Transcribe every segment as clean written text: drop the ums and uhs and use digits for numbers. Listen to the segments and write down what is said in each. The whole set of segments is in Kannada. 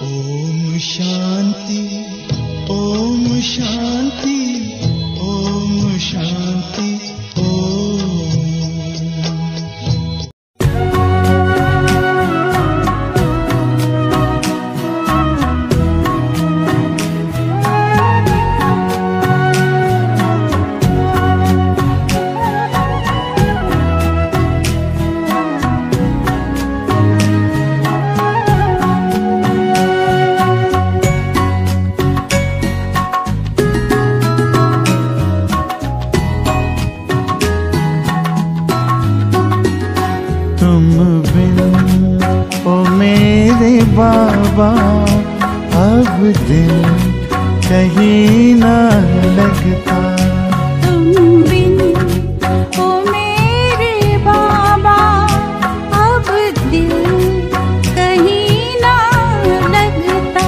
ओम शांति, ओम शांति, ओम शांति, ओम। बाबा अब दिल कहीं ना लगता, तुम बिन ओ मेरे बाबा अब दिल कहीं ना लगता।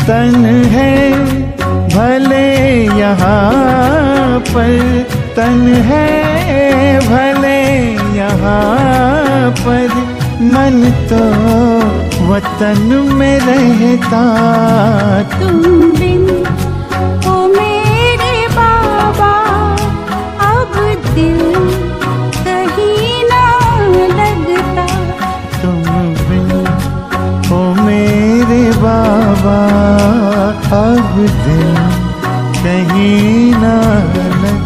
तन है भले यहाँ पर, तन है भले यहाँ पर, मन तो वतन में रहता। तुम बिन ओ मेरे बाबा अब दिल कहीं ना लगता। तुम बिन ओ मेरे बाबा अब दिल कहीं ना लगता।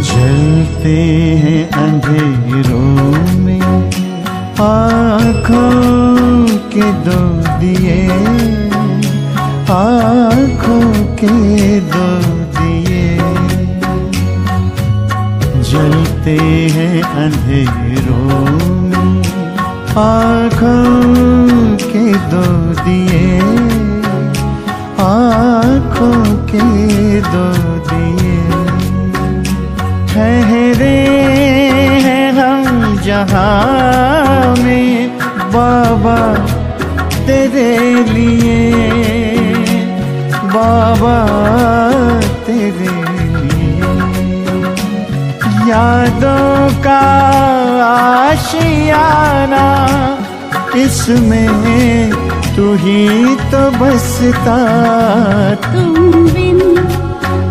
जलते हैं अंधेरों में आँखों के दो दिए, आँखों के दो दिए। जलते हैं अंधेरों में आँखों के दो दिए, आँखों के दो दिए। ठहरे हैं हम जहाँ में बाबा तेरे लिए, बाबा तेरे लिए। यादों का आशियाना इसमें तू ही तो बसता। तुम बिन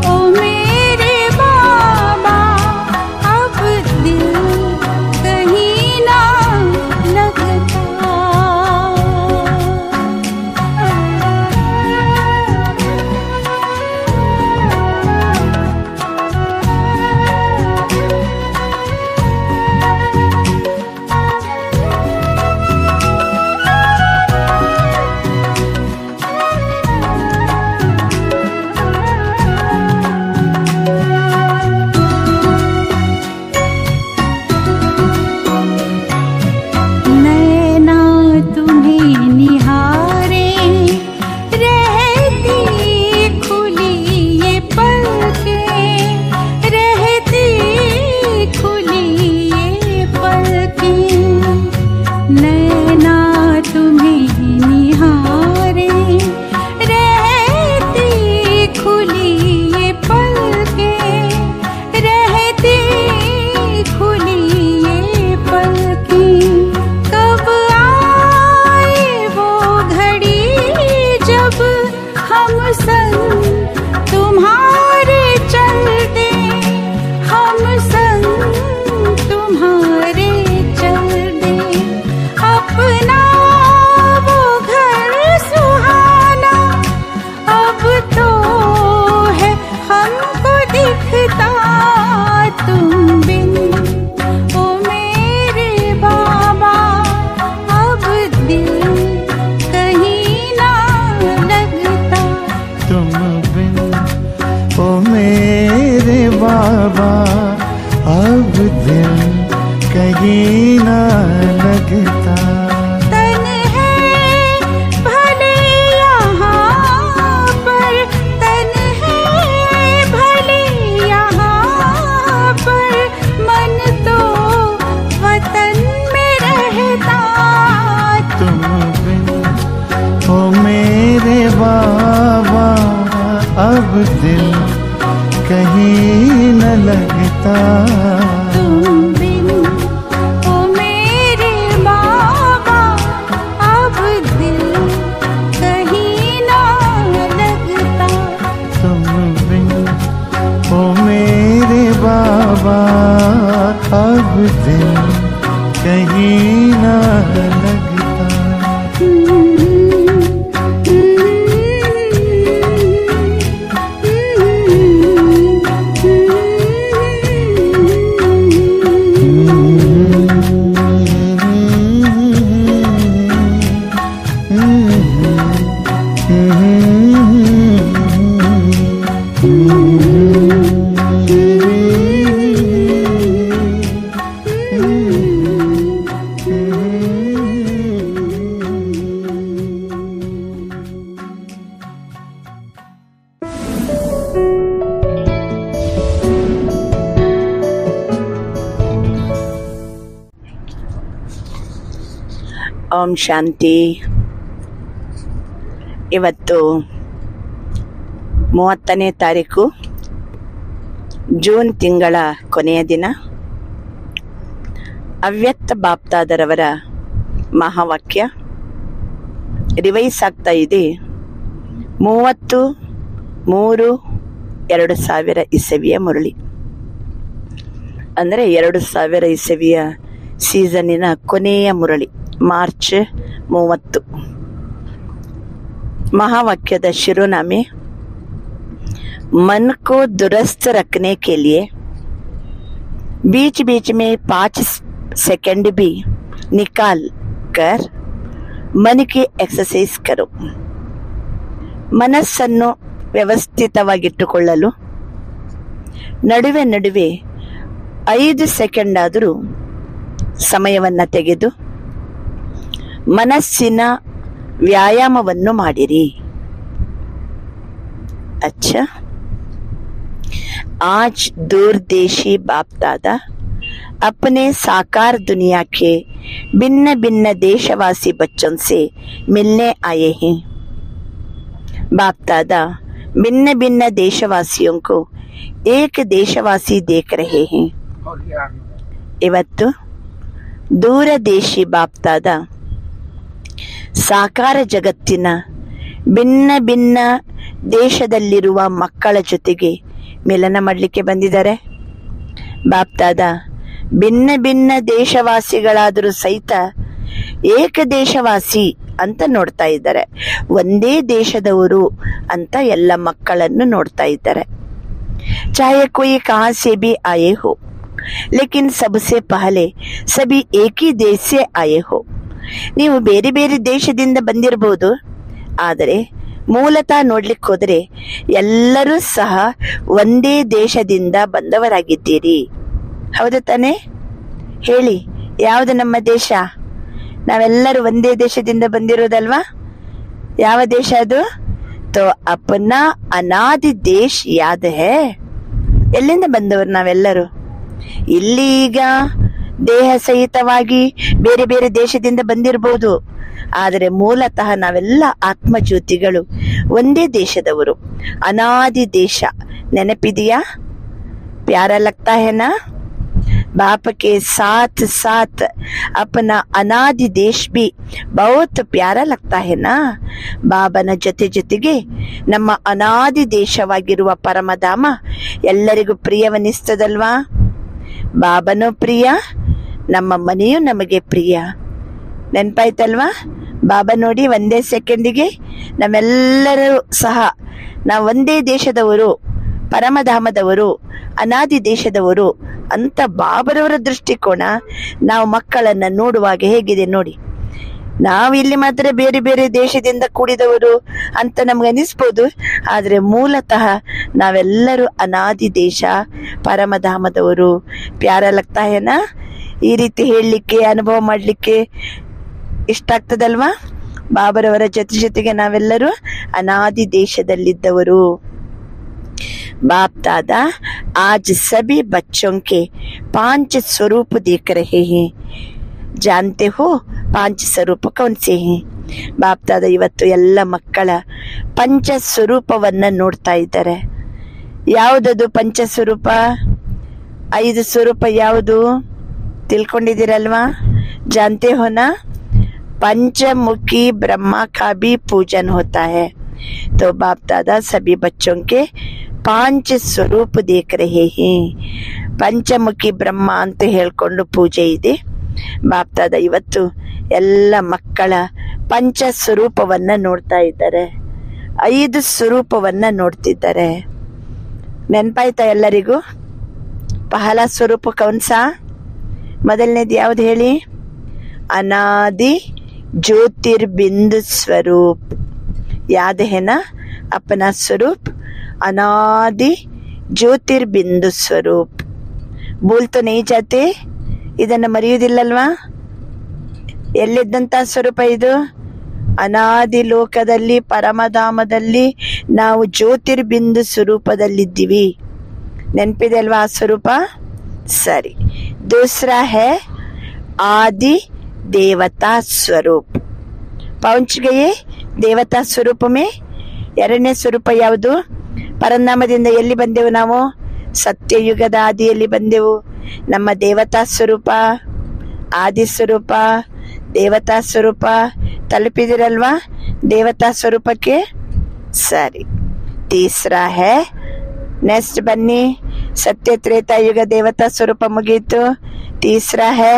ओ मेरे बाबा अब दिल कहीं ना लगता। बाबा अब दिल कहीं ना लगता। तन है भले यहाँ पर, तन है भले यहाँ दिल कहीं न लगता। तुम बिन ओ मेरे बाबा अब दिल कहीं ना लगता। तुम बिन ओ मेरे बाबा अब दिल कहीं न लगता। ಓಂ ಶಾಂತಿ. ಇವತ್ತು 30ನೇ ತಾರೀಕು ಜೂನ್ ತಿಂಗಳ ಕೊನೆಯ ದಿನ. ಅವ್ಯಕ್ತ ಬಾಪ್ತಾದರವರ ಮಹಾವಾಕ್ಯ ರಿವೈಸ್ ಆಗ್ತಾ ಇದೆ. 30/3/2000 ಇಸವಿಯ ಮುರಳಿ, ಅಂದರೆ 2000 ಇಸವಿಯ ಸೀಸನ್ನಿನ ಕೊನೆಯ ಮುರಳಿ, ಮಾರ್ಚ್ 30. महावाक्य शिरोनामे मन को दुरुस्त रखने के लिए बीच बीच में 5 सेकंड भी निकाल कर मन की एक्सरसೈಸ್ करो. ಮನಸ್ಸನ್ನು ವ್ಯವಸ್ಥಿತವಾಗಿಟ್ಟುಕೊಳ್ಳಲು ನಡುವೆ ನಡುವೆ 5 ಸೆಕೆಂಡ್ ಆದರೂ ಸಮಯವನ್ನು ತೆಗೆದು ಮನಸ್ಸಿನ ವ್ಯಾಯಾಮವನ್ನು ಮಾಡಿರಿ. अच्छा, आज दूरदेशी बाप दादा अपने साकार दुनिया के भिन्न भिन्न देशवासी बच्चों से मिलने आए हैं. बाप दादा भिन्न भिन्न देशवासियों को एक देशवासी देख रहे हैं. ಇವತ್ತು ದೂರದೇಶಿ ಬಾಪ್ ದಾದಾ ಸಾಕಾರ ಜಗತ್ತಿನ ಭಿನ್ನ ಭಿನ್ನ ದೇಶದಲ್ಲಿರುವ ಮಕ್ಕಳ ಜೊತೆಗೆ ಮಿಲನ ಮಾಡಲಿಕ್ಕೆ ಬಂದಿದ್ದಾರೆ. ಬಾಪ್ ದಾದಾ ಭಿನ್ನ ಭಿನ್ನ ದೇಶವಾಸಿಗಳಾದರೂ ಸಹಿತ ಏಕ ದೇಶವಾಸಿ ಅಂತ ನೋಡ್ತಾ ಇದ್ದಾರೆ. ಒಂದೇ ದೇಶದವರು ಅಂತ ಎಲ್ಲ ಮಕ್ಕಳನ್ನು ನೋಡ್ತಾ ಇದ್ದಾರೆ. ಚಾಹೆ ಕೋಯಿ ಕಹಾ ಸೆ ಭಿ ಆಯೇ ಹೋ, ಲೇಕಿನ್ ಸಬ್ಸೆ ಪಹಲೆ ಸಭಿ ಏಕ್ ಹಿ ದೇಶ ಸೆ ಆಯೇ ಹೋ. ನೀವು ಬೇರೆ ಬೇರೆ ದೇಶದಿಂದ ಬಂದಿರಬಹುದು, ಆದರೆ ಮೂಲತಃ ನೋಡ್ಲಿಕ್ಕೆ ಹೋದರೆ ಎಲ್ಲರೂ ಸಹ ಒಂದೇ ದೇಶದಿಂದ ಬಂದವರಾಗಿದ್ದೀರಿ. ಹೌದು ತಾನೆ? ಹೇಳಿ, ಯಾವುದು ನಮ್ಮ ದೇಶ? ನಾವೆಲ್ಲರೂ ಒಂದೇ ದೇಶದಿಂದ ಬಂದಿರೋದಲ್ವಾ? ಯಾವ ದೇಶ ಅದು? ತೋ ಅಪ್ನಾ ಅನಾದಿ ದೇಶ ಯಾದ ಹೇ. ಎಲ್ಲಿಂದ ಬಂದವರು ನಾವೆಲ್ಲರೂ? ಇಲ್ಲಿ ಈಗ ದೇಹ ಸಹಿತವಾಗಿ ಬೇರೆ ಬೇರೆ ದೇಶದಿಂದ ಬಂದಿರಬಹುದು, ಆದರೆ ಮೂಲತಃ ನಾವೆಲ್ಲ ಆತ್ಮಜ್ಯೋತಿಗಳು ಒಂದೇ ದೇಶದವರು. ಅನಾದಿ ದೇಶ ನೆನಪಿದೆಯಾ? ಪ್ಯಾರ ಲಗ್ತಾ ಹೇ ನಾ? बाप के साथ साथ अपना अनादि देश भी बहुत प्यारा लगता है ना. ಬಾಬನ ಜೊತೆ ಜೊತೆಗೆ ನಮ್ಮ ಅನಾದಿ ದೇಶವಾಗಿರುವ ಪರಮಧಾಮ ಎಲ್ಲರಿಗೂ ಪ್ರಿಯವನಿಸ್ತದಲ್ವಾ? ಬಾಬನೂ ಪ್ರಿಯ, ನಮ್ಮ ಮನೆಯೂ ನಮಗೆ ಪ್ರಿಯ. ನೆನಪಾಯ್ತಲ್ವಾ? ಬಾಬಾ ನೋಡಿ ಒಂದೇ ಸೆಕೆಂಡಿಗೆ ನಮ್ಮೆಲ್ಲರೂ ಸಹ ನಾವು ಒಂದೇ ದೇಶದವರು, ಪರಮಧಾಮದವರು, ಅನಾದಿ ದೇಶದವರು ಅಂತ ಬಾಬರವರ ದೃಷ್ಟಿಕೋನ ನಾವು ಮಕ್ಕಳನ್ನ ನೋಡುವಾಗ ಹೇಗಿದೆ ನೋಡಿ. ನಾವು ಇಲ್ಲಿ ಮಾತ್ರ ಬೇರೆ ಬೇರೆ ದೇಶದಿಂದ ಕೂಡಿದವರು ಅಂತ ನಮ್ಗೆ ಅನಿಸ್ಬೋದು, ಆದ್ರೆ ಮೂಲತಃ ನಾವೆಲ್ಲರೂ ಅನಾದಿ ದೇಶ, ಪರಮಧಾಮದವರು. ಪ್ಯಾರ ಲಗ್ತಾ ಹೇನಾ? ಈ ರೀತಿ ಹೇಳಲಿಕ್ಕೆ, ಅನುಭವ ಮಾಡ್ಲಿಕ್ಕೆ ಇಷ್ಟ ಆಗ್ತದಲ್ವಾ? ಬಾಬರವರ ಜೊತೆ ಜೊತೆಗೆ ನಾವೆಲ್ಲರೂ ಅನಾದಿ ದೇಶದಲ್ಲಿದ್ದವರು. बाप दादा आज सभी बच्चों के 5 स्वरूप देख रहे हैं. जानते हो 5 स्वरूप कौन से हैं? ಬಾಪ್ತಾದ ಇವತ್ತು ಎಲ್ಲ ಮಕ್ಕಳ ಪಂಚ ಸ್ವರೂಪವನ್ನ ನೋಡ್ತಾ ಇದ್ದಾರೆ. ಯಾವುದದು ಪಂಚ ಸ್ವರೂಪ? 5 ಸ್ವರೂಪ ಯಾವುದು ತಿಳ್ಕೊಂಡಿದ್ದೀರಲ್ವಾ? जानते हो ना? पंचमुखी ब्रह्मा का भी पूजन होता है. तो बाप दादा सभी बच्चों के 5 ಸ್ವರೂಪ देख रहे हैं. ಪಂಚಮುಖಿ ಬ್ರಹ್ಮ ಅಂತ ಹೇಳ್ಕೊಂಡು ಪೂಜೆ ಇದೆ. ಬಾಪ್ ದಾದಾ ಇವತ್ತು ಎಲ್ಲ ಮಕ್ಕಳ ಪಂಚ ಸ್ವರೂಪವನ್ನ ನೋಡ್ತಾ ಇದ್ದಾರೆ. 5 ಸ್ವರೂಪವನ್ನ ನೋಡ್ತಿದ್ದಾರೆ. ನೆನಪಾಯ್ತಾ ಎಲ್ಲರಿಗೂ? ಪಹಲ ಸ್ವರೂಪ ಕೌನ್ಸಾ? ಮೊದಲನೇದು ಯಾವ್ದು ಹೇಳಿ? अनादि ज्योतिर्बिंदु स्वरूप. याद है ना अपना स्वरूप? अनादि ज्योतिर्बिंदु स्वरूप. भूल तो नहीं जाते? ಇದನ್ನು ಮರೆಯುವುದಿಲ್ಲಲ್ವಾ? ಎಲ್ಲಿದ್ದಂತ ಸ್ವರೂಪ ಇದು? ಅನಾದಿ ಲೋಕದಲ್ಲಿ ಪರಮಧಾಮದಲ್ಲಿ ನಾವು ಜ್ಯೋತಿರ್ಬಿಂದು ಸ್ವರೂಪದಲ್ಲಿದ್ದೀವಿ. ನೆನಪಿದೆ ಅಲ್ವಾ ಆ ಸ್ವರೂಪ? ಸರಿ. दूसरा है आदि देवता स्वरूप. पहुंच गए देवता स्वरूप में. ಎರಡನೇ ಸ್ವರೂಪ ಯಾವುದು? ಪರಂಧಾಮದಿಂದ ಎಲ್ಲಿ ಬಂದೆವು ನಾವು? ಸತ್ಯಯುಗದ ಆದಿಯಲ್ಲಿ ಬಂದೆವು. ನಮ್ಮ ದೇವತಾ ಸ್ವರೂಪ, ಆದಿ ಸ್ವರೂಪ, ದೇವತಾ ಸ್ವರೂಪ ತಲುಪಿದಿರಲ್ವಾ ದೇವತಾ ಸ್ವರೂಪಕ್ಕೆ? ಸರಿ. ತೀಸರಾ ಹೇ, ನೆಕ್ಸ್ಟ್ ಬನ್ನಿ. सत्य त्रेता युग देवता स्वरूप मुगीतु. तीसरा है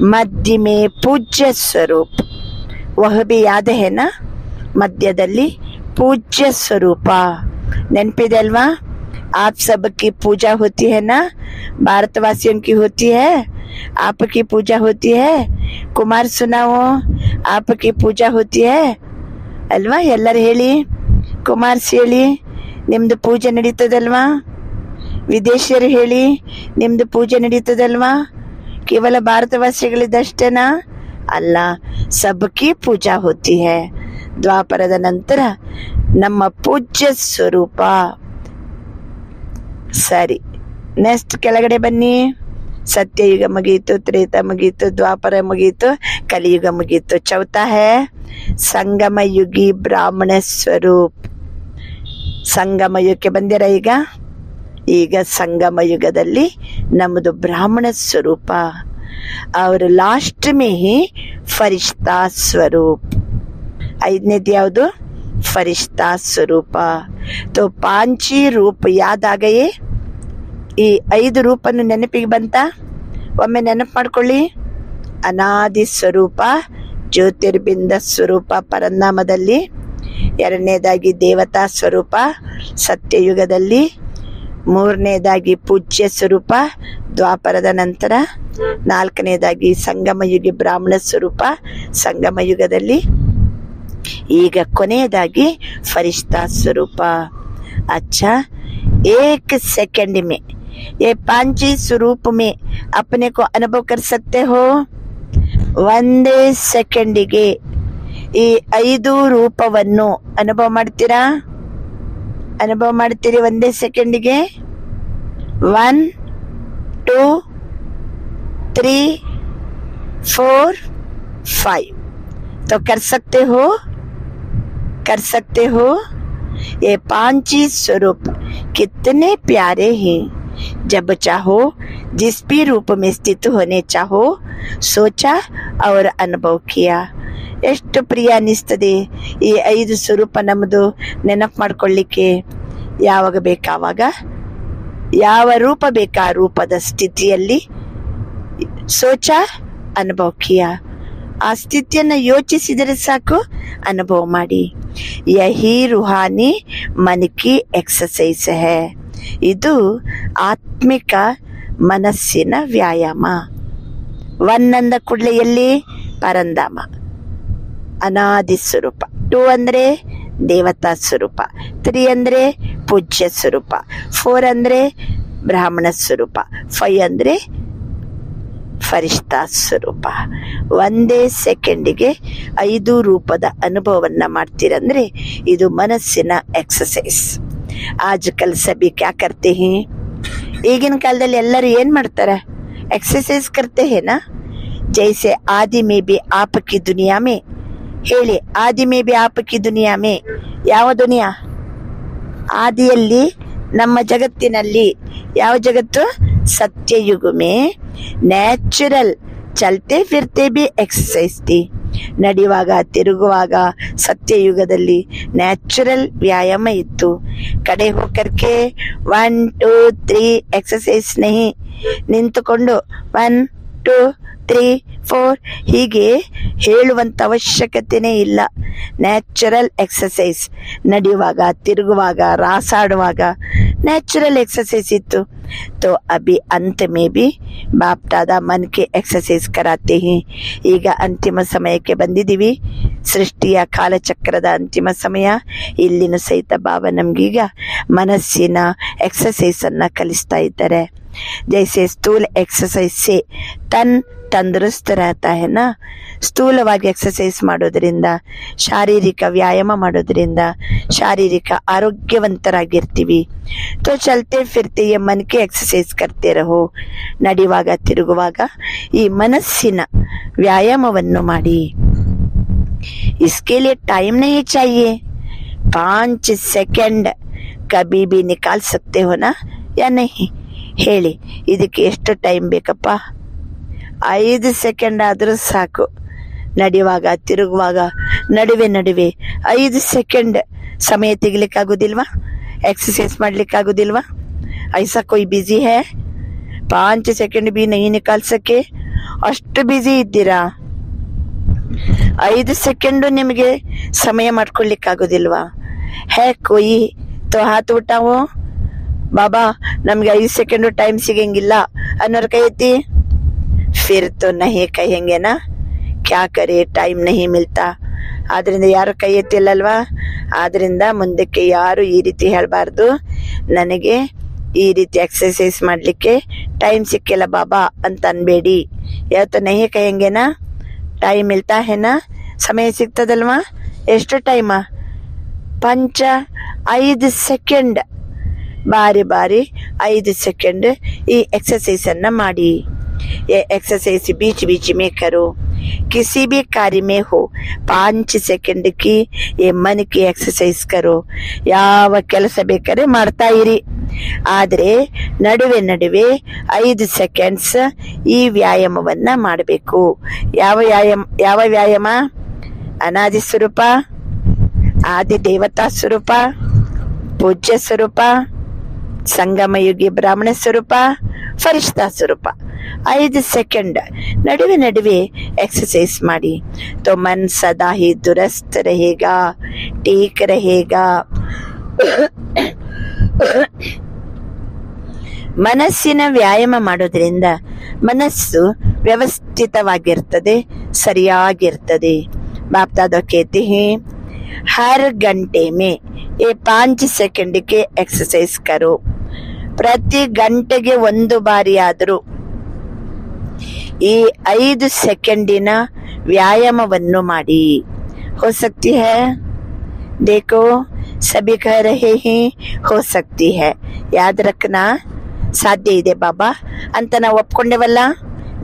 मध्य में पूज्य स्वरूप. वह भी याद है ना? मध्यದಲ್ಲಿ पूज्य स्वरूप ನೆನಪಿದೆ ಅಲ್ವಾ? आप सबकी पूजा होती है ना? भारतवासियों की होती है, आपकी पूजा होती है. कुमार सुनाओ, आपकी पूजा होती है ಅಲ್ವಾ? ಎಲ್ಲರೂ ಹೇಳಿ, ಕುಮಾರ್ಸ್ ಹೇಳಿ, ನಿಮ್ದು ಪೂಜೆ ನಡೀತದಲ್ವಾ? ವಿದೇಶಿಯರು ಹೇಳಿ, ನಿಮ್ದು ಪೂಜೆ ನಡೀತದಲ್ವಾ? ಕೇವಲ ಭಾರತವಾಸಿಗಳಿದ್ದಷ್ಟೇನಾ? ಅಲ್ಲ, ಸಬ್ಕಿ ಪೂಜಾ ಹೋತಿ ಹೈ. ದ್ವಾಪರದ ನಂತರ ನಮ್ಮ ಪೂಜ್ಯ ಸ್ವರೂಪ. ಸರಿ, ನೆಕ್ಸ್ಟ್ ಕೆಳಗಡೆ ಬನ್ನಿ. ಸತ್ಯಯುಗ ಮುಗೀತು, ತ್ರೇತ ಮುಗೀತು, ದ್ವಾಪರ ಮುಗೀತು, ಕಲಿಯುಗ ಮುಗೀತು. ಚೌಥಾ ಹೈ ಸಂಗಮ ಯುಗಿ ಬ್ರಾಹ್ಮಣ ಸ್ವರೂಪ್. ಸಂಗಮ ಯುಗಕ್ಕೆ ಬಂದಿರ ಈಗ? ಈಗ ಸಂಗಮ ಯುಗದಲ್ಲಿ ನಮ್ಮದು ಬ್ರಾಹ್ಮಣ ಸ್ವರೂಪ. ಅವರು ಲಾಸ್ಟ್ ಮೇ ಹಿ ಫರಿಷ್ಠಾ ಸ್ವರೂಪ್. 5ನೇದು ಯಾವುದು? ಫರಿಷ್ಠಾ ಸ್ವರೂಪ. ತೋ 5 ರೂಪ ಯಾದ್ ಆಗಯೇ? ಈ 5 ರೂಪನು ನೆನಪಿಗೆ ಬಂತ? ಒಮ್ಮೆ ನೆನಪು ಮಾಡ್ಕೊಳ್ಳಿ. ಅನಾದಿ ಸ್ವರೂಪ, ಜ್ಯೋತಿರ್ಬಿಂದ ಸ್ವರೂಪ ಪರಂಧಾಮದಲ್ಲಿ. ಎರಡನೇದಾಗಿ ದೇವತಾ ಸ್ವರೂಪ ಸತ್ಯಯುಗದಲ್ಲಿ. ಮೂರನೇದಾಗಿ ಪೂಜ್ಯ ಸ್ವರೂಪ ದ್ವಾಪರದ ನಂತರ. ನಾಲ್ಕನೇದಾಗಿ ಸಂಗಮಯುಗಿ ಬ್ರಾಹ್ಮಣ ಸ್ವರೂಪ ಸಂಗಮ ಯುಗದಲ್ಲಿ. ಈಗ ಕೊನೆಯದಾಗಿ ಫರಿಷ್ಠಾ ಸ್ವರೂಪ. अच्छा, 1 सेकंड में ये 5 स्वरूप में अपने को अनुभव कर सकते हो. 1 ಸೆಕೆಂಡಿಗೆ ಈ 5 ರೂಪವನ್ನು ಅನುಭವ ಮಾಡ್ತೀರಾ? ಅನುಭವ ಮಾಡ್ತೀರಿ 1 ಸೆಕೆಂಡಿಗೆ? 1 2 3 4 5 तो कर सकते हो? कर सकते हो? ये 5 स्वरूप कितने प्यारे हैं. जब चाहो जिस भी रूप में स्थित होने चाहो, सोचा और अनुभव किया. ಎಷ್ಟು ಪ್ರಿಯ ಅನ್ನಿಸ್ತದೆ ಈ 5 ಸ್ವರೂಪ ನಮ್ಮದು ನೆನಪು ಮಾಡ್ಕೊಳ್ಳಿಕ್ಕೆ. ಯಾವಾಗ ಬೇಕಾವಾಗ, ಯಾವ ರೂಪ ಬೇಕಾ ರೂಪದ ಸ್ಥಿತಿಯಲ್ಲಿ ಸೋಚ ಅನುಭವ ಕಿಯ. ಆ ಸ್ಥಿತಿಯನ್ನು ಯೋಚಿಸಿದರೆ ಸಾಕು, ಅನುಭವ ಮಾಡಿ. ಯಹಿ ರುಹಾನಿ ಮನ್ ಕಿ ಎಕ್ಸಸೈಸ್ ಹೈ. ಇದು ಆತ್ಮಿಕ ಮನಸ್ಸಿನ ವ್ಯಾಯಾಮ. 1 ಅಂದ ಕೂಡಲೇ ಎಲ್ಲಿ? ಪರಂಧಾಮ ಅನಾದಿ ಸ್ವರೂಪ. 2 ಅಂದ್ರೆ ದೇವತಾ ಸ್ವರೂಪ. 3 ಅಂದ್ರೆ ಪೂಜ್ಯ ಸ್ವರೂಪ. 4 ಅಂದ್ರೆ ಬ್ರಾಹ್ಮಣ ಸ್ವರೂಪ. 5 ಅಂದ್ರೆ ಫರಿಷ್ಠಾ ಸ್ವರೂಪ. 1 ಸೆಕೆಂಡಿಗೆ 5 ರೂಪದ ಅನುಭವವನ್ನ ಮಾಡ್ತೀರಂದ್ರೆ ಇದು ಮನಸ್ಸಿನ ಎಕ್ಸಸೈಸ್. ಆಜ್ ಕಲ್ ಸಭಿ ಕ್ಯಾ ಕರ್ತೆ ಹೇ? ಈಗಿನ ಕಾಲದಲ್ಲಿ ಎಲ್ಲರೂ ಏನ್ ಮಾಡ್ತಾರೆ? एक्सरसाइज करते हैं ना. जैसे आदि में भी आपकी दुनिया में ಹೇಳಿ. ಆದಿ ಮೇ ಬಿ ಆಪಕಿ ದುನಿಯಾ ಮೇ, ಯಾವ ದುನಿಯಾ? ಆದಿಯಲ್ಲಿ ನಮ್ಮ ಜಗತ್ತಿನಲ್ಲಿ ಯಾವ ಜಗತ್ತು? ಸತ್ಯಯುಗ ಮೇ ನ್ಯಾಚುರಲ್ ಚಲ್ತೆ ಫಿರ್ತೆ ಬಿ ಎಕ್ಸಸೈಸ್ ಥಿ. ನಡೆಯುವಾಗ ತಿರುಗುವಾಗ ಸತ್ಯಯುಗದಲ್ಲಿ ನ್ಯಾಚುರಲ್ ವ್ಯಾಯಾಮ ಇತ್ತು. ಕಡೆ ಹೋಕರ್ಕೆ 1 2 3 ಎಕ್ಸಸೈಸ್ ನಹಿ, ನಿಂತುಕೊಂಡು 1 2 3 4 ಹೀಗೆ ಹೇಳುವಂತ ಅವಶ್ಯಕತೆನೇ ಇಲ್ಲ. ನ್ಯಾಚುರಲ್ ಎಕ್ಸಸೈಸ್, ನಡೆಯುವಾಗ ತಿರುಗುವಾಗ ರಾಸಾಡುವಾಗ ನ್ಯಾಚುರಲ್ ಎಕ್ಸಸೈಸ್ ಇತ್ತು. तो अभी अंत में भी बाप दादा मन के एक्सरसाइज कराते हैं. ಈಗ ಅಂತಿಮ ಸಮಯಕ್ಕೆ ಬಂದಿದ್ದೀವಿ. ಸೃಷ್ಟಿಯ ಕಾಲಚಕ್ರದ ಅಂತಿಮ ಸಮಯ. ಇಲ್ಲಿನ ಸಹಿತ ಬಾಬಾ ನಮ್ಗೀಗ ಮನಸ್ಸಿನ ಎಕ್ಸಸೈಸ್ ಅನ್ನ ಕಲಿಸ್ತಾ ಇದ್ದಾರೆ. ಜೈಸೆ ಸ್ಥೂಲ ಎಕ್ಸಸೈಸ್ ಸೆ ತನ್ ತಂದರುಸ್ತ रहता है ना. ಸ್ಥೂಲವಾಗಿ ಎಕ್ಸಸೈಸ್ ಮಾಡೋದ್ರಿಂದ, ಶಾರೀರಿಕ ವ್ಯಾಯಾಮ ಮಾಡೋದ್ರಿಂದ ಶಾರೀರಿಕ ಆರೋಗ್ಯವಂತರಾಗಿರ್ತೀವಿ. तो चलते फिरते ये मन के एक्सरसाइज करते रहो. ನಡೆಯುವಾಗ ತಿರುಗುವಾಗ ಈ ಮನಸ್ಸಿನ ವ್ಯಾಯಾಮವನ್ನು ಮಾಡಿ. इसके लिए टाइम नहीं चाहिए. 5 सेकंड कभी भी निकाल सकते हो ना या नहीं? ಹೇಳಿ, ಇದಕ್ಕೆ ಎಷ್ಟು ಟೈಮ್ ಬೇಕಪ್ಪ? 5 ಸೆಕೆಂಡ್ ಆದ್ರೂ ಸಾಕು. ನಡೆಯುವಾಗ ತಿರುಗುವಾಗ ನಡುವೆ 5 ಸೆಕೆಂಡ್ ಸಮಯ ತೆಗಿಲಿಕ್ಕಾಗುದಿಲ್ವಾ? एक्सरसाइज ಮಾಡ್ಲಿಕ್ಕಾಗುದಿಲ್ವಾ? ऐसा कोई बिजी है 5 सेकंड भी नहीं निकाल सके? ಅಷ್ಟು ಬಿಸಿ ಇದ್ದೀರಾ? 5 ಸೆಕೆಂಡ್ ನಿಮಗೆ ಸಮಯ ಮಾಡ್ಕೊಳ್ಳಿಕ್ಕಾಗುದಿಲ್ವಾ? है कोई तो हाथ उठाओ. ಬಾಬಾ ನಮ್ಗೆ 5 ಸೆಕೆಂಡ್ ಟೈಮ್ ಸಿಗಂಗಿಲ್ಲ ಅನ್ನೋರ್ ಕೈ ಎತ್ತಿ. फिर तो नहीं कहेंगे ना, क्या करे टाइम नहीं मिलता. ಆದ್ರಿಂದ ಯಾರು ಕೈ ಎತ್ತಿಲ್ಲಲ್ವಾ? ಆದ್ರಿಂದ ಮುಂದಕ್ಕೆ ಯಾರು ಈ ರೀತಿ ಹೇಳಬಾರ್ದು, ನನಗೆ ಈ ರೀತಿ ಎಕ್ಸರ್ಸೈಸ್ ಮಾಡ್ಲಿಕ್ಕೆ ಟೈಮ್ ಸಿಕ್ಕಿಲ್ಲ ಬಾಬಾ ಅಂತ ಅನ್ಬೇಡಿ. ಯಾವತ್ತು ನಹಿ ಕಹೆಂಗೆನಾ, ಟೈಮ್ ಮಿಲ್ತಾ ಹೇನಾ, ಸಮಯ ಸಿಗ್ತದಲ್ವಾ? ಎಷ್ಟು ಟೈಮ? 5 ಸೆಕೆಂಡ್, ಬಾರಿ 5 ಸೆಕೆಂಡ್ ಈ ಎಕ್ಸರ್ಸೈಸ್ ಅನ್ನ ಮಾಡಿ. ये एक्सरसाइज बीच बीच में करो. किसी भी कार्य में हो 5 ಸೆಕೆಂಡ್ की ये मन की एक्सरसाइज करो. ಯಾವ ಕೆಲಸ ಬೇಕಾದ್ರೆ ಮಾಡ್ತಾ ಇರಿ. ಆದ್ರೆ ನಡುವೆ 5 ಸೆಕೆಂಡ್ಸ್ ಈ ವ್ಯಾಯಾಮವನ್ನ ಮಾಡಬೇಕು. ಯಾವ ವ್ಯಾಯಾಮ? ಅನಾದಿ ಸ್ವರೂಪ, ಆದಿ ದೇವತಾ ಸ್ವರೂಪ, ಪೂಜ್ಯ ಸ್ವರೂಪ, ಸಂಗಮಯುಗಿ ಬ್ರಾಹ್ಮಣ ಸ್ವರೂಪ, ಫರಿಷ್ಠಾ ಸ್ವರೂಪ. 5 ಸೆಕೆಂಡ್ ನಡುವೆ एक्सरसाइज ಮಾಡಿ. तो मन सदा ही दुरुस्त रहेगा, ठीक रहेगा. ಮನಸ್ಸಿನ ವ್ಯಾಯಾಮ ಮಾಡೋದ್ರಿಂದ ಮನಸ್ಸು ವ್ಯವಸ್ಥಿತವಾಗಿರ್ತದೆ, ಸರಿಯಾಗಿರ್ತದೆ. बाप दादा कहते हैं हर घंटे में ये 5 ಸೆಕೆಂಡ್ के एक्सरसाइज करो. ಪ್ರತಿ ಗಂಟೆಗೆ 1 ಬಾರಿ ಆದರೂ ಈ 5 ಸೆಕೆಂಡಿನ ವ್ಯಾಯಾಮವನ್ನು ಮಾಡಿ. हो सकती है, देखो सभी कह रहे हैं हो सकती है. ಯಾದ್ ರಖನಾ, ಸಾಧ್ಯ ಇದೆ ಬಾಬಾ ಅಂತ ನಾವು ಒಪ್ಕೊಂಡೇವಲ್ಲ,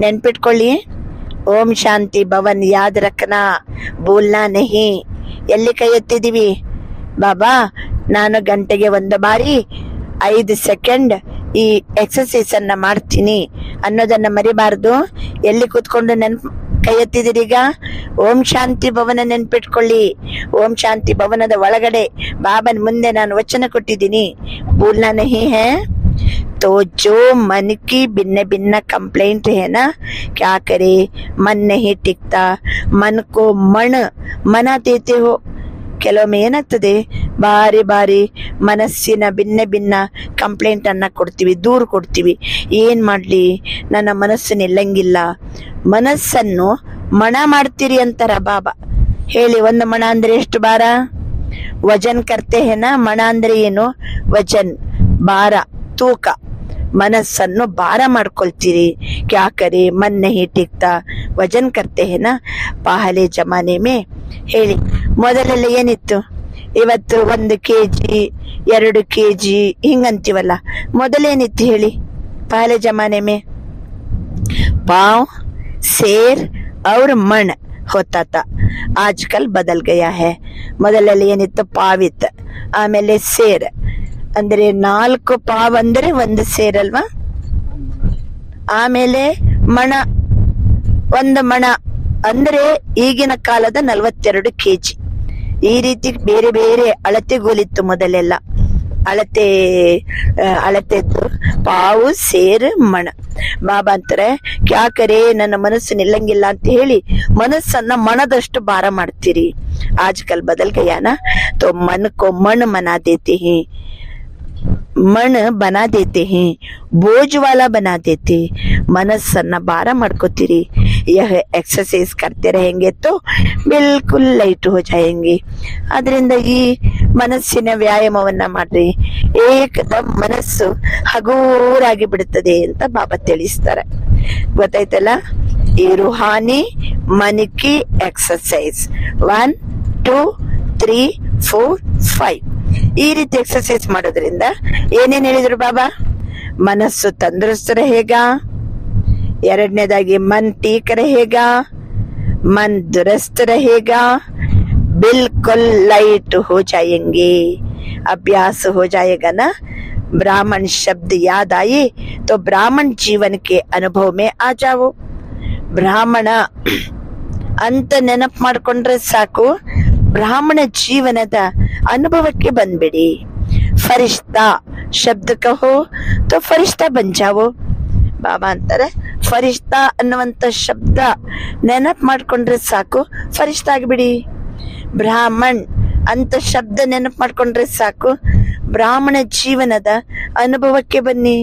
ನೆನ್ಪಿಟ್ಕೊಳ್ಳಿ. ಓಂ ಶಾಂತಿ ಭವನ್ ಯಾದ್ ರಖನಾ, ಬೋಲ್ನಾ ನಹಿ. ಎಲ್ಲಿ ಕೈ ಎತ್ತಿದೀವಿ? ಬಾಬಾ ನಾನು ಗಂಟೆಗೆ 1 ಬಾರಿ 5 ಸೆಕೆಂಡ್ ಈ ಎಕ್ಸರ್ಸೈಸ್ ಅನ್ನ ಮಾಡ್ತೀನಿ ಅನ್ನೋದನ್ನ ಮರಿಬಾರ್ದು. ಎಲ್ಲಿ ಕೂತ್ಕೊಂಡು ಕೈ ಎತ್ತಿದಿರೀಗ? ಓಂ ಶಾಂತಿ ಭವನ ನೆನ್ಪಿಟ್ಕೊಳ್ಳಿ. ಓಂ ಶಾಂತಿ ಭವನದ ಒಳಗಡೆ ಬಾಬನ್ ಮುಂದೆ ನಾನು ವಚನ ಕೊಟ್ಟಿದ್ದೀನಿ, ಭೂಲ್ನಾ ನಹಿ ಹೈ. तो जो मन की भिन्न कंप्लेंट है ना, क्या करे, मन नहीं टिकता, मन को मना देते हो. ಕೆಲವೊಮ್ಮೆ ಏನಾಗ್ತದೆ, ಬಾರಿ ಮನಸ್ಸಿನ ಭಿನ್ನ ಕಂಪ್ಲೇಂಟ್ ಅನ್ನ ಕೊಡ್ತೀವಿ, ದೂರು ಕೊಡ್ತೀವಿ. ಏನ್ ಮಾಡ್ಲಿ, ನನ್ನ ಮನಸ್ಸು ನಿಲ್ಲಂಗಿಲ್ಲ. ಮನಸ್ಸನ್ನು ಮಣ ಮಾಡ್ತೀರಿ ಅಂತಾರ ಬಾಬಾ. ಹೇಳಿ, 1 ಮಣ ಅಂದ್ರೆ ಎಷ್ಟು ಭಾರ? ವಜನ್ ಕರ್ತೆ ಹೇನ. ಮಣ ಅಂದ್ರೆ ಏನು? ವಜನ್, ಭಾರ, ತೂಕ. ಮನಸ್ಸನ್ನು ಭಾರ ಮಾಡ್ಕೊಳ್ತೀರಿ. ಕ್ಯಾ ಕರೆ, ಮನ್ ನಹಿ ಟಿಕ್ತಾ, ವಜನ್ ಕರ್ತೆ ಹೇನ. ಪಹಲೆ ಜಮಾನೆ ಮೇ ಹೇಳಿ, ಮೊದಲೆಲ್ಲ ಏನಿತ್ತು? ಇವತ್ತು 1 kg 2 kg ಹಿಂಗಂತೀವಲ್ಲ, ಮೊದಲೇನಿತ್ತು ಹೇಳಿ? ಪಹಲೆ ಜಮಾನೆ ಮೇ ಪಾವ್, ಸೇರ್ और ಮಣ್ ಹೋತಾ ತಾ. ಆಜ್ಕಲ್ ಬದಲ್ ಗಯಾ ಹೈ. ಮೊದಲಲ್ಲಿ ಏನಿತ್ತು, ಪಾವಿತ್, ಆಮೇಲೆ ಸೇರ್. ಅಂದ್ರೆ 4 ಪಾವ್ ಅಂದ್ರೆ 1 ಸೇರ್ ಅಲ್ವಾ. ಆಮೇಲೆ ಮಣ, 1 ಮಣ ಅಂದ್ರೆ ಈಗಿನ ಕಾಲದ 42 kg. ಈ ರೀತಿ ಬೇರೆ ಬೇರೆ ಅಳತೆಗೋಲಿತ್ತು ಮೊದಲೆಲ್ಲ. ಅಳತೆದ್ದು ಪಾವು, ಸೇರ್, ಮಣ. ಬಾಬಾ ಅಂತಾರೆ, ಕ್ಯಾ ಕರೆ, ನನ್ನ ಮನಸ್ಸು ನಿಲ್ಲಂಗಿಲ್ಲ ಅಂತ ಹೇಳಿ ಮನಸ್ಸನ್ನ ಮಣದಷ್ಟು ಭಾರ ಮಾಡ್ತೀರಿ. ಆಜ್ಕಲ್ ಬದಲ್ ಗಯಾನ, ತೋ ಮನ್ ಕೋ ಮಣ್ ಮನಾ ದೇತೆ ಹಿ, ಮಣ್ ಬನಾ ದೇತೆ ಹಿ, ಬೋಜ್ ವಾಲಾ ಬನಾ ದೇತೆ. ಮನಸ್ಸನ್ನ ಭಾರ ಮಾಡ್ಕೋತೀರಿ. ಯಹ ಎಕ್ಸರ್ಸೈಸ್ ಕರ್ತೆ रहेंगे तो ಬಿಲ್ಕುಲ್ ಲೈಟ್ ಹೋ ಜಾಯೆಂಗೆ. ಅದರಿಂದ ಈ ಮನಸ್ಸಿನ ವ್ಯಾಯಾಮವನ್ನ ಮಾಡ್ರಿ, ಏಕದಮ್ ಮನಸ್ಸು ಹಗೂರಾಗಿ ಬಿಡುತ್ತದೆ ಅಂತ ಬಾಬಾ ತಿಳಿಸ್ತಾರೆ. ಗೊತ್ತಾಯ್ತಲ್ಲ. ಈ ರುಹಾನಿ ಮನಿಕಿ ಎಕ್ಸರ್ಸೈಸ್ 1 2 3 4 5 ಈ ರೀತಿ ಎಕ್ಸರ್ಸೈಸ್ ಮಾಡೋದ್ರಿಂದ ಏನೇನ್ ಹೇಳಿದ್ರು ಬಾಬಾ? ಮನಸ್ಸು ತಂದರುಸ್ತ रहेगा. ಎರಡನೇದಾಗಿ ಮನ್ ಠೀಕ್ रहेगा, मन दुरुस्त रहेगा, बिल्कुल लाइट हो जाएंगे. अभ्यास हो जाएगा ना. ब्राह्मण शब्द याद आए तो ब्राह्मण जीवन के अनुभव में आ जाओ. ಬ್ರಾಹ್ಮಣ ಅಂತ ನೆನಪು ಮಾಡ್ಕೊಂಡ್ರೆ ಸಾಕು, ಬ್ರಾಹ್ಮಣ ಜೀವನದ ಅನುಭವಕ್ಕೆ ಬಂದ್ಬಿಡಿ. ಫರಿಷ್ಠಾ ಶಬ್ದ ಕಹೋ ತೋ ಫರಿಷ್ಠಾ ಬನ್ ಜಾವೋ. ಬಾಬಾ ಅಂತಾರೆ, ಫರಿಷ್ಠಾ ಅನ್ನುವಂತ ಶಬ್ದ ನೆನಪು ಮಾಡ್ಕೊಂಡ್ರೆ ಸಾಕು, ಫರಿಷ್ಠಾ ಆಗಿಬಿಡಿ. ಬ್ರಾಹ್ಮಣ್ ಅಂತ ಶಬ್ದ ನೆನಪು ಮಾಡ್ಕೊಂಡ್ರೆ ಸಾಕು, ಬ್ರಾಹ್ಮಣ ಜೀವನದ ಅನುಭವಕ್ಕೆ ಬನ್ನಿ.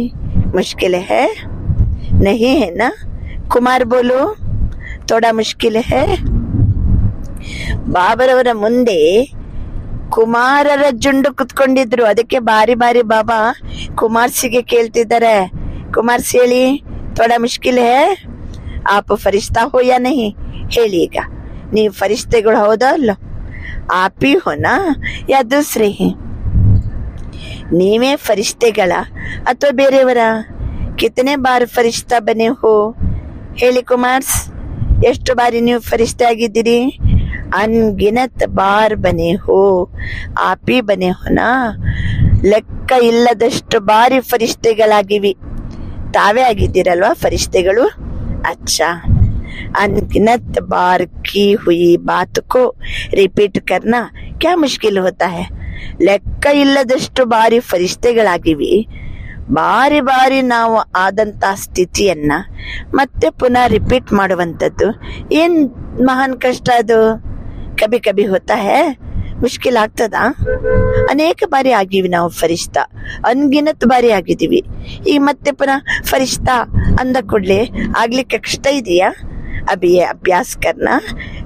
ಮುಷ್ಕಿಲ್ ಹೈ ನಹಿ ಹೈ ನಾ? ಕುಮಾರ್ ಬೋಲು, ಥೋಡಾ ಮುಷ್ಕಿಲ್ ಹೈ. ಬಾಬರವರ ಮುಂದೆ ಕುಮಾರರ ಜುಂಡು ಕುತ್ಕೊಂಡಿದ್ರು. ಅದಕ್ಕೆ ಬಾರಿ ಬಾರಿ ಬಾಬಾ ಕುಮಾರ್ಸಿಗೆ ಕೇಳ್ತಿದ್ದಾರೆ, ಕುಮಾರ್ಸಿ ಹೇಳಿ, ಥೋಡಾ ಮುಷ್ಕಿಲ್ ಹೈ, ಆಪ್ ಫರಿಷ್ಠಾ ಹೋ ಯಾ ನಹಿ? ಹೇಳಿ, ಈಗ ನೀವು ಫರಿಷ್ಠೆಗಳು ಹೌದಾ ಅಲ್ಲ? ಆಪಿ ಹೋನಾ ಯಾ ದೂಸರೆ ಹಿ? ನೀವೇ ಫರಿಷ್ಠೆಗಳ ಅಥವಾ ಬೇರೆಯವರ? ಕಿತನೆ ಬಾರ್ ಫರಿಷ್ಠಾ ಬನೆ ಹೋ? ಹೇಳಿ ಕುಮಾರ್ಸ್, ಎಷ್ಟು ಬಾರಿ ನೀವು ಫರಿಷ್ಠೆ ಆಗಿದ್ದೀರಿ? ಅನ್ಗಿನತ್ ಬಾರ್ ಬನೆ ಹೋ. ಆಪಿ ಬನೆ ಹೋನಾ? ಲೆಕ್ಕ ಇಲ್ಲದಷ್ಟು ಬಾರಿ ಫರಿಷ್ಠೆಗಳಾಗಿವಿ. ತಾವೇ ಆಗಿದ್ದೀರಲ್ವಾ ಫರಿಷ್ಠೆಗಳು? अच्छा, अनगिनत बार की हुई बात को रिपीट करना क्या मुश्किल होता है? ಲೆಕ್ಕ ಇಲ್ಲದಷ್ಟು ಬಾರಿ ಫರಿಷ್ಠೆಗಳಾಗಿವಿ. ಬಾರಿ ಬಾರಿ ನಾವು ಆದಂತ ಸ್ಥಿತಿಯನ್ನ ಮತ್ತೆ ಪುನಃ ರಿಪೀಟ್ ಮಾಡುವಂಥದ್ದು ಏನ್ ಮಹಾನ್ ಕಷ್ಟ ಅದು? ಕಭಿ ಕಭಿ ಹೋತಾ ಹೈ, ಮುಷ್ಕಿಲ್ ಆಗ್ತದಾ? ಅನೇಕ ಬಾರಿ ಆಗಿವಿ ನಾವು ಫರಿಷ್ಠಾ, ಅನ್ಗಿನತ್ ಬಾರಿ ಆಗಿದ್ದೀವಿ. ಈಗ ಮತ್ತೆ ಪುನಃ ಫರಿಷ್ಠಾ ಅಂದ ಕೂಡಲೇ ಆಗ್ಲಿಕ್ಕೆ ಕಷ್ಟ ಇದೆಯಾ? ಅಭಿ ಅಭ್ಯಾಸ ಕರ್ನಾ.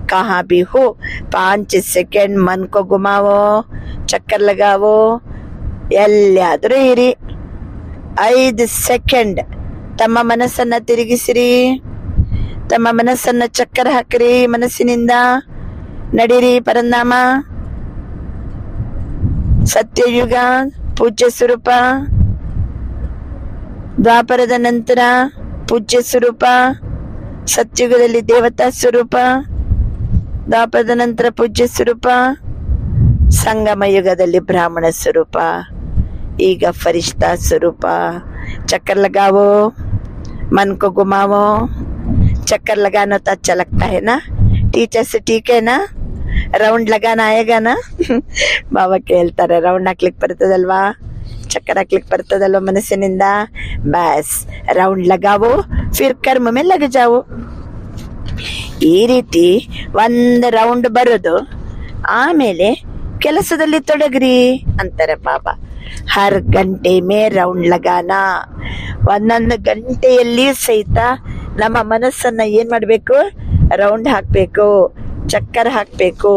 ಕಹಾ ಭಿ ಹೋ 5 ಸೆಕೆಂಡ್ ಮನ್ ಕೋ ಗುಮಾವೋ, ಚಕ್ಕರ್ ಲಗಾವೋ. ಎಲ್ಲಾದ್ರೂ ಇರಿ, 5 ಸೆಕೆಂಡ್ ತಮ್ಮ ಮನಸ್ಸನ್ನ ತಿರುಗಿಸಿರಿ, ತಮ್ಮ ಮನಸ್ಸನ್ನ ಚಕ್ಕರ್ ಹಾಕಿರಿ. ಮನಸ್ಸಿನಿಂದ ನಡೀರಿ. ಪರಂಧಾಮ, ಸತ್ಯಯುಗ, ಪೂಜ್ಯ ಸ್ವರೂಪ, ದ್ವಾಪರದ ನಂತರ ಪೂಜ್ಯ ಸ್ವರೂಪ, ಸತ್ಯುಗದಲ್ಲಿ ದೇವತಾ ಸ್ವರೂಪ, ದ್ವಾಪರದ ನಂತರ ಪೂಜ್ಯ ಸ್ವರೂಪ, ಸಂಗಮ ಯುಗದಲ್ಲಿ ಬ್ರಾಹ್ಮಣ ಸ್ವರೂಪ, ಈಗ ಫರಿಷ್ಠಾ ಸ್ವರೂಪ. ಚಕ್ಕರ್ ಲಗಾವೋ, ಮನ್ ಕೋ ಗುಮಾವೋ. चक्कर लगाना तो अच्छा लगता है ना? टीचर से ठीक है ना? ರೌಂಡ್ ಲಗಾನ ಆಯಗಾನ? ಬಾಬಾ ಕೇಳ್ತಾರೆ, ರೌಂಡ್ ಹಾಕ್ಲಿಕ್ಕೆ ಬರ್ತದಲ್ವಾ, ಚಕ್ಕರ್ ಹಾಕ್ಲಿಕ್ಕೆ ಬರ್ತದಲ್ವಾ ಮನಸ್ಸಿನಿಂದ? ಬಸ್ ರೌಂಡ್ ಲಗಾವೋ, ಫಿರ್ ಕರ್ಮ ಮೇಲೆ ಲಗ ಜಾವೋ. ಈ ರೀತಿ 1 ರೌಂಡ್ ಬರೋದು, ಆಮೇಲೆ ಕೆಲಸದಲ್ಲಿ ತೊಡಗ್ರಿ ಅಂತಾರೆ ಬಾಬಾ. ಹರ್ ಗಂಟೆ ಮೇ ರೌಂಡ್ ಲಗಾನ. 1 ಗಂಟೆಯಲ್ಲಿ ಸಹಿತ ನಮ್ಮ ಮನಸ್ಸನ್ನ ಏನ್ ಮಾಡ್ಬೇಕು? ರೌಂಡ್ ಹಾಕ್ಬೇಕು, ಚಕ್ಕರ್ ಹಾಕ್ಬೇಕು.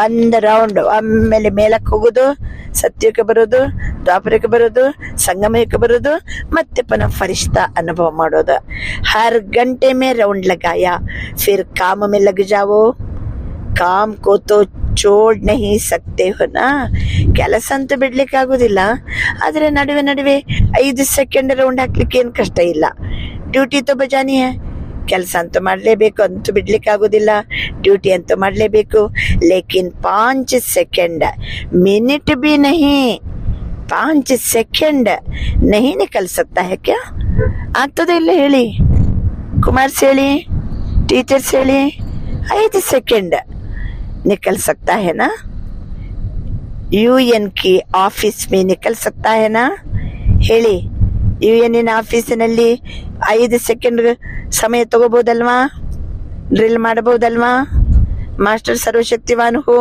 1 ರೌಂಡ್ ಆಮೇಲೆ ಮೇಲಕ್ಕೆ ಹೋಗುದು, ಸತ್ಯಕ್ಕೆ ಬರೋದು, ದ್ವಾಪರಕ್ಕೆ ಬರೋದು, ಸಂಗಮಕ್ಕೆ ಬರೋದು, ಮತ್ತೆ ಪುನಃ ಫರಿಷ್ಠಾ ಅನುಭವ ಮಾಡೋದು. ಹರ್ ಗಂಟೆ ಮೇ ರೌಂಡ್ ಲಗಾಯ, ಫಿರ್ ಕಾಮ ಮೇ ಲಗ್ ಜಾವೋ. ಕಾಮ್ ಕೋ ತೋ ಚೋಡ್ ನಹಿ ಸಕ್ತೆ ಹೋ ನಾ? ಕೆಲಸ ಅಂತೂ ಬಿಡ್ಲಿಕ್ಕೆ ಆಗುದಿಲ್ಲ, ಆದ್ರೆ ನಡುವೆ ನಡುವೆ 5 ಸೆಕೆಂಡ್ ರೌಂಡ್ ಹಾಕ್ಲಿಕ್ಕೆ ಏನ್ ಕಷ್ಟ ಇಲ್ಲ. ಡ್ಯೂಟಿ ತೋ ಬಜಾನಿ ಹೈ, ಕೆಲಸ ಅಂತೂ ಮಾಡಲೇಬೇಕು, ಅಂತೂ ಬಿಡ್ಲಿಕ್ಕೆ ಆಗೋದಿಲ್ಲ, ಡ್ಯೂಟಿ ಅಂತೂ ಮಾಡಲೇಬೇಕು. ಲೇಕಿನ್ 5 ಸೆಕೆಂಡ್ ಮಿನಿಟ್ भी नहीं, 5 ಸೆಕೆಂಡ್ नहीं निकल सकता है क्या? ಆಗ್ತದೆ ಇಲ್ಲ ಹೇಳಿ, ಕುಮಾರ್ಸ್ ಹೇಳಿ, ಟೀಚರ್ಸ್ ಹೇಳಿ. 5 ಸೆಕೆಂಡ್ निकल सकता है ना? UN की ऑफिस में निकल सकता है ना? ಹೇಳಿ, UN ಆಫೀಸಿನಲ್ಲಿ 5 ಸೆಕೆಂಡ್ ಸಮಯ ತಗೋಬಹುದಲ್ವಾ? ಡ್ರಿಲ್ ಮಾಡಬಹುದಲ್ವಾ? ಮಾಸ್ಟರ್ ಸರ್ವಶಕ್ತಿವಾನ್ ಹೋ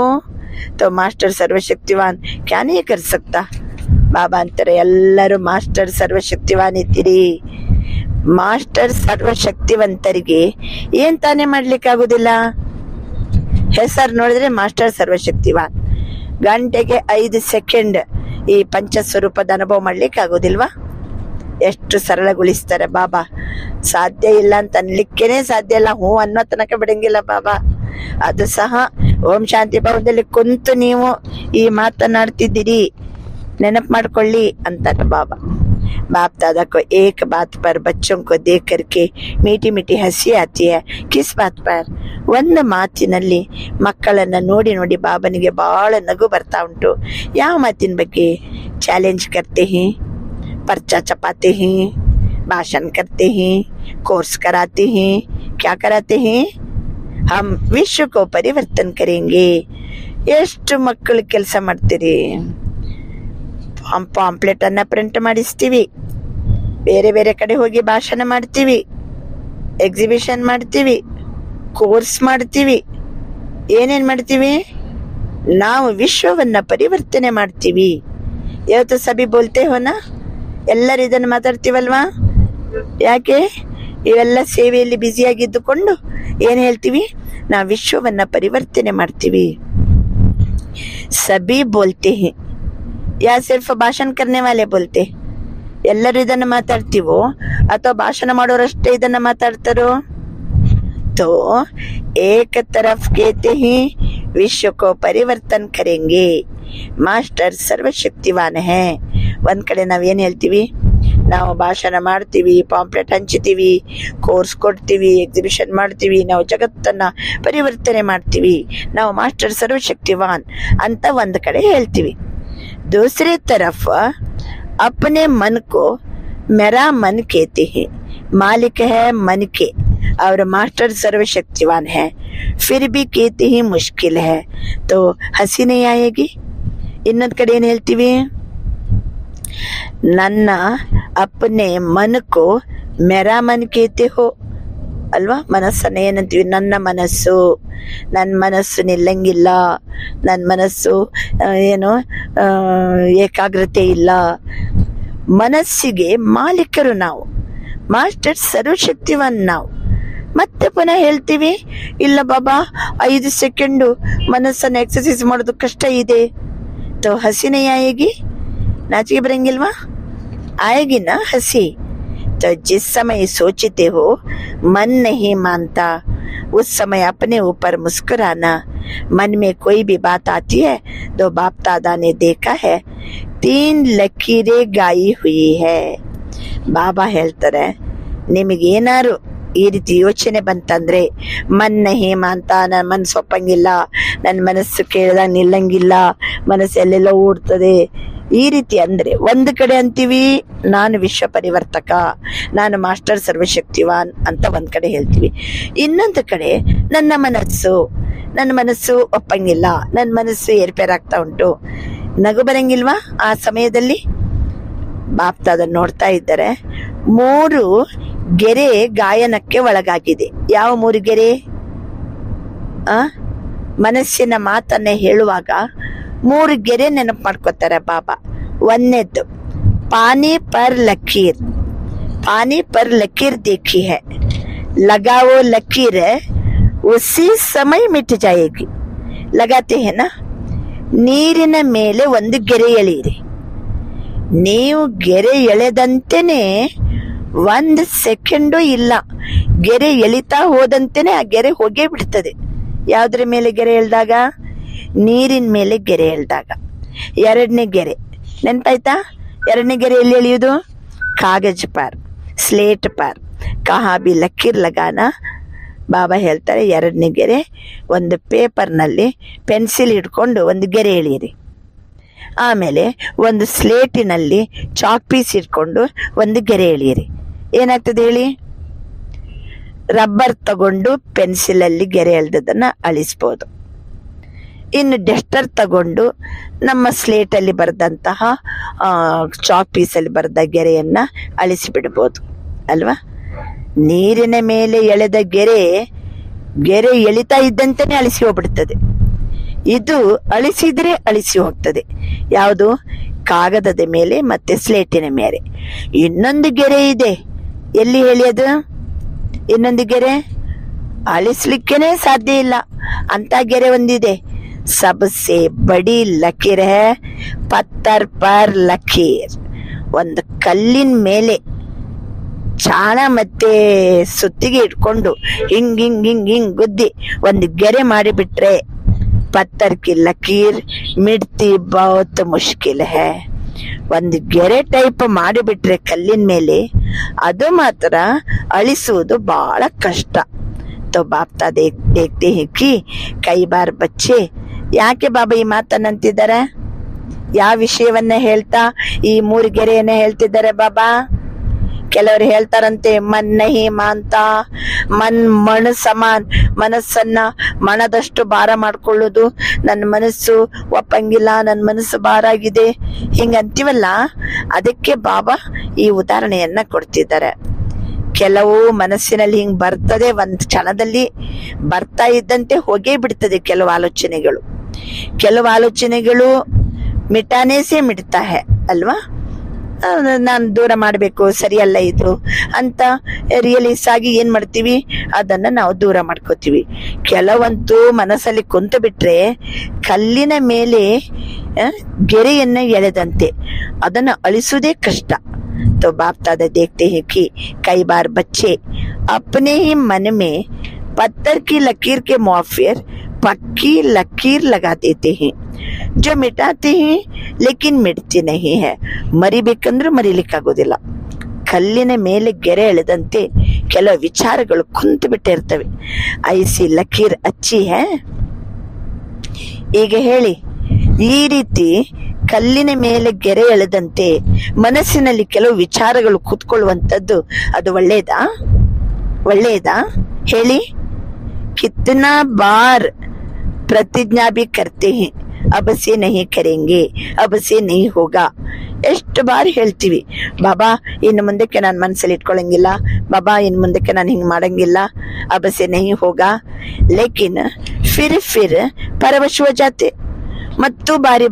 तो ಮಾಸ್ಟರ್ ಸರ್ವಶಕ್ತಿವಾನ್ ಕ್ಯಾ नहीं कर सकता? ಬಾಬಾ ಅಂತಾರೆ ಎಲ್ಲರೂ ಮಾಸ್ಟರ್ ಸರ್ವಶಕ್ತಿವಾನ್ ಇದ್ದೀರಿ. ಮಾಸ್ಟರ್ ಸರ್ವಶಕ್ತಿವಂತರಿಗೆ ಏನ್ ತಾನೇ ಮಾಡ್ಲಿಕ್ಕೆ ಆಗುದಿಲ್ಲ? ಹೆಸರು ನೋಡಿದ್ರೆ ಮಾಸ್ಟರ್ ಸರ್ವಶಕ್ತಿವಾನ್. ಗಂಟೆಗೆ 5 ಸೆಕೆಂಡ್ ಈ ಪಂಚಸ್ವರೂಪದ ಅನುಭವ ಮಾಡ್ಲಿಕ್ಕೆ ಆಗೋದಿಲ್ವಾ? ಎಷ್ಟು ಸರಳಗೊಳಿಸ್ತಾರೆ ಬಾಬಾ. ಸಾಧ್ಯ ಇಲ್ಲ ಅಂತ ಅನ್ಲಿಕ್ಕೇನೆ ಸಾಧ್ಯ ಇಲ್ಲ, ಹ್ಞೂ ಅನ್ನೋ ತನಕ ಬಿಡಂಗಿಲ್ಲ ಬಾಬಾ. ಅದು ಸಹ ಓಂ ಶಾಂತಿ ಭವನದಲ್ಲಿ ಕುಂತು ನೀವು ಈ ಮಾತನಾಡ್ತಿದ್ದೀರಿ, ನೆನಪು ಮಾಡ್ಕೊಳ್ಳಿ ಅಂತಾರೆ ಬಾಬಾ. बाप दादा को एक बात पर बच्चों को देख करके मीठी मीठी हंसी आती है. किस बात पर? ಒಂದು ಮಾತಿನಲ್ಲಿ ಮಕ್ಕಳನ್ನ ನೋಡಿ ನೋಡಿ ಬಾಬನಿಗೆ ಬಹಳ ನಗು ಬರ್ತಾ ಉಂಟು. ಯಾವ ಮಾತಿನ ಬಗ್ಗೆ? ಚಾಲೆಂಜ್ करते हैं, पर्चा छपाते हैं, भाषण करते हैं, कोर्स कराते हैं. क्या कराते हैं? हम विश्व को परिवर्तन करेंगे. ಎಷ್ಟು ಮಕ್ಕಳು ಕೆಲಸ ಮಾಡ್ತೀರಿ? ಪಾಂಪ್ಲೆಟ್ ಅನ್ನ ಪ್ರಿಂಟ್ ಮಾಡಿಸ್ತೀವಿ, ಬೇರೆ ಬೇರೆ ಕಡೆ ಹೋಗಿ ಭಾಷಣ ಮಾಡ್ತೀವಿ, ಎಕ್ಸಿಬಿಷನ್ ಮಾಡ್ತೀವಿ, ಕೋರ್ಸ್ ಮಾಡ್ತೀವಿ. ಏನೇನ್ ಮಾಡ್ತೀವಿ? ನಾವು ವಿಶ್ವವನ್ನ ಪರಿವರ್ತನೆ ಮಾಡ್ತೀವಿ. ಇವತ್ತು ಸಭೆ ಬೋಲ್ತೆ ಹೋನ, ಎಲ್ಲರೂ ಇದನ್ನು ಮಾತಾಡ್ತೀವಲ್ವಾ? ಯಾಕೆ? ಇವೆಲ್ಲ ಸೇವೆಯಲ್ಲಿ ಬ್ಯುಸಿಯಾಗಿದ್ದುಕೊಂಡು ಏನ್ ಹೇಳ್ತೀವಿ? ನಾವು ವಿಶ್ವವನ್ನ ಪರಿವರ್ತನೆ ಮಾಡ್ತೀವಿ. ಸಭಿ ಬೋಲ್ತೆ ಹೇ ಯಾ ಸಿರ್ಫ್ ಭಾಷಣ करने वाले बोलते? ಎಲ್ಲರೂ ಇದನ್ನು ಮಾತಾಡ್ತೀವೋ ಅಥವಾ ಭಾಷಣ ಮಾಡೋರಷ್ಟೇ ಇದನ್ನ ಮಾತಾಡ್ತಾರೋ? तो एक तरफ कहते हैं विश्व को परिवर्तन करेंगे, ಮಾಸ್ಟರ್ ಸರ್ವಶಕ್ತಿವಾನ್ है. ಒಂದ್ ಕಡೆ ನಾವ್ ಏನ್ ಹೇಳ್ತೀವಿ? ನಾವು ಭಾಷಣ ಮಾಡ್ತೀವಿ, ಪಾಂಪ್ಲೆಟ್ ಹಂಚ್ತೀವಿ, ಕೋರ್ಸ್ ಕೊಡ್ತೀವಿ, ಎಕ್ಸಿಬಿಷನ್ ಮಾಡ್ತೀವಿ, ನಾವು ಜಗತ್ತನ್ನ ಪರಿವರ್ತನೆ ಮಾಡ್ತೀವಿ, ನಾವು ಮಾಸ್ಟರ್ ಸರ್ವಶಕ್ತಿವಾನ್ ಅಂತ ಒಂದ್ ಕಡೆ ಹೇಳ್ತೀವಿ. दूसरी तरफ अपने मन को मेरा मन कहते हैं, मालिक है मन के और मास्टर सर्वशक्तिवान है, फिर भी कहते हैं मुश्किल है, तो हंसी नहीं आएगी. ಇನ್ನೊಂದು ಕಡೆ ಏನ್ ಹೇಳ್ತೀವಿ? ನನ್ನ ಅಪ್ಪನೆ ಮನಕ್ಕೋ ಮೇರಾ ಮನ್ ಕೇತೆ ಹೋ ಅಲ್ವಾ? ಮನಸ್ಸನ್ನ ಏನಂತೀವಿ? ನನ್ನ ಮನಸ್ಸು ನಿಲ್ಲಂಗಿಲ್ಲ, ನನ್ನ ಮನಸ್ಸು ಏನು ಏಕಾಗ್ರತೆ ಇಲ್ಲ. ಮನಸ್ಸಿಗೆ ಮಾಲೀಕರು ನಾವು, ಮಾಸ್ಟರ್ ಸರ್ವಶಕ್ತಿವಾನ್ ನಾವು. ಮತ್ತೆ ಪುನಃ ಹೇಳ್ತೀವಿ, ಇಲ್ಲ ಬಾಬಾ 5 ಸೆಕೆಂಡು ಮನಸ್ಸನ್ನು ಎಕ್ಸರ್ಸೈಸ್ ಮಾಡೋದು ಕಷ್ಟ ಇದೆ. तो हंसी नहीं आएगी? नाचिए बरेंगिल्वा? आएगी ना हंसी. तो जिस समय सोचते हो मन नहीं मानता, उस समय अपने ऊपर मुस्कुराना. मन में कोई भी बात आती है तो बाप दादा ने देखा है 3 ಲಕೀರೆ ಗಾಯಿ ಹುಯಿ है. ಬಾಬಾ ಹೇಳ್ತಾರೆ, ನಿಮಗೇನಾರು ಈ ರೀತಿ ಯೋಚನೆ ಬಂತಂದ್ರೆ, ಮನ್ ನಹಿ ಮಾಂತ, ನನ್ನ ಮನಸ್ಸು ಒಪ್ಪಂಗಿಲ್ಲ, ನನ್ನ ಮನಸ್ಸು ಕೇಳಿದಾಗ ನಿಲ್ಲಂಗಿಲ್ಲ, ಮನಸ್ಸು ಎಲ್ಲೆಲ್ಲ ಓಡ್ತದೆ, ಈ ರೀತಿ ಅಂದ್ರೆ ಒಂದು ಕಡೆ ಅಂತೀವಿ ನಾನು ವಿಶ್ವ ಪರಿವರ್ತಕ, ನಾನು ಮಾಸ್ಟರ್ ಸರ್ವಶಕ್ತಿವಾನ್ ಅಂತ ಒಂದ್ ಕಡೆ ಹೇಳ್ತೀವಿ. ಇನ್ನೊಂದು ಕಡೆ ನನ್ನ ಮನಸ್ಸು ಒಪ್ಪಂಗಿಲ್ಲ, ನನ್ನ ಮನಸ್ಸು ಏರ್ಪೇರಾಗ್ತಾ ಉಂಟು. ನಗು ಬರಂಗಿಲ್ವಾ ಆ ಸಮಯದಲ್ಲಿ? ಬಾಪ್ತ ಅದನ್ನ ನೋಡ್ತಾ ಇದ್ದಾರೆ. 3 ಗೆರೆ ಗಾಯನಕ್ಕೆ ಒಳಗಾಗಿದೆ. ಯಾವ 3 ಗೆರೆ? ಮನಸ್ಸಿನ ಮಾತನ್ನ ಹೇಳುವಾಗ 3 ಗೆರೆ ನೆನಪು ಮಾಡ್ಕೋತಾರೆ ಬಾಬಾ. ಒಂದನೇದ್ದು ಪಾನಿ ಪರ್ ಲಕೀರ್ देखी है, लगाओ लकीर उसी समय मिट जाएगी. लगाते हैं ना? ನೀರಿನ ಮೇಲೆ ಒಂದು ಗೆರೆ ಎಳೆಯಿರಿ. ನೀವು ಗೆರೆ ಎಳೆದಂತೆನೆ 1 ಸೆಕೆಂಡು ಇಲ್ಲ, ಗೆರೆ ಎಳಿತಾ ಹೋದಂತೆನೆ ಆ ಗೆರೆ ಹೋಗೇ ಬಿಡ್ತದೆ. ಯಾವ್ದ್ರ ಮೇಲೆ ಗೆರೆ ಎಳ್ದಾಗ? ನೀರಿನ ಮೇಲೆ ಗೆರೆ ಎಳ್ದಾಗ. 2ನೇ ಗೆರೆ ನೆನ್ಪಾಯ್ತಾ? 2ನೇ ಗೆರೆ ಎಲ್ಲಿ ಎಳೆಯುವುದು? ಕಾಗಜ್ ಪಾರ್, ಸ್ಲೇಟ್ ಪಾರ್. ಕಹಾ ಬಿ ಲಕೀರ್ ಲಗಾನ. ಬಾಬಾ ಹೇಳ್ತಾರೆ, ಎರಡನೇ ಗೆರೆ ಒಂದು ಪೇಪರ್ನಲ್ಲಿ ಪೆನ್ಸಿಲ್ ಹಿಡ್ಕೊಂಡು ಒಂದು ಗೆರೆ ಎಳೀರಿ. ಆಮೇಲೆ ಒಂದು ಸ್ಲೇಟಿನಲ್ಲಿ ಚಾಕ್ ಪೀಸ್ ಇಟ್ಕೊಂಡು ಒಂದು ಗೆರೆ ಎಳೀರಿ. ಏನಾಗ್ತದೆ ಹೇಳಿ? ರಬ್ಬರ್ ತಗೊಂಡು ಪೆನ್ಸಿಲಲ್ಲಿ ಗೆರೆ ಎಳೆದದನ್ನು ಅಳಿಸ್ಬೋದು. ಇನ್ನು ಡಸ್ಟರ್ ತಗೊಂಡು ನಮ್ಮ ಸ್ಲೇಟಲ್ಲಿ ಬರೆದಂತಹ ಚಾಕ್ ಪೀಸಲ್ಲಿ ಬರೆದ ಗೆರೆಯನ್ನು ಅಳಿಸಿಬಿಡ್ಬೋದು ಅಲ್ವಾ? ನೀರಿನ ಮೇಲೆ ಎಳೆದ ಗೆರೆ ಎಳಿತಾ ಇದ್ದಂತೆಯೇ ಅಳಿಸಿ ಹೋಗ್ಬಿಡ್ತದೆ. ಇದು ಅಳಿಸಿದ್ರೆ ಅಳಿಸಿ ಹೋಗ್ತದೆ. ಯಾವುದು? ಕಾಗದದ ಮೇಲೆ ಮತ್ತೆ ಸ್ಲೇಟಿನ ಮೇಲೆ. ಇನ್ನೊಂದು ಗೆರೆ ಇದೆ, ಎಲ್ಲಿ ಹೇಳಿ ಅದು? ಇನ್ನೊಂದು ಗೆರೆ ಅಳಿಸ್ಲಿಕ್ಕೇನೆ ಸಾಧ್ಯ ಇಲ್ಲ ಅಂತ ಗೆರೆ ಒಂದಿದೆ. ಸಬ್ಸೆ ಬಡಿ ಲಕೀರ್ ಹೈ ಪತ್ತರ್ ಪರ್ ಲಕೀರ್. ಒಂದು ಕಲ್ಲಿನ ಮೇಲೆ ಚಾಣ ಮತ್ತೆ ಸುತ್ತಿಗೆ ಇಟ್ಕೊಂಡು ಹಿಂಗ್ ಹಿಂಗ್ ಹಿಂಗ್ ಹಿಂಗ್ ಗುದ್ದಿ ಒಂದು ಗೆರೆ ಮಾಡಿಬಿಟ್ರೆ ಪತ್ತರ್ ಕಿ ಲಕೀರ್ ಮಿಡ್ತಿ ಬಹುತ್ ಮುಷ್ಕಿಲ್ ಹೈ. ಒಂದು ಗೆರೆ ಟೈಪ್ ಮಾಡಿಬಿಟ್ರೆ ಕಲ್ಲಿನ ಮೇಲೆ ಅದು ಮಾತ್ರ ಅಳಿಸುವುದು ಬಹಳ ಕಷ್ಟ. तो बाप देखते हैं कि कई बार बच्चे ಯಾಕೆ ಬಾಬಾ ಈ ಮಾತನ್ನಂತಿದ್ದಾರೆ? ಯಾವ ವಿಷಯವನ್ನ ಹೇಳ್ತಾ ಈ ಮೂರು ಗೆರೆಯನ್ನ ಹೇಳ್ತಿದ್ದಾರೆ ಬಾಬಾ? ಕೆಲವರು ಹೇಳ್ತಾರಂತೆ, ಮನ್ ನಹಿ ಮಾಂತ, ಮಣ್ ಸಮಾನ್. ಮನಸ್ಸನ್ನ ಮಣದಷ್ಟು ಭಾರ ಮಾಡ್ಕೊಳ್ಳೋದು. ನನ್ನ ಮನಸ್ಸು ಒಪ್ಪಂಗಿಲ್ಲ, ನನ್ನ ಮನಸ್ಸು ಭಾರ ಆಗಿದೆ, ಹಿಂಗಂತೀವಲ್ಲ. ಅದಕ್ಕೆ ಬಾಬಾ ಈ ಉದಾಹರಣೆಯನ್ನ ಕೊಡ್ತಿದ್ದಾರೆ. ಕೆಲವು ಮನಸ್ಸಿನಲ್ಲಿ ಹಿಂಗ್ ಬರ್ತದೆ, ಒಂದ್ ಕ್ಷಣದಲ್ಲಿ ಬರ್ತಾ ಇದ್ದಂತೆ ಹೋಗೇ ಬಿಡ್ತದೆ. ಕೆಲವು ಆಲೋಚನೆಗಳು ಮಿಟಾನೇಸೇ ಮಿಡ್ತಾ ಹೇ ಅಲ್ವಾ? ನಾನು ದೂರ ಮಾಡಬೇಕು, ಸರಿಯಲ್ಲ ಇದು ಅಂತ ರಿಯಲೈಸ್ ಆಗಿ ಏನ್ ಮಾಡ್ತೀವಿ, ಅದನ್ನ ನಾವು ದೂರ ಮಾಡ್ಕೋತೀವಿ. ಕೆಲವಂತೂ ಮನಸ್ಸಲ್ಲಿ ಕುಂತು ಬಿಟ್ರೆ ಕಲ್ಲಿನ ಮೇಲೆ ಗೆರೆಯನ್ನ ಎಳೆದಂತೆ, ಅದನ್ನ ಅಳಿಸುವುದೇ ಕಷ್ಟ. तो बाप दादा देखते हैं कि कई बार बच्चे अपने ही मन में पत्थर की लकीर के मुआफिर पक्की लकीर लगा देते हैं, जो मिटाते हैं लेकिन मिटती नहीं है. ಮರಿಬೇಕಂದ್ರೆ ಮರಿಲಿಕ್ಕಾಗೋದಿಲ್ಲ. ಕಲ್ಲಿನ ಮೇಲೆ ಗೆರೆ ಎಳೆದಂತೆ ಕೆಲವು ವಿಚಾರಗಳು ಕುಂತು ಬಿಟ್ಟಿರ್ತವೆ. ಐಸಿ ಲಕೀರ್ ಅಚ್ಚಿ ಹೇ. ಈಗ ಹೇಳಿ, ಈ ರೀತಿ ಕಲ್ಲಿನ ಮೇಲೆ ಗೆರೆ ಎಳೆದಂತೆ ಮನಸ್ಸಿನಲ್ಲಿ ಕೆಲವು ವಿಚಾರಗಳು ಕೂತ್ಕೊಳ್ಳುವಂಥದ್ದು ಅದು ಒಳ್ಳೆಯದಾ ಹೇಳಿ? ಕಿತ್ನಾ ಬಾರ್ ಪ್ರತಿಜ್ಞಾ ಭಿ ಕರ್ತೆ ಹೇ, ಅಬ್ ಸೆ ನಹಿ ಕರೆಂಗೆ, ಅಬ್ ಸೆ ನಹಿ ಹೋಗಾ. ಎಷ್ಟು ಬಾರಿ ಹೇಳ್ತೀವಿ, ಬಾಬಾ ಇನ್ನು ಮುಂದಕ್ಕೆ ನಾನು ಮನಸ್ಸಲ್ಲಿ ಇಟ್ಕೊಳಂಗಿಲ್ಲ, ಬಾಬಾ ಇನ್ನು ಮುಂದಕ್ಕೆ ನಾನು ಹಿಂಗ್ ಮಾಡಂಗಿಲ್ಲ, ಅಬ್ ಸೆ ನಹಿ ಹೋಗಾ. ಲೇಕಿನ್ ಫಿರ್ ಪರವಶ ಹೋ ಜಾತೆ. ಮತ್ತು ಬಾರಿ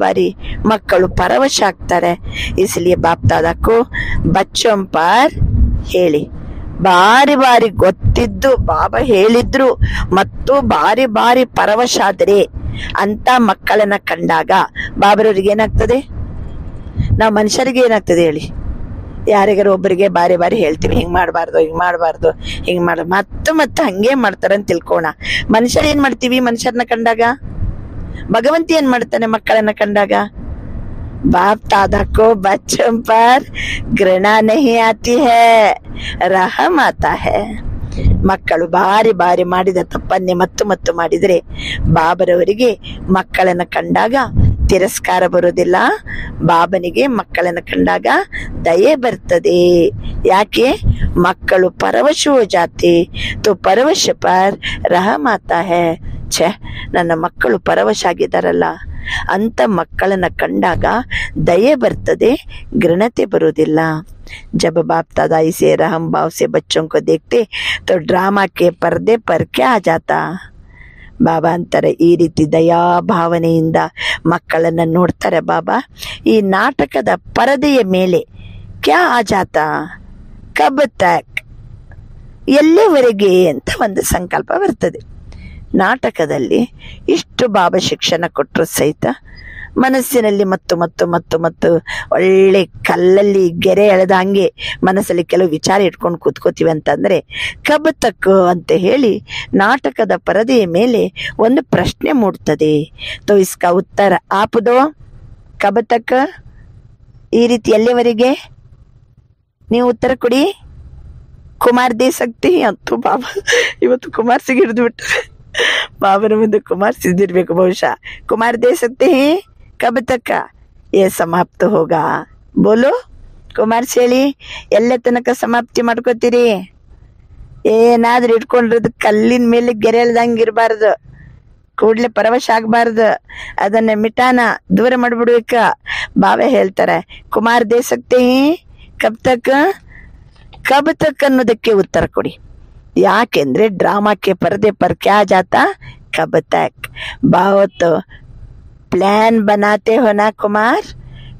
ಬಾರಿ ಮಕ್ಕಳು ಪರವಶ ಆಗ್ತಾರೆ. ಇಸ್ಲಿಯೇ ಬಾಪ್ ದಾದಾಕು ಬಚ್ಚೋಂ ಪರ್ ಹೇಳಿ, ಬಾರಿ ಗೊತ್ತಿದ್ದು ಬಾಬಾ ಹೇಳಿದ್ರು ಮತ್ತು ಬಾರಿ ಪರವಶ ಆದ್ರೆ ಅಂತ ಮಕ್ಕಳನ್ನ ಕಂಡಾಗ ಬಾಬರವ್ರಿಗೆ ಏನಾಗ್ತದೆ? ನಾವು ಮನುಷ್ಯರಿಗೆ ಏನಾಗ್ತದೆ ಹೇಳಿ? ಯಾರಿಗಾರು ಒಬ್ಬರಿಗೆ ಬಾರಿ ಹೇಳ್ತೀವಿ, ಹಿಂಗ್ ಮಾಡಬಾರ್ದು ಮತ್ತೆ ಹಂಗೆ ಮಾಡ್ತಾರಂತ ತಿಳ್ಕೋಣ. ಮನುಷ್ಯರು ಏನ್ ಮಾಡ್ತೀವಿ? ಮನುಷ್ಯರನ್ನ ಕಂಡಾಗ ಭಗವಂತ ಏನ್ ಮಾಡ್ತಾನೆ? ಮಕ್ಕಳನ್ನ ಕಂಡಾಗ बाप दादा को बच्चों पर घृणा नहीं आती है, रहम आता है. ಮಕ್ಕಳು ಬಾರಿ ಮಾಡಿದ ತಪ್ಪನ್ನೇ ಮತ್ತು ಮಾಡಿದರೆ ಬಾಬರವರಿಗೆ ಮಕ್ಕಳನ್ನ ಕಂಡಾಗ ತಿರಸ್ಕಾರ ಬರೋದಿಲ್ಲ. ಬಾಬನಿಗೆ ಮಕ್ಕಳನ್ನ ಕಂಡಾಗ ದಯೆ ಬರ್ತದೆ. ಯಾಕೆ? ಮಕ್ಕಳು ಪರವಶ ಹೋ ಜಾತೆ, ತೋ ಪರವಶ ಪರ್ ರಹಮ್ ಆತಾ ಹೈ. ನನ್ನ ಮಕ್ಕಳು ಪರವಶ ಆಗಿದ್ದಾರಲ್ಲ ಅಂತ ಮಕ್ಕಳನ್ನ ಕಂಡಾಗ ದಯೆ ಬರ್ತದೆ, घृणते ಬರುವುದಿಲ್ಲ. जब बाप दादा इसे रहम भाव से बच्चों को देखते तो ड्रामा के पर्दे पर क्या आ जाता. ಬಾಬಾ ಅಂತಾರೆ, ಈ ರೀತಿ ದಯಾ ಭಾವನೆಯಿಂದ ಮಕ್ಕಳನ್ನ ನೋಡ್ತಾರೆ ಬಾಬಾ. ಈ ನಾಟಕದ ಪರದೆಯ ಮೇಲೆ ಕ್ಯಾ ಆ ಜಾತ, ಕಬ್ ತಕ್, ಎಲ್ಲಿವರೆಗೆ ಅಂತ ಒಂದು ಸಂಕಲ್ಪ ಬರ್ತದೆ. ನಾಟಕದಲ್ಲಿ ಇಷ್ಟು ಬಾಬಾ ಶಿಕ್ಷಣ ಕೊಟ್ಟರು ಸಹಿತ ಮನಸ್ಸಿನಲ್ಲಿ ಮತ್ತು ಒಳ್ಳೆ ಕಲ್ಲಲ್ಲಿ ಗೆರೆ ಎಳೆದ ಹಂಗೆ ಮನಸ್ಸಲ್ಲಿ ಕೆಲವು ವಿಚಾರ ಇಟ್ಕೊಂಡು ಕೂತ್ಕೋತೀವಿ ಅಂತಂದ್ರೆ ಕಬ್ ತಕ್ಕು ಅಂತ ಹೇಳಿ ನಾಟಕದ ಪರದೆಯ ಮೇಲೆ ಒಂದು ಪ್ರಶ್ನೆ ಮೂಡ್ತದೆ. ತೋ ಇಸ್ಕಾ ಉತ್ತರ ಆಪದೋ ಕಬ್ ತಕ್. ಈ ರೀತಿ ಎಲ್ಲಿವರೆಗೆ ನೀವು ಉತ್ತರ ಕೊಡಿ. ಕುಮಾರ್ ದೇ ಸಕ್ತಿ ಅಂತೂ ಬಾಬಾ ಇವತ್ತು ಕುಮಾರ್ಸಿಗೆ ಹಿಡಿದು ಬಿಟ್ಟರೆ. ಬಾಬನ ಮುಂದೆ ಕುಮಾರ್ಸಿದಿರ್ಬೇಕು ಬಹುಶಃ. ಕುಮಾರ್ ದೇ ಸಕ್ತಿ ಕಬ್ ತಕ್ಕ ಏ ಸಮಾಪ್ತ ಹೋಗ ಬೋಲು ಕುಮಾರ್ಸಿ ಹೇಳಿ. ಎಲ್ಲ ತನಕ ಸಮಾಪ್ತಿ ಮಾಡ್ಕೋತೀರಿ? ಏನಾದ್ರೂ ಇಟ್ಕೊಂಡಿರೋದು ಕಲ್ಲಿನ ಮೇಲೆ ಗೆರೆಳ್ದಂಗೆ ಇರಬಾರ್ದು, ಕೂಡ್ಲೆ ಪರವಶ ಆಗ್ಬಾರ್ದು, ಅದನ್ನ ಮಿಟಾನ ದೂರ ಮಾಡ್ಬಿಡ್ಬೇಕ. ಬಾಬಾ ಹೇಳ್ತಾರೆ ಕುಮಾರ್ ದೇ ಸಕ್ತಿ ಕಬ್ ತಕ್ ಅನ್ನೋದಕ್ಕೆ ಉತ್ತರ ಕೊಡಿ. ಯಾಕೆಂದ್ರೆ ಡ್ರಾಮಾಕ್ಕೆ ಪರದೆ ಪರ್ ಕ್ಯಾ ಜಾತಾ ಕಬ್ ತಕ್. ಬಾವತ್ತು ಪ್ಲಾನ್ ಬನಾತೆ ಹೋನಾ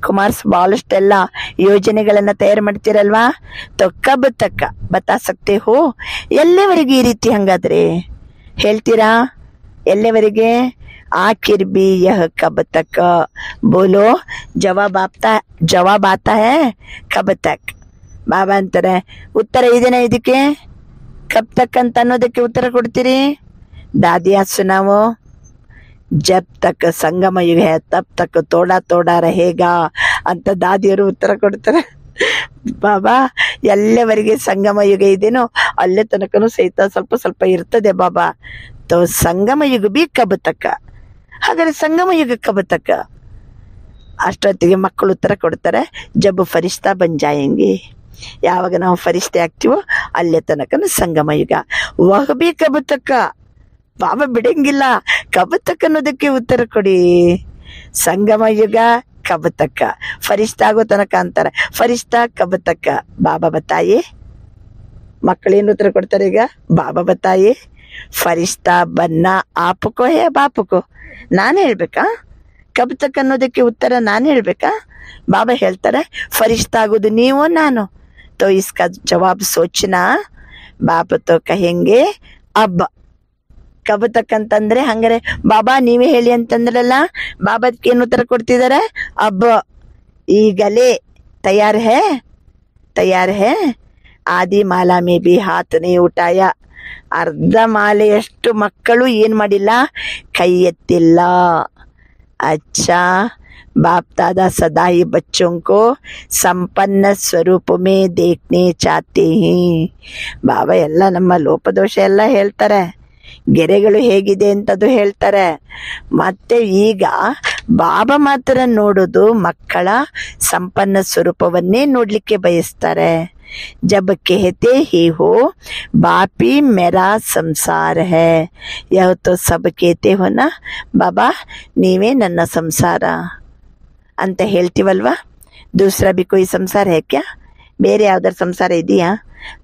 ಕುಮಾರ್ಸ್ ಬಹಳಷ್ಟೆಲ್ಲ ಯೋಜನೆಗಳನ್ನ ತಯಾರು ಮಾಡ್ತೀರಲ್ವಾ. ತೊ ಕಬ್ ತಕ್ಕ ಬತಾ ಸಕ್ತೆ ಹೋ, ಎಲ್ಲಿವರೆಗೆ ಈ ರೀತಿ ಹಂಗಾದ್ರೆ ಹೇಳ್ತೀರಾ? ಎಲ್ಲಿವರೆಗೆ? ಆಖಿರ್ ಬಿ ಯಹ ಕಬ್ ತಕ್ ಬೋಲೋ ಜವಾಬ್ ಆತಾ ಹೈ ಕಬ್ ತಕ್. ಬಾಬಾ ಅಂತಾರೆ ಉತ್ತರ ಇದೆನಾ ಇದಕ್ಕೆ? ಕಬ್ ತಕ್ ಅಂತ ಅನ್ನೋದಕ್ಕೆ ಉತ್ತರ ಕೊಡ್ತೀರಿ? ದಾದಿಯಾ ಸುನಾವೋ. ಜಬ್ ತಕ್ ಸಂಗಮ ಯುಗ ಹೈ ತಬ್ ತಕ್ ತೋಡಾ ರಹೇಗಾ ಅಂತ ದಾದಿಯರು ಉತ್ತರ ಕೊಡ್ತಾರೆ. ಬಾಬಾ ಎಲ್ಲವರೆಗೆ ಸಂಗಮ ಯುಗ ಇದೆನೋ ಅಲ್ಲೇ ತನಕನೂ ಸಹಿತ ಸ್ವಲ್ಪ ಸ್ವಲ್ಪ ಇರ್ತದೆ ಬಾಬಾ. ತೋ ಸಂಗಮ ಯುಗ ಬಿ ಕಬ್ ತಕ್ಕ. ಹಾಗಾದ್ರೆ ಸಂಗಮ ಯುಗ ಕಬ್ ತಕ್ಕ? ಅಷ್ಟೊತ್ತಿಗೆ ಮಕ್ಕಳು ಉತ್ತರ ಕೊಡ್ತಾರೆ ಜಬ್ ಫರಿಷ್ಠಾ ಬನ್ ಜಾಯಂಗೆ. ಯಾವಾಗ ನಾವು ಫರಿಷ್ಠೆ ಆಗ್ತೀವೋ ಅಲ್ಲೇ ತನಕನೂ ಸಂಗಮ ಯುಗ. ವಹ ಬಿ ಕಬ್ ತಕ್ಕ. ಬಾಬಾ ಬಿಡಂಗಿಲ್ಲ, ಕಬ್ ತಕ್ಕ ಅನ್ನೋದಕ್ಕೆ ಉತ್ತರ ಕೊಡಿ. ಸಂಗಮ ಯುಗ ಕಬ್ ತಕ್ಕ, ಫರಿಷ್ಠಾ ಆಗೋ ತನಕ ಅಂತಾರೆ. ಫರಿಷ್ಠಾ ಕಬ್ ತಕ್ಕ ಬಾಬಾ ಬತಾಯೇ. ಮಕ್ಕಳೇನು ಉತ್ತರ ಕೊಡ್ತಾರೆ ಈಗ? ಬಾಬಾ ಬತಾಯೇ. ಫರಿಷ್ಠಾ ಬನ್ನ ಆಪಕೋ ಹೇ ಬಾಪಕೋ? ನಾನು ಹೇಳ್ಬೇಕಾ? ಕಬ್ ತಕ್ ಅನ್ನೋದಕ್ಕೆ ಉತ್ತರ ನಾನು ಹೇಳ್ಬೇಕಾ? ಬಾಬಾ ಹೇಳ್ತಾರೆ ಫರಿಷ್ಠಾ ಆಗೋದು ನೀವು ನಾನು. ತೋ ಇಸ್ಕಾ ಜವಾಬ್ ಸೋಚನಾ. ಬಾಬಾ ತೋ ಕಹೆಂಗೆ ಅಬ್ಬ. ಕಬ್ ತಕ್ ಅಂತಂದ್ರೆ ಹಂಗಾರೆ ಬಾಬಾ ನೀವೇ ಹೇಳಿ ಅಂತಂದ್ರಲ್ಲ. ಬಾಬಾದಕ್ಕೆ ಏನು ಉತ್ತರ ಕೊಡ್ತಿದ್ದಾರೆ? ಅಬ್ಬ. ಈಗಲೇ ತಯಾರ್ ಹೇ. ಆದಿ ಮಾಲಾ ಮೇ ಬಿ ಹಾತ್ ನೇ ಉಟಾಯ. ಅರ್ಧ ಮಾಲೆಯಷ್ಟು ಮಕ್ಕಳು ಏನ್ ಮಾಡಿಲ್ಲ? ಕೈ ಎತ್ತಿಲ್ಲ. अच्छा, बाप दादा सदा ही बच्चों को संपन्न स्वरूप में देखने चाहते हैं. ಬಾಬಾ ಎಲ್ಲ ನಮ್ಮ ಲೋಪದೋಷ ಎಲ್ಲ ಹೇಳ್ತಾರೆ, ಗೆರೆಗಳು ಹೇಗಿದೆ ಅಂತದು ಹೇಳ್ತಾರೆ. ಮತ್ತೆ ಈಗ ಬಾಬಾ ಮಾತ್ರ ನೋಡೋದು ಮಕ್ಕಳ ಸಂಪನ್ನ ಸ್ವರೂಪವನ್ನೇ ನೋಡ್ಲಿಕ್ಕೆ ಬಯಸ್ತಾರೆ. जब कहते ही हो बापी मेरा संसार है, यह तो सब कहते हो ना बाबा ನೀವೇ ನನ್ನ ಸಂಸಾರ ಅಂತ ಹೇಳ್ತೀವಲ್ವಾ. दूसरा भी कोई संसार है क्या? ಬೇರೆ ಯಾವ್ದಾರ ಸಂಸಾರ ಇದೆಯಾ?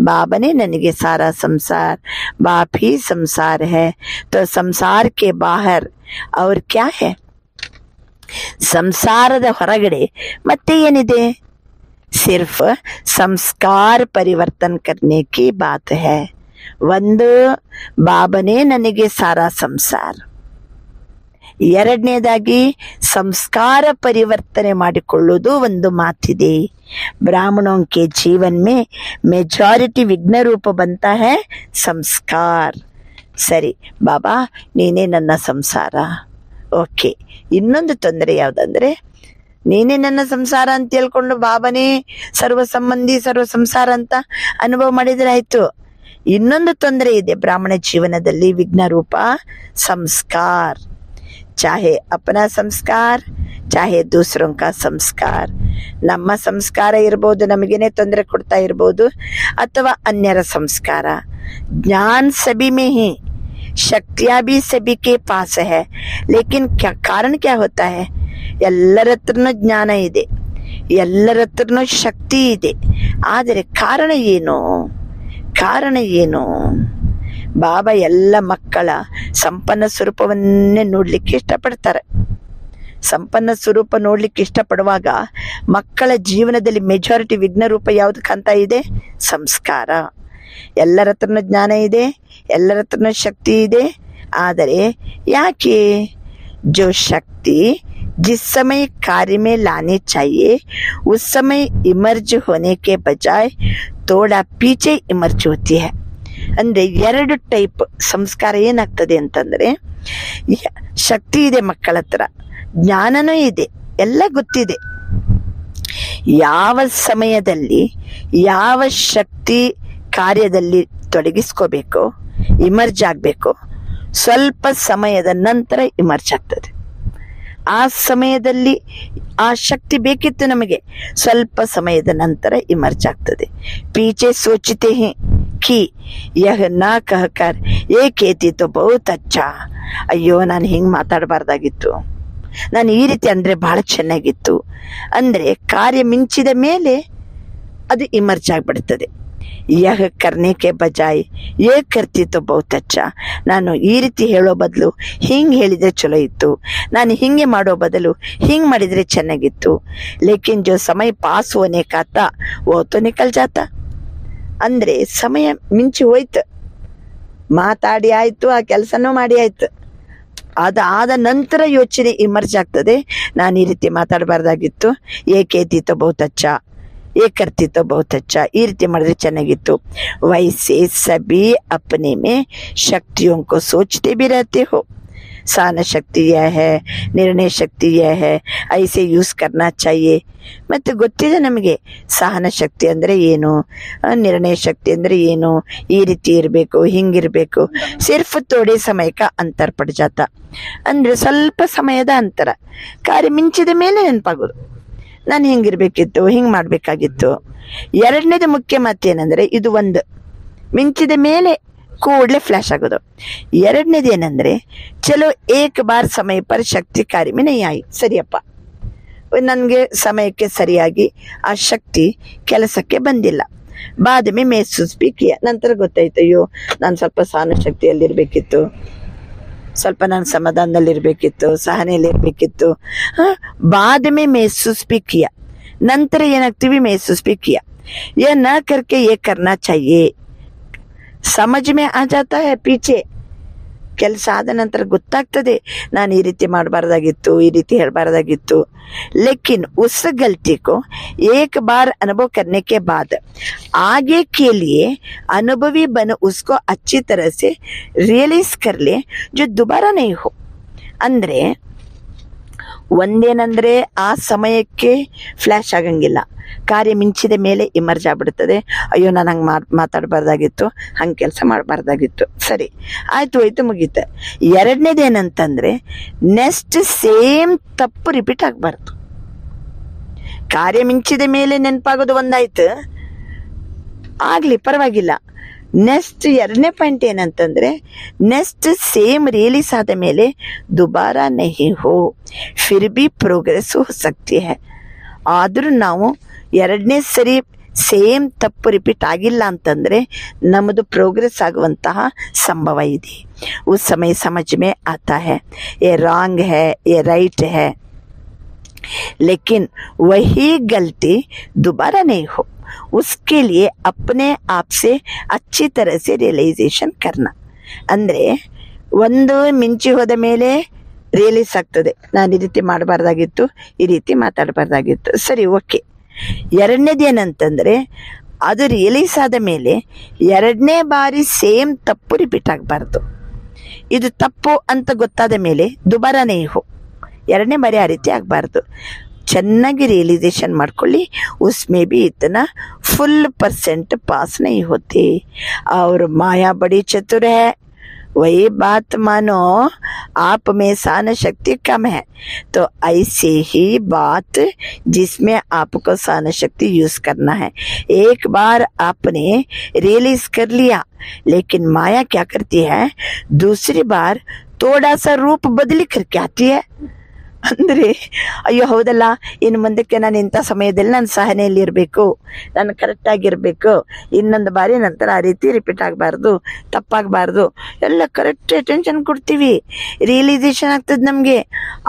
बाबा ने ನನಗೆ सारा संसार, बाप ही संसार है. तो संसार के बाहर और क्या है? ಸಂಸಾರದ ಹೊರಗಡೆ ಮತ್ತೆ ಏನಿದೆ? सिर्फ संस्कार परिवर्तन करने की बात है. ಒಂದು ಬಾಬನೇ ನನಗೆ ಸಾರಾ ಸಂಸಾರ. ಎರಡನೇದಾಗಿ ಸಂಸ್ಕಾರ ಪರಿವರ್ತನೆ ಮಾಡಿಕೊಳ್ಳುವುದು ಒಂದು ಮಾತಿದೆ. ब्राह्मणों के जीवन में मेजॉरिटी विघ्न रूप बनता है संस्कार. ಸರಿ ಬಾಬಾ ನೀನೇ ನನ್ನ ಸಂಸಾರ. ಓಕೆ, ಇನ್ನೊಂದು ತೊಂದರೆ ಯಾವುದಂದ್ರೆ ನೀನೇ ನನ್ನ ಸಂಸಾರ ಅಂತ ಹೇಳ್ಕೊಂಡು ಬಾಬನೇ ಸರ್ವ ಸಂಬಂಧಿ ಸರ್ವ ಸಂಸಾರ ಅಂತ ಅನುಭವ ಮಾಡಿದ್ರೆ ಆಯ್ತು. ಇನ್ನೊಂದು ತೊಂದರೆ ಇದೆ ಬ್ರಾಹ್ಮಣ ಜೀವನದಲ್ಲಿ, ವಿಘ್ನ ರೂಪ ಸಂಸ್ಕಾರ. ಚಾಹೆ ಅಪನಾ ಸಂಸ್ಕಾರ, ಚಾಹೆ ದೂಸರೋಂ ಕಾ ಸಂಸ್ಕಾರ. ನಮ್ಮ ಸಂಸ್ಕಾರ ಇರ್ಬೋದು, ನಮಗೇನೆ ತೊಂದರೆ ಕೊಡ್ತಾ ಇರ್ಬೋದು, ಅಥವಾ ಅನ್ಯರ ಸಂಸ್ಕಾರ. ज्ञान सभी में ही, शक्तियां भी सभी के पास है, लेकिन क्या कारण क्या होता है? ಎಲ್ಲರ ಹತ್ರನೂ ಜ್ಞಾನ ಇದೆ, ಎಲ್ಲರ ಹತ್ರನೂ ಶಕ್ತಿ ಇದೆ, ಆದರೆ ಕಾರಣ ಏನು? ಬಾಬಾ ಎಲ್ಲ ಮಕ್ಕಳ ಸಂಪನ್ನ ಸ್ವರೂಪವನ್ನೇ ನೋಡ್ಲಿಕ್ಕೆ ಇಷ್ಟಪಡ್ತಾರೆ. ಸಂಪನ್ನ ಸ್ವರೂಪ ನೋಡ್ಲಿಕ್ಕೆ ಇಷ್ಟಪಡುವಾಗ ಮಕ್ಕಳ ಜೀವನದಲ್ಲಿ ಮೆಜಾರಿಟಿ ವಿಘ್ನ ರೂಪ ಯಾವ್ದು ಕಾಣ್ತಾ ಇದೆ? ಸಂಸ್ಕಾರ. ಎಲ್ಲರ ಹತ್ರನೂ ಜ್ಞಾನ ಇದೆ, ಎಲ್ಲರ ಹತ್ರನೂ ಶಕ್ತಿ ಇದೆ, ಆದರೆ ಯಾಕೆ? जो शक्ति जिस समय कार्य में लानी चाहिए उस समय इमर्ज होने के बजाय थोड़ा पीछे इमर्ज होती है. ಅಂದ್ರೆ ಎರಡು ಟೈಪ್ ಸಂಸ್ಕಾರ ಏನಾಗ್ತದೆ ಅಂತಂದ್ರೆ, ಶಕ್ತಿ ಇದೆ ಮಕ್ಕಳ ಹತ್ರ, ಜ್ಞಾನನೂ ಇದೆ, ಎಲ್ಲ ಗೊತ್ತಿದೆ. ಯಾವ ಸಮಯದಲ್ಲಿ ಯಾವ ಶಕ್ತಿ ಕಾರ್ಯದಲ್ಲಿ ತೊಡಗಿಸ್ಕೋಬೇಕು, ಇಮರ್ಜ್ ಆಗಬೇಕು. ಸ್ವಲ್ಪ ಸಮಯದ ನಂತರ ಇಮರ್ಜ್ ಆಗ್ತದೆ. ಆ ಸಮಯದಲ್ಲಿ ಆ ಶಕ್ತಿ ಬೇಕಿತ್ತು ನಮಗೆ, ಸ್ವಲ್ಪ ಸಮಯದ ನಂತರ ಇಮರ್ಜ್ ಆಗ್ತದೆ. ಪೀಚೆ ಸೋಚತೆ ಹೇ ಕಿ ಯಹ ನಾ ಕಹಕರ್ ಏಕೇತಿ ತೋ ಬಹುತ್ ಅಚ್ಚಾ. ಅಯ್ಯೋ, ನಾನು ಹಿಂಗೆ ಮಾತಾಡಬಾರ್ದಾಗಿತ್ತು, ನಾನು ಈ ರೀತಿ ಅಂದರೆ ಬಹಳ ಚೆನ್ನಾಗಿತ್ತು ಅಂದರೆ ಕಾರ್ಯ ಮಿಂಚಿದ ಮೇಲೆ ಅದು ಇಮರ್ಜ್ ಆಗಿಬಿಡ್ತದೆ. ಯಹ ಕರ್ನೆಕೆ ಬಜಾಯ್ ಏ ಕರ್ತಿತ್ತು ಬಹುತ್ ಅಚ್ಚಾ. ನಾನು ಈ ರೀತಿ ಹೇಳೋ ಬದಲು ಹಿಂಗೆ ಹೇಳಿದರೆ ಚಲೋ ಇತ್ತು, ನಾನು ಹಿಂಗೆ ಮಾಡೋ ಬದಲು ಹಿಂಗೆ ಮಾಡಿದರೆ ಚೆನ್ನಾಗಿತ್ತು. ಲೇಕಿನ್ ಜೋ ಸಮಯ ಪಾಸ್ ಹೋನೆ ಕಾತ ಓತೋ ನಿಕಲ್ ಜಾತ. ಅಂದರೆ ಸಮಯ ಮಿಂಚಿ ಹೋಯ್ತು, ಮಾತಾಡಿ ಆಯಿತು, ಆ ಕೆಲಸನೂ ಮಾಡಿ ಆಯ್ತು. ಅದಾದ ನಂತರ ಯೋಚನೆ ಇಮರ್ಜ್ ಆಗ್ತದೆ, ನಾನು ಈ ರೀತಿ ಮಾತಾಡಬಾರ್ದಾಗಿತ್ತು, ಏಕೇತಿತ್ತು ಬಹುತ್ ಅಚ್ಚಾ, ಏಕರ್ತಿತ್ತು ಬಹುತ್ ಅಚ್ಚಾ, ಈ ರೀತಿ ಮಾಡಿದ್ರೆ ಚೆನ್ನಾಗಿತ್ತು. ವೈಸೆ ಸಭಿ ಅಪ್ನೆ ಮೇ ಶಕ್ತಿಯೋं को सोचते भी रहते हो. सहन शक्ति यह है, निर्णय शक्ति यह है, ऐसे ಯೂಸ್ करना चाहिए. ಮತ್ತು ಗೊತ್ತಿದೆ ನಮಗೆ ಸಹನ ಶಕ್ತಿ ಅಂದರೆ ಏನು, ನಿರ್ಣಯ ಶಕ್ತಿ ಅಂದರೆ ಏನು, ಈ ರೀತಿ ಇರಬೇಕು, ಹಿಂಗಿರಬೇಕು. ಸಿರ್ಫ್ ಥೋಡೆ ಸಮಯಕ್ಕೆ ಅಂತರ ಪಡ್ ಜಾತ. ಅಂದರೆ ಸ್ವಲ್ಪ ಸಮಯದ ಅಂತರ, ಕಾರ್ಯ ಮಿಂಚಿದ ಮೇಲೆ ನೆನಪಾಗೋದು, ನಾನು ಹಿಂಗಿರ್ಬೇಕಿತ್ತು, ಹಿಂಗೆ ಮಾಡಬೇಕಾಗಿತ್ತು. ಎರಡನೇದು ಮುಖ್ಯ ಮಾತೇನೆಂದರೆ, ಇದು ಒಂದು ಮಿಂಚಿದ ಮೇಲೆ ಕೂಡಲೇ ಫ್ಲ್ಯಾಶ್ ಆಗೋದು. ಎರಡನೇದು ಏನಂದರೆ, ಚಲೋ ಏಕ್ ಬಾರ್ ಸಮಯ ಪರ್ ಶಕ್ತಿ ಕಾರ್ಯ ಮೇ ನಹೀ ಆಯಿ. ಸರಿಯಪ್ಪ, ನನಗೆ ಸಮಯಕ್ಕೆ ಸರಿಯಾಗಿ ಆ ಶಕ್ತಿ ಕೆಲಸಕ್ಕೆ ಬಂದಿಲ್ಲ. ಬಾದ ಮೇ ಮೆಹಸೂಸ್ ಬಿ ಕಿಯಾ. ನಂತರ ಗೊತ್ತಾಯ್ತು, ಅಯ್ಯೋ ನಾನು ಸ್ವಲ್ಪ ಸಹನ ಶಕ್ತಿಯಲ್ಲಿರಬೇಕಿತ್ತು, ಸ್ವಲ್ಪ ನಾನು ಸಮಾಧಾನದಲ್ಲಿರಬೇಕಿತ್ತು, ಸಹನೆಯಲ್ಲಿರಬೇಕಿತ್ತು. ಬಾದ ಮೇ ಮೆಹಸೂಸ್ ಬಿ ಕಿಯಾ. ನಂತರ ಏನಾಗ್ತೀವಿ, ಮೆಹಸೂಸ್ ಬಿ ಕಿಯಾ. ಯೇ ನ ಕರ್ಕೆ ಯೇ ಕರ್ನಾ ಚಾಹಿಯೇ. ಸಮಜ್ ಮೇ ಆ ಜಾತಾ ಹೈ ಪೀಚೆ. ಕೆಲಸ ಆದ ನಂತರ ಗೊತ್ತಾಗ್ತದೆ, ನಾನು ಈ ರೀತಿ ಮಾಡಬಾರ್ದಾಗಿತ್ತು, ಈ ರೀತಿ ಹೇಳಬಾರ್ದಾಗಿತ್ತು. लेकिन उस गलती को एक बार अनुभव करने के बाद आगे के लिए अनुभवी बन उसको अच्छी तरह से रियलाइज कर ले, जो दोबारा नहीं हो. ಅಂದ್ರೆ ಒಂದೇನಂದ್ರೆ ಆ ಸಮಯಕ್ಕೆ ಫ್ಲ್ಯಾಶ್ ಆಗಂಗಿಲ್ಲ, ಕಾರ್ಯ ಮಿಂಚಿದ ಮೇಲೆ ಇಮರ್ಜ್ ಆಗ್ಬಿಡ್ತದೆ. ಅಯ್ಯೋ ನಾನು ಹಂಗೆ ಮಾತಾಡಬಾರ್ದಾಗಿತ್ತು, ಹಂಗೆ ಕೆಲಸ ಮಾಡಬಾರ್ದಾಗಿತ್ತು. ಸರಿ ಆಯ್ತು, ಹೋಯ್ತು, ಮುಗೀತು. ಎರಡನೇದೇನಂತಂದ್ರೆ, ನೆಕ್ಸ್ಟ್ ಸೇಮ್ ತಪ್ಪು ರಿಪೀಟ್ ಆಗಬಾರ್ದು. ಕಾರ್ಯ ಮಿಂಚಿದ ಮೇಲೆ ನೆನಪಾಗೋದು ಒಂದಾಯ್ತು, ಆಗ್ಲಿ ಪರವಾಗಿಲ್ಲ. ನೆಕ್ಸ್ಟ್ ಎರಡನೇ ಪಾಯಿಂಟ್ ಏನಂತಂದ್ರೆ, ನೆಕ್ಸ್ಟ್ ಸೇಮ್ ರಿಲೀಸ್ ಆದ ಮೇಲೆ ದುಬಾರ ನಹಿ ಹೋ, ಫಿರ್ ಬಿ ಪ್ರೋಗ್ರೆಸ್ ಹೋ ಸಕ್ತಿ ಹೈ. ಆದರೂ ನಾವು ಎರಡನೇ ಸರಿ ಸೇಮ್ ತಪ್ಪು ರಿಪೀಟ್ ಆಗಿಲ್ಲ ಅಂತಂದರೆ ನಮ್ಮದು ಪ್ರೋಗ್ರೆಸ್ ಆಗುವಂತಹ ಸಂಭವ ಇದೆ. ಉಸ್ ಸಮಯ ಸಮझ में आता है ये रॉन्ग है, ये राइट है, लेकिन वही गलती दोबारा नहीं हो, उसके लिए अपने आप से अच्छी तरह से रियलाइजेशन करना. ಅಂದರೆ ಒಂದು ಮಿಂಚಿ ಹೋದ ಮೇಲೆ ರಿಯಲೈಸ್ ಆಗ್ತದೆ, ನಾನು ಈ ರೀತಿ ಮಾಡಬಾರ್ದಾಗಿತ್ತು, ಈ ರೀತಿ ಮಾತಾಡಬಾರ್ದಾಗಿತ್ತು. ಸರಿ, ಓಕೆ. ಎರಡನೇದು ಏನಂತಂದರೆ, ಅದು ರಿಯಲೈಸ್ ಆದ ಮೇಲೆ ಎರಡನೇ ಬಾರಿ ಸೇಮ್ ತಪ್ಪು ರಿಪೀಟ್ ಆಗಬಾರ್ದು. ಇದು ತಪ್ಪು ಅಂತ ಗೊತ್ತಾದ ಮೇಲೆ ದುಬಾರನೇ ಹೋ, ಎರಡನೇ ಬಾರಿ ಆ ರೀತಿ ಆಗಬಾರ್ದು. ಚೆನ್ನಾಗಿ ರಿಯಲೈಸೇಷನ್ ಮಾಡ್ಕೊಳ್ಳಿ. उसमें भी इतना फुल % पास नहीं होते और माया बड़ी चतुर है. वही बात मानो आप में सहन शक्ति कम है, तो ऐसे ही बात जिसमें आपको सहन शक्ति यूज करना है. एक बार आपने रियलाइज कर लिया, लेकिन माया क्या करती है, दूसरी बार थोड़ा सा रूप बदली करके आती है. ಅಂದರೆ ಅಯ್ಯೋ ಹೌದಲ್ಲ, ಇನ್ನು ಮುಂದಕ್ಕೆ ನಾನು ಇಂಥ ಸಮಯದಲ್ಲಿ ನಾನು ಸಹನೆಯಲ್ಲಿ ಇರಬೇಕು, ನಾನು ಕರೆಕ್ಟಾಗಿರಬೇಕು, ಇನ್ನೊಂದು ಬಾರಿ ನಂತರ ಆ ರೀತಿ ರಿಪೀಟ್ ಆಗಬಾರ್ದು, ತಪ್ಪಾಗಬಾರ್ದು, ಎಲ್ಲ ಕರೆಕ್ಟ್ ಅಟೆನ್ಷನ್ ಕೊಡ್ತೀವಿ, ರಿಯಲೈಸೇಷನ್ ಆಗ್ತದೆ ನಮಗೆ.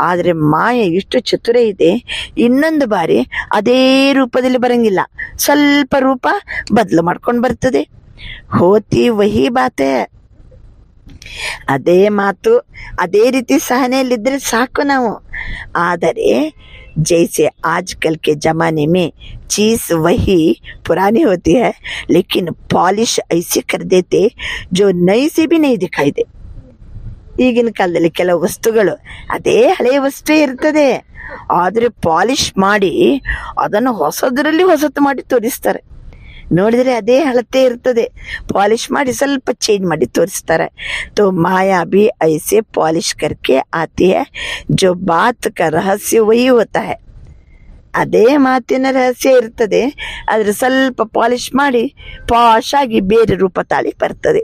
ಆದರೆ ಮಾಯೆ ಇಷ್ಟು ಚತುರ ಇದೆ, ಇನ್ನೊಂದು ಬಾರಿ ಅದೇ ರೂಪದಲ್ಲಿ ಬರಂಗಿಲ್ಲ, ಸ್ವಲ್ಪ ರೂಪ ಬದಲು ಮಾಡ್ಕೊಂಡು ಬರ್ತದೆ. ಹೋತಿ ವಹಿ ಬಾತೆ. ಅದೇ ಮಾತು, ಅದೇ ರೀತಿ ಸಹನೆಯಲ್ಲಿದ್ದರೆ ಸಾಕು ನಾವು. ಆದರೆ जैसे आजकल के ज़माने में चीज़ वही पुरानी होती है, लेकिन पॉलिश ऐसे कर देते जो नई से भी नहीं दिखाई दे. ಈಗಿನ ಕಾಲದಲ್ಲಿ ಕೆಲವು ವಸ್ತುಗಳು ಅದೇ ಹಳೆಯ ವಸ್ತುವೇ ಇರ್ತದೆ, ಆದರೆ ಪಾಲಿಶ್ ಮಾಡಿ ಅದನ್ನು ಹೊಸದರಲ್ಲಿ ಹೊಸತು ಮಾಡಿ ತೋರಿಸ್ತಾರೆ. ನೋಡಿದ್ರೆ ಅದೇ ಅಳತೆ ಇರ್ತದೆ, ಪಾಲಿಶ್ ಮಾಡಿ ಸ್ವಲ್ಪ ಚೇಂಜ್ ಮಾಡಿ ತೋರಿಸ್ತಾರೆ. तो माया भी ऐसे पॉलिश करके आती है, जो बात का रहस्य वही होता है. ಅದೇ ಮಾತಿನ ರಹಸ್ಯ ಇರ್ತದೆ, ಆದ್ರೆ ಸ್ವಲ್ಪ ಪಾಲಿಶ್ ಮಾಡಿ ಪಾಶ್ ಆಗಿ ಬೇರೆ ರೂಪ ತಾಳಿ ಬರ್ತದೆ.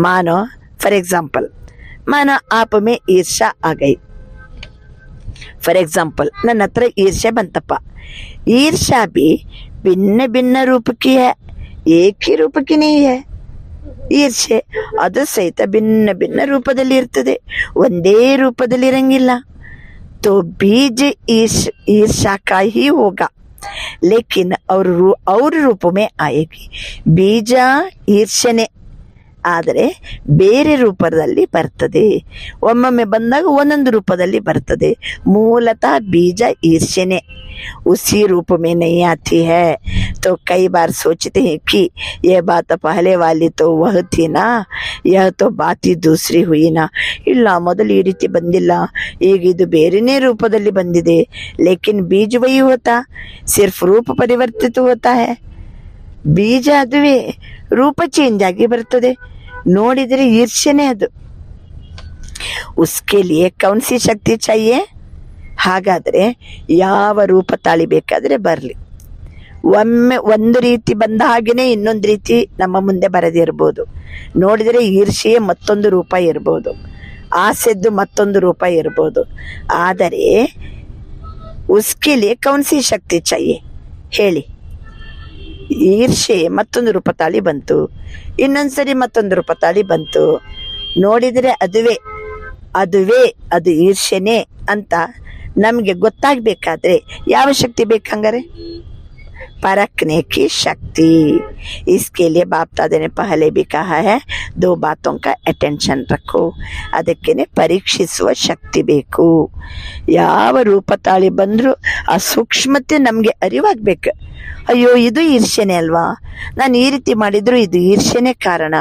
ಮಾನೋ ಫಾರ್ ಎಕ್ಸಾಂಪಲ್, ಮಾನೋ ಆಪ್ ಮೇ ಈರ್ಷಾ ಆ ಗೈ. ಫಾರ್ ಎಕ್ಸಾಂಪಲ್, ನನ್ನ ಹತ್ರ ಈರ್ಷ್ಯೆ ಬಂತಪ್ಪ. ಈರ್ಷಾ भी ಭಿನ್ನ ಭಿನ್ನ ರೂಪಕ್ಕೆ है, एक ही रूप की नहीं है. ಈರ್ಷೆ ಅದು ಸಹಿತ ಭಿನ್ನ ಭಿನ್ನ ರೂಪದಲ್ಲಿ ಇರ್ತದೆ, ಒಂದೇ ರೂಪದಲ್ಲಿ ಇರಂಗಿಲ್ಲ. तो बीज ईर्षा का ही होगा, लेकिन और रूप में आएगी. ಬೀಜ ಈರ್ಷನೆ, ಆದರೆ ಬೇರೆ ರೂಪದಲ್ಲಿ ಬರ್ತದೆ. ಒಮ್ಮೊಮ್ಮೆ ಬಂದಾಗ ಒಂದೊಂದು ರೂಪದಲ್ಲಿ ಬರ್ತದೆ. ಮೂಲತಃ ಬೀಜ ಈರ್ಷನೆ, उसी रूप में नहीं आती है. तो कई बार सोचते हैं कि यह बात पहले वाली तो वह थी ना, यह तो बात ही दूसरी हुई ना. ಇಲ್ಲ, ಮೊದಲು ಈ ರೀತಿ ಬಂದಿಲ್ಲ, ಈಗ ಇದು ಬೇರೆನೇ ರೂಪದಲ್ಲಿ ಬಂದಿದೆ. ಲೇಕಿನ್ ಬೀಜ ವಹಿ ಹೋತಾ, ಸಿರ್ಫ್ ರೂಪ ಪರಿವರ್ತಿತ ಹೋತಾ है. ಬೀಜ ಅದುವೇ, ರೂಪ ಚೇಂಜ್ ಆಗಿ ಬರ್ತದೆ. ನೋಡಿದರೆ ಈರ್ಷೆನೆ ಅದು. उसके लिए कौन सी शक्ति चाहिए? ಹಾಗಾದರೆ ಯಾವ ರೂಪ ತಾಳಿಬೇಕಾದ್ರೆ ಬರಲಿ. ಒಮ್ಮೆ ಒಂದು ರೀತಿ ಬಂದ ಹಾಗೇನೆ ಇನ್ನೊಂದು ರೀತಿ ನಮ್ಮ ಮುಂದೆ ಬರದಿರ್ಬೋದು. ನೋಡಿದರೆ ಈರ್ಷೆಯೇ ಮತ್ತೊಂದು ರೂಪ ಇರ್ಬೋದು, ಆಸೆದ್ದು ಮತ್ತೊಂದು ರೂಪ ಇರ್ಬೋದು. ಆದರೆ उसके लिए कौन सी शक्ति चाहिए ಹೇಳಿ. ಈರ್ಷೆ ಮತ್ತೊಂದು ರೂಪ ತಾಳಿ ಬಂತು, ಇನ್ನೊಂದ್ಸರಿ ಮತ್ತೊಂದು ರೂಪ ತಾಳಿ ಬಂತು. ನೋಡಿದರೆ ಅದುವೇ ಅದು ಈರ್ಷೆನೆ ಅಂತ ನಮಗೆ ಗೊತ್ತಾಗಬೇಕಾದ್ರೆ ಯಾವ ಶಕ್ತಿ ಬೇಕಂಗಾರೆ? परखने की शक्ति. इसके लिए बाप दादा ने पहले भी कहा है, 2 बातों का अटेंशन रखो. ಅದಕ್ಕೆ ಪರೀಕ್ಷಿಸುವ ಶಕ್ತಿ ಬೇಕು. ಯಾವ ರೂಪ ತಾಳಿ ಬಂದರೂ ಆ ಸೂಕ್ಷ್ಮತೆ ನಮಗೆ ಅರಿವಾಗಬೇಕು. ಅಯ್ಯೋ, ಇದು ಈರ್ಷೆನೆ ಅಲ್ವಾ, ನಾನು ಈ ರೀತಿ ಮಾಡಿದ್ರು ಇದು ಈರ್ಷೆನೆ ಕಾರಣ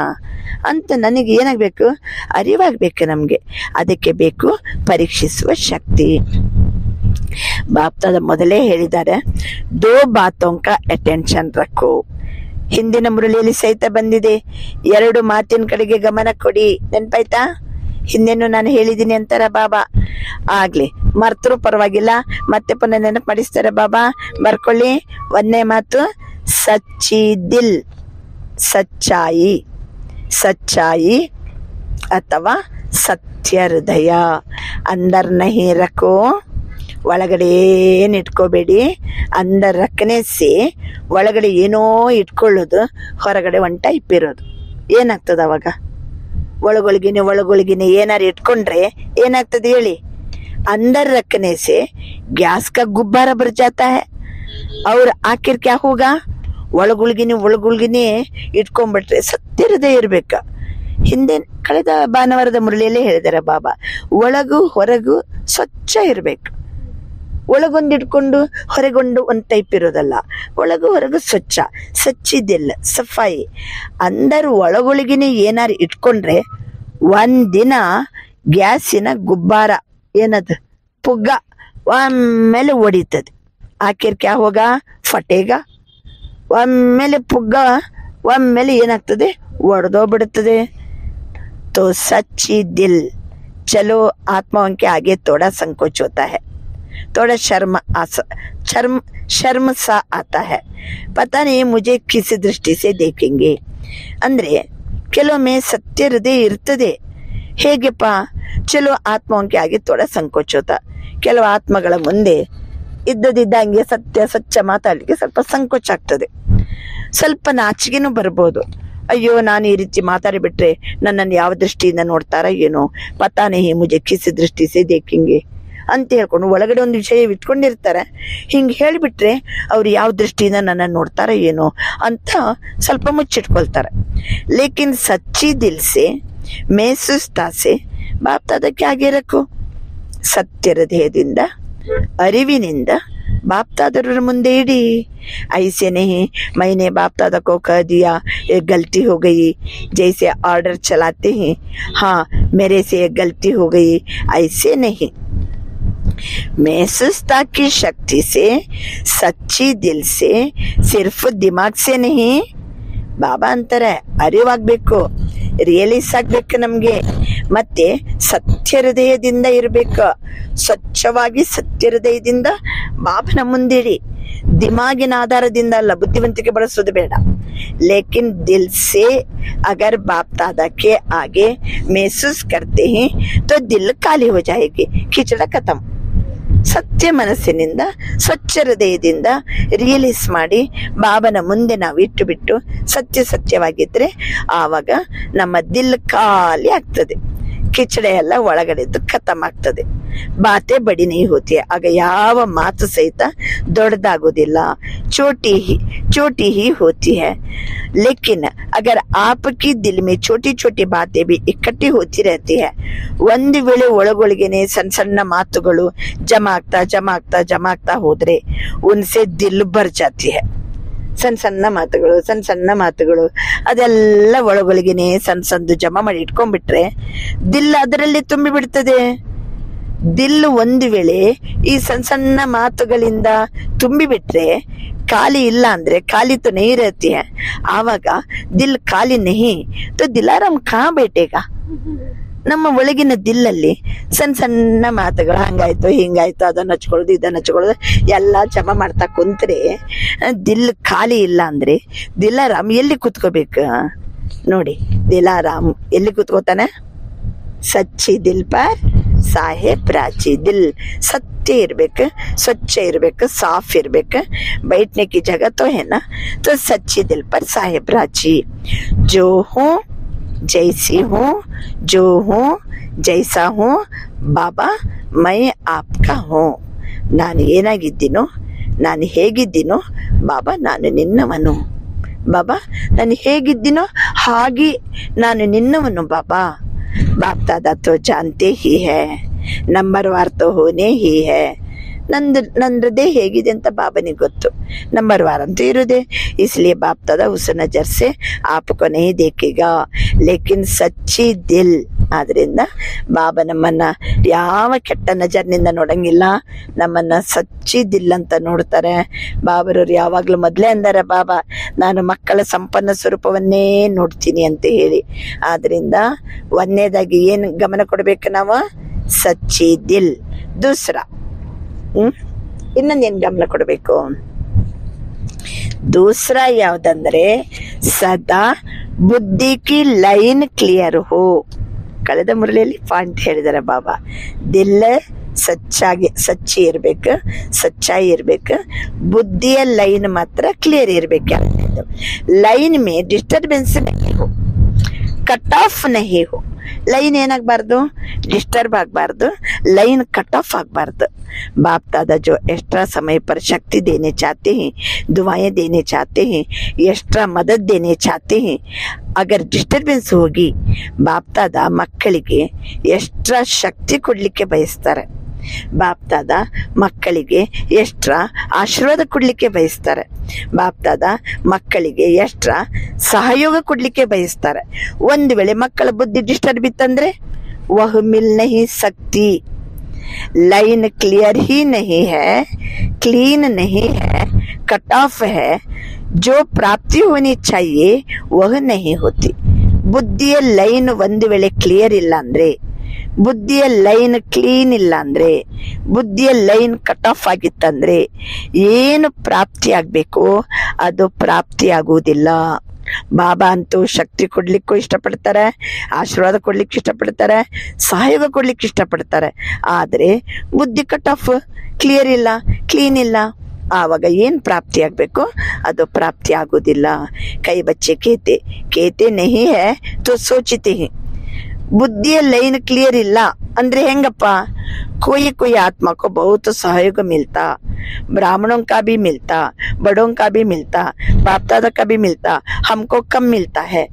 ಅಂತ ನನಗೆ ಏನಾಗಬೇಕು? ಅರಿವಾಗಬೇಕು ನಮಗೆ. ಅದಕ್ಕೆ ಬೇಕು ಪರೀಕ್ಷಿಸುವ ಶಕ್ತಿ. ಬಾಪ್ತಾದ ಮೊದಲೇ ಹೇಳಿದ್ದಾರೆ, 2 ಬಾತೋं का अटेंशन रखो. ಹಿಂದಿನ ಮುರಳಿಯಲ್ಲಿ ಸಹಿತ ಬಂದಿದೆ, 2 ಮಾತಿನ ಕಡೆಗೆ ಗಮನ ಕೊಡಿ. ನೆನಪಾಯ್ತಾ? ಹಿಂದೆನೂ ನಾನು ಹೇಳಿದ್ದೀನಿ ಅಂತಾರ ಬಾಬಾ. ಆಗ್ಲಿ, ಮರ್ತರೂ ಪರವಾಗಿಲ್ಲ, ಮತ್ತೆ ಪುನಃ ನೆನಪು ಮಾಡಿಸ್ತಾರೆ ಬಾಬಾ. ಬರ್ಕೊಳ್ಳಿ. 1ನೇ ಮಾತು ಸಚ್ಚಿ ದಿಲ್, ಸಚ್ಚಾಯಿ ಅಥವಾ ಸತ್ಯ ಹೃದಯ. ಅಂದರ್ ನಹಿ ರಖೋ, ಒಳಗಡೆ ಏನು ಇಟ್ಕೋಬೇಡಿ. ಅಂದರ್ ರಕ್ಕನೆ ಸೇ, ಒಳಗಡೆ ಏನೋ ಇಟ್ಕೊಳ್ಳೋದು, ಹೊರಗಡೆ ಒಂಟ ಇಪ್ಪಿರೋದು. ಏನಾಗ್ತದೆ ಅವಾಗ? ಒಳಗೊಳಗಿನ ಏನಾರು ಇಟ್ಕೊಂಡ್ರೆ ಏನಾಗ್ತದೆ ಹೇಳಿ? अंदर रखने से गैस का गुब्बारा भर जाता है और आखिर क्या होगा? ಒಳಗುಳ್ಗಿನಿ ಇಟ್ಕೊಂಡ್ಬಿಟ್ರೆ ಸತ್ಯ ಹೃದಯ ಇರ್ಬೇಕ. ಹಿಂದೆ ಕಳೆದ ಭಾನುವಾರದ ಮುರಳಿಯಲ್ಲೇ ಹೇಳಿದಾರೆ ಬಾಬಾ, ಒಳಗು ಹೊರಗು ಸ್ವಚ್ಛ ಇರ್ಬೇಕು. ಒಳಗೊಂದು ಇಟ್ಕೊಂಡು ಹೊರಗೊಂಡು ಒಂದು ಟೈಪ್ ಇರೋದಲ್ಲ, ಒಳಗು ಹೊರಗು ಸ್ವಚ್ಛ, ಸಚ್ಚಿದಿಲ್ಲ, ಸಫಾಯಿ. ಅಂದರು ಒಳಗೊಳಗಿನ ಏನಾರು ಇಟ್ಕೊಂಡ್ರೆ ಒಂದಿನ ಗ್ಯಾಸಿನ ಗುಬ್ಬಾರ ಏನದು ಪುಗ್ಗ ಒಮ್ಮೆಲೆ ಹೊಡಿತದೆ. ಆಖಿರ್ ಕ್ಯಾ ಹೋಗ ಫಟೇಗ, ಒಮ್ಮೆಲೆ ಪುಗ್ಗ ಒಮ್ಮೆಲೆ ಏನಾಗ್ತದೆ ಒಡೆದೋಗ್ಬಿಡುತ್ತದೆ. तो सच्ची दिल, चलो आत्माओं के आगे थोड़ा संकोच होता है, थोड़ा शर्म सा आता है, पता नहीं मुझे किस दृष्टि से देखेंगे. ಅಂದ್ರೆ ಕೆಲವೊಮ್ಮೆ ಸತ್ಯ ಹೃದಯ ಇರ್ತದೆ, ಹೇಗೆಪ್ಪ? ಚಲೋ ಆತ್ಮಾಂಕೆ ಆಗಿ ಥೋಡ ಸಂಕೋಚ ಹೋತ. ಕೆಲವು ಆತ್ಮಗಳ ಮುಂದೆ ಇದ್ದದಿದ್ದಂಗೆ ಸತ್ಯ ಸ್ವಚ್ಛ ಮಾತಾಡಲಿಕ್ಕೆ ಸ್ವಲ್ಪ ಸಂಕೋಚ ಆಗ್ತದೆ, ಸ್ವಲ್ಪ ನಾಚಿಕೆನೂ ಬರ್ಬೋದು. ಅಯ್ಯೋ, ನಾನು ಈ ರೀತಿ ಮಾತಾಡಿಬಿಟ್ರೆ ನನ್ನನ್ನು ಯಾವ ದೃಷ್ಟಿಯಿಂದ ನೋಡ್ತಾರ ಏನೋ, ಪತಾನೆ ಮುಜೆ ಕಿಸಿ ದೃಷ್ಟಿ ಸೇ ದೇಖೆಂಗೆ ಅಂತ ಹೇಳ್ಕೊಂಡು ಒಳಗಡೆ ಒಂದು ವಿಷಯ ಇಟ್ಕೊಂಡಿರ್ತಾರೆ. ಹಿಂಗೆ ಹೇಳಿಬಿಟ್ರೆ ಅವ್ರು ಯಾವ ದೃಷ್ಟಿಯಿಂದ ನನ್ನನ್ನು ನೋಡ್ತಾರ ಏನೋ ಅಂತ ಸ್ವಲ್ಪ ಮುಚ್ಚಿಟ್ಕೊಳ್ತಾರೆ. ಲೇಕಿನ್ ಸಚ್ಚಿ ದಿಲ್ ಸೆ ಮೇಸುಸ್ತಾ ಸೆ ಬಾಪ್ತಾದಕ್ಕೆ ಆಗಿ ರಕ್ಕು. ಸತ್ಯ ಹೃದಯದಿಂದ ಅರಿವಿನಿಂದ ಬಾಪ್ತಾದರ ಮುಂದೆ ಇಡಿ. ऐसे नहीं मैंने बाप दादा को कह दिया ये गलती हो गई, जैसे ऑर्डर चलाते हैं, हाँ मेरे से ये गलती हो गई, ऐसे नहीं. महसूसता की शक्ति से, सच्ची दिल से, सिर्फ दिमाग से नहीं, ಬಾಬಾ ಅಂತಾರೆ ಅರಿವಾಗ್ಬೇಕು, ರಿಯಲೈಸ್ ಆಗ್ಬೇಕು ನಮ್ಗೆ. ಮತ್ತೆ ಸತ್ಯ ಹೃದಯದಿಂದ ಇರ್ಬೇಕು, ಸ್ವಚ್ಛವಾಗಿ ಸತ್ಯ ಹೃದಯದಿಂದ ಬಾಬನ ಮುಂದಿಡಿ. ದಿಮಾಗಿನ ಆಧಾರದಿಂದ ಅಲ್ಲ, ಬುದ್ಧಿವಂತಿಕೆ ಬಳಸೋದು ಬೇಡ. ಲೇಕಿನ್ ದಿಲ್ ಸೆ अगर बाप दादा के आगे महसूस करते हैं तो दिल खाली हो जाएगी, खिचड़ा खत्म. ಸತ್ಯ ಮನಸ್ಸಿನಿಂದ ಸ್ವಚ್ಛ ಹೃದಯದಿಂದ ರಿಯಲೈಸ್ ಮಾಡಿ ಬಾಬನ ಮುಂದೆ ನಾವು ಇಟ್ಟು ಬಿಟ್ಟು ಸತ್ಯವಾಗಿದ್ರೆ ಆವಾಗ ನಮ್ಮ ದಿಲ್ ಖಾಲಿ ಆಗ್ತದೆ, ಕಿಚಡೆ ಎಲ್ಲ ಒಳಗಡೆದ್ದು ಖತಮ್ ಆಗ್ತದೆ. ಬಾತೆ ಬಡಿ ನಹೀ ಹೋತಿ, ಆಗ ಯಾವ ಮಾತು ಸಹಿತ ದೊಡ್ಡದಾಗೋದಿಲ್ಲ. छोटी ही होती है. लेकिन अगर आपकी दिल में छोटी छोटी बातें भी इकट्ठी होती रहती है, ಒಂದು ವೇಳೆ ಒಳಗೊಳಗೇನೆ ಸಣ್ಣ ಸಣ್ಣ ಮಾತುಗಳು ಜಮಾ ಆಗ್ತಾ ಹೋದ್ರೆ ಉನ್ಸೆ ದಿಲ್ ಭರ್ ಜಾತಿ है. ಸಣ್ಣ ಮಾತುಗಳು ಅದೆಲ್ಲ ಒಳಗೊಳಗೇನೆ ಸಣ್ಣ ಜಮಾ ಮಾಡಿ ಇಟ್ಕೊಂಡ್ಬಿಟ್ರೆ ದಿಲ್ ಅದರಲ್ಲಿ ತುಂಬಿ ಬಿಡ್ತದೆ. ದಿಲ್ ಒಂದು ವೇಳೆ ಈ ಸಣ್ಣ ಮಾತುಗಳಿಂದ ತುಂಬಿ ಬಿಟ್ರೆ, ಖಾಲಿ ಇಲ್ಲ ಅಂದ್ರೆ ಖಾಲಿ तो नहीं रहती है, ಆವಾಗ ದಿಲ್ ಖಾಲಿ नहीं तो ದಿಲಾರಾಮ್ ಕಹಾ बैठेगा. ನಮ್ಮ ಒಳಗಿನ ದಿಲ್ಲಲ್ಲಿ ಸಣ್ಣ ಮಾತುಗಳು ಹಂಗಾಯ್ತು ಹಿಂಗಾಯ್ತು ಅದನ್ನ ಹಚ್ಕೊಳ್ಳೋದು ಇದನ್ನ ಹಚ್ಕೊಳ್ಳೋದು ಎಲ್ಲ ಜಮಾ ಮಾಡ್ತಾ ಕುಂತ್ರೆ ದಿಲ್ ಖಾಲಿ ಇಲ್ಲ ಅಂದ್ರೆ ದಿಲಾರಾಮ್ ಎಲ್ಲಿ ಕೂತ್ಕೋಬೇಕು ನೋಡಿ. ದಿಲಾರಾಮ್ ಎಲ್ಲಿ ಕೂತ್ಕೋತಾನೆ? ಸಚ್ಚಿ ದಿಲ್ ಪರ್ ಸಾಹೇಬ್ ರಾಜಿ. ದಿಲ್ ಸತ್ಯ ಇರ್ಬೇಕು, ಸ್ವಚ್ಛ ಇರ್ಬೇಕು, ಸಾಫ್ ಇರ್ಬೇಕು. बैठने की जगह तो है ना, तो सच्ची दिल पर साहेब राजी. जो हूँ जैसी हूँ, जो हूँ जैसा हूँ, ಬಾಬಾ ಮೈ ಆಪ್ಕಾ ಹೂँ. ನಾನು ಏನಾಗಿದ್ದೀನೋ, ನಾನು ಹೇಗಿದ್ದೀನೋ ಬಾಬಾ ನಾನು ನಿನ್ನವನು. ಬಾಬಾ ನಾನು ಹೇಗಿದ್ದೀನೋ ಹಾಗೆ ನಾನು ನಿನ್ನವನು. ಬಾಬಾ बाप दादा तो जानते ही है, नंबरवार तो होने ही है. ನನ್ನ ಹೃದಯ ಹೇಗಿದೆ ಅಂತ ಬಾಬನಿಗೆ ಗೊತ್ತು, ನಂಬರ್ ವಾರ್ ಅಂತೂ ಇರುದೆ. इसलिए बाप दादा उस नजर से आपको नहीं देखेगा, लेकिन सच्ची दिल. ಆದ್ರಿಂದ ಬಾಬಾ ನಮ್ಮನ್ನ ಯಾವ ಕೆಟ್ಟ ನಜರ್ನಿಂದ ನೋಡಂಗಿಲ್ಲ, ನಮ್ಮನ್ನ ಸಚ್ಚಿ ದಿಲ್ ಅಂತ ನೋಡ್ತಾರೆ. ಬಾಬರವ್ರು ಯಾವಾಗ್ಲೂ ಮೊದ್ಲೇ ಅಂದಾರೆ, ಬಾಬಾ ನಾನು ಮಕ್ಕಳ ಸಂಪನ್ನ ಸ್ವರೂಪವನ್ನೇ ನೋಡ್ತೀನಿ ಅಂತ ಹೇಳಿ. ಆದ್ರಿಂದ ಒಂದನೇದಾಗಿ ಏನ್ ಗಮನ ಕೊಡ್ಬೇಕು ನಾವು? ಸಚ್ಚಿ ದಿಲ್. ದೂಸರ ಇನ್ನೊಂದೇನ್ ಗಮನ ಕೊಡ್ಬೇಕು? ದೂಸರ ಯಾವ್ದಂದ್ರೆ ಸದಾ ಬುದ್ಧಿ ಕಿ ಲೈನ್ ಕ್ಲಿಯರ್ ಹೋ. ಕಳೆದ ಮುರಳಿಯಲ್ಲಿ ಪಾಯಿಂಟ್ ಹೇಳಿದಾರೆ ಬಾಬಾ. ದಿಲ್ಲ ಸಚ್ಚಿ ಇರ್ಬೇಕು, ಸಚ್ಚಾಯಿ ಇರ್ಬೇಕು, ಬುದ್ಧಿಯ ಲೈನ್ ಮಾತ್ರ ಕ್ಲಿಯರ್ ಇರ್ಬೇಕು. ಲೈನ್ ಮೇ ಡಿಸ್ಟರ್ಬೆನ್ಸ್ ನಹೀ ಹೋ, ಕಟ್ ಆಫ್ ನಹೀ ಹೋ. ಲೈನ್ ಏನಾಗಬಾರ್ದು? ಡಿಸ್ಟರ್ಬ್ ಆಗಬಾರ್ದು, ಲೈನ್ कट ऑफ ಆಗಬಾರ್ದು. बाप दादा जो एक्स्ट्रा समय पर शक्ति देने चाहते हैं, दुआएं देने चाहते हैं, एक्स्ट्रा मदद देने चाहते हैं, अगर डिस्टर्बेंस होगी बाप दादा ಮಕ್ಕಳಿಗೆ ಎಕ್ಸ್ಟ್ರಾ ಶಕ್ತಿ ಕೊಡ್ಲಿಕ್ಕೆ ಬಯಸ್ತಾರೆ. ಬಾಪ್ ದಾದಾ ಮಕ್ಕಳಿಗೆ ಎಕ್ಸ್ಟ್ರಾ ಆಶೀರ್ವಾದ ಕೊಡ್ಲಿಕ್ಕೆ ಬಯಸ್ತಾರೆ. ಬಾಪ್ ದಾದಾ ಮಕ್ಕಳಿಗೆ ಎಕ್ಸ್ಟ್ರಾ ಸಹಯೋಗ ಕೊಡ್ಲಿಕ್ಕೆ ಬಯಸ್ತಾರೆ. ಒಂದು ವೇಳೆ ಮಕ್ಕಳ ಬುದ್ಧಿ ಡಿಸ್ಟರ್ಬ್ ಇತ್ತಂದ್ರೆ ವಹ ಮಿಲ್ ನಹಿ ಸಕ್ತಿ. लाइन क्लियर ही नहीं है, क्लीन नहीं है, कट ऑफ है. जो प्राप्ति होनी चाहिए वह नहीं होती. ಬುದ್ಧಿಯ ಲೈನ್ ಒಂದು ವೇಳೆ ಕ್ಲಿಯರ್ ಇಲ್ಲ ಅಂದ್ರೆ, ಬುದ್ಧಿಯ ಲೈನ್ ಕ್ಲೀನ್ ಇಲ್ಲ ಅಂದ್ರೆ, ಬುದ್ಧಿಯ ಲೈನ್ ಕಟ್ ಆಫ್ ಆಗಿತ್ತಂದ್ರೆ ಏನು ಪ್ರಾಪ್ತಿ ಆಗ್ಬೇಕು ಅದು ಪ್ರಾಪ್ತಿ ಆಗುವುದಿಲ್ಲ. ಬಾಬಾ ಅಂತೂ ಶಕ್ತಿ ಕೊಡ್ಲಿಕ್ಕೂ ಇಷ್ಟಪಡ್ತಾರೆ, ಆಶೀರ್ವಾದ ಕೊಡ್ಲಿಕ್ಕೆ ಇಷ್ಟಪಡ್ತಾರೆ, ಸಹಯೋಗ ಕೊಡ್ಲಿಕ್ಕೆ ಇಷ್ಟಪಡ್ತಾರೆ. ಆದ್ರೆ ಬುದ್ಧಿ ಕಟ್ ಆಫ್, ಕ್ಲಿಯರ್ ಇಲ್ಲ, ಕ್ಲೀನ್ ಇಲ್ಲ, ಆವಾಗ ಏನ್ ಪ್ರಾಪ್ತಿ ಆಗ್ಬೇಕು ಅದು ಪ್ರಾಪ್ತಿ ಆಗುದಿಲ್ಲ. ಕೈ ಬಚ್ಚೆ ಕೇತೆ ನಹಿ ಹೈ ತೋ ಸೋಚತೆ ಹಿ. ಬುದ್ಧಿಯ ಲೈನ್ ಕ್ಲಿಯರ್ ಇಲ್ಲ ಅಂದ್ರೆ ಹೆಂಗಪ್ಪ? कोई आत्मा को बहुत सहयोग मिलता, ब्राह्मणों का भी मिलता, बड़ों का भी मिलता, बाप दादा का भी मिलता, हमको कम मिलता है.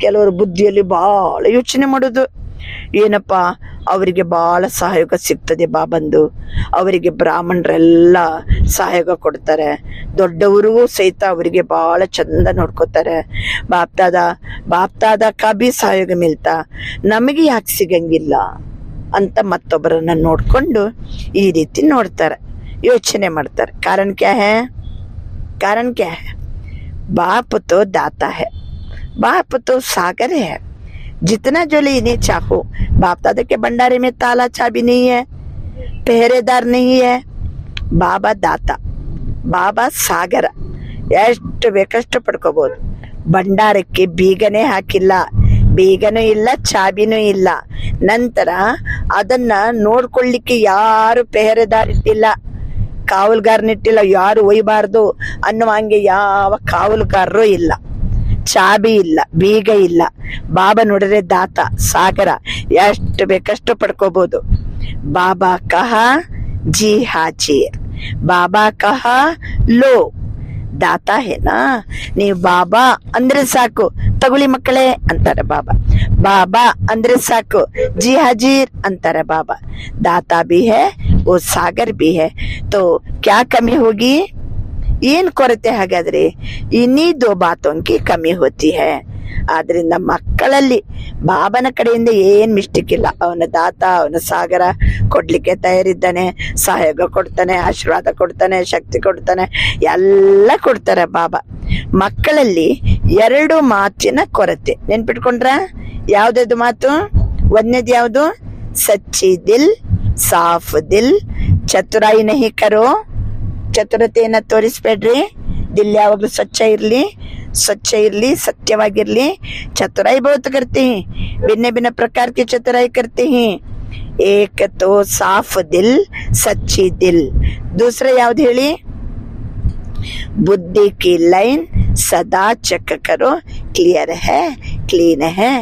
ಕೆಲವರು ಬುದ್ಧಿಯಲ್ಲಿ ಬಹಳ ಯೋಚನೆ ಮಾಡೋದು, ಏನಪ್ಪಾ ಅವರಿಗೆ ಬಹಳ ಸಹಯೋಗ ಸಿಗ್ತದೆ ಬಾಬಂದು, ಅವರಿಗೆ ಬ್ರಾಹ್ಮಣರೆಲ್ಲ ಸಹಯೋಗ ಕೊಡ್ತಾರೆ, ದೊಡ್ಡವರಿಗೂ ಸಹಿತ ಅವರಿಗೆ ಬಹಳ ಚಂದ ನೋಡ್ಕೋತಾರೆ. ಬಾಪ್ ದಾದಾ ಕಾ ಬಿ ಸಹಯೋಗ ಮಿಲ್ತಾ, ನಮಗೆ ಯಾಕೆ ಸಿಗಂಗಿಲ್ಲ ಅಂತ ಮತ್ತೊಬ್ಬರನ್ನ ನೋಡ್ಕೊಂಡು ಈ ರೀತಿ ನೋಡ್ತಾರೆ, ಯೋಚನೆ ಮಾಡ್ತಾರೆ. ಕಾರಣ ಕ್ಯಾ ಹೈ? बाप तो दाता है, बाप तो सागर है, जितना जो ले इन्हें चाहो। बाप दादा के भंडारे में ताला चाबी नहीं है, पहरेदार नहीं है। ಬಾಬಾ ದಾತ, ಬಾಬಾ ಸಾಗರ, ಎಷ್ಟು ಬೇಕಷ್ಟು ಪಡ್ಕೋಬಹುದು. ಭಂಡಾರಕ್ಕೆ ಬೀಗನೇ ಹಾಕಿಲ್ಲ, ಬೀಗನೂ ಇಲ್ಲ, ಚಾಬಿನೂ ಇಲ್ಲ. ನಂತರ ಅದನ್ನ ನೋಡ್ಕೊಳ್ಳಿಕ್ಕೆ ಯಾರು ಪೆಹರೆದಾರಿಟ್ಟಿಲ್ಲ, ಕಾವಲುಗಾರನಿಟ್ಟಿಲ್ಲ. ಯಾರು ಒಯ್ಯಬಾರ್ದು ಅನ್ನುವ ಹಂಗೆ ಯಾವ ಕಾವಲುಗಾರರು ಇಲ್ಲ, ಚಾಬಿ ಇಲ್ಲ, ಬೀಗ ಇಲ್ಲ. ಬಾಬಾ ನೋಡಿದ್ರೆ ದಾತ ಸಾಗರ, ಎಷ್ಟು ಬೇಕಷ್ಟು ಪಡ್ಕೋಬಹುದು. ಬಾಬಾ ಕಹಾ जी हाजिर, ಬಾಬಾ ಕಹಾ ಲೋ. ದಾತ ಹೇನಾ, ನೀವು ಬಾಬಾ ಅಂದ್ರೆ ಸಾಕು, ತಗೊಳ್ಳಿ ಮಕ್ಕಳೇ ಅಂತಾರೆ ಬಾಬಾ. ಬಾಬಾ ಅಂದ್ರೆ ಸಾಕು, ಜಿ ಹಾಜಿರ್ ಅಂತಾರೆ ಬಾಬಾ. ದಾತಾ भी है वो सागर भी है, तो क्या कमी होगी? ಏನ್ ಕೊರತೆ ಹಾಗಾದ್ರೆ? ಇನ್ನೀ ದೋ ಬಾತೋಂಕಿ ಕಮ್ಮಿ ಹೋತಿ ಹೈ. ಆದ್ರಿಂದ ಮಕ್ಕಳಲ್ಲಿ ಬಾಬನ ಕಡೆಯಿಂದ ಏನ್ ಮಿಸ್ಟೇಕ್ ಇಲ್ಲ. ಅವನ ದಾತ, ಅವನ ಸಾಗರ, ಕೊಡ್ಲಿಕ್ಕೆ ತಯಾರಿದ್ದಾನೆ, ಸಹಯೋಗ ಕೊಡ್ತಾನೆ, ಆಶೀರ್ವಾದ ಕೊಡ್ತಾನೆ, ಶಕ್ತಿ ಕೊಡ್ತಾನೆ, ಎಲ್ಲ ಕೊಡ್ತಾರೆ ಬಾಬಾ. ಮಕ್ಕಳಲ್ಲಿ 2 ಮಾತಿನ ಕೊರತೆ ನೆನ್ಪಿಟ್ಕೊಂಡ್ರ? ಯಾವ್ದದು ಮಾತು? ಒಂದನೇದು ಯಾವುದು? ಸಚ್ಚಿ ದಿಲ್, ಸಾಫ್ ದಿಲ್, ಚತುರಾಯಿ ನಹಿ ಕರೋ. ಚತುರತೆಯನ್ನ ತೋರಿಸ್ಬೇಡ್ರಿ. ದಿಲ್ ಯಾವಾಗ್ಲೂ ಸ್ವಚ್ಛ ಇರ್ಲಿ, सत्यವಾಗಿರ್ಲಿ. चतुराई बहुत करते हैं, भिन्न भिन्न प्रकार की चतुराई करते हैं. एक तो साफ दिल, सच्ची दिल. दूसरा याद ಹೇಳಿ? बुद्धि की लाइन सदा चेक करो, क्लियर है, क्लीन है.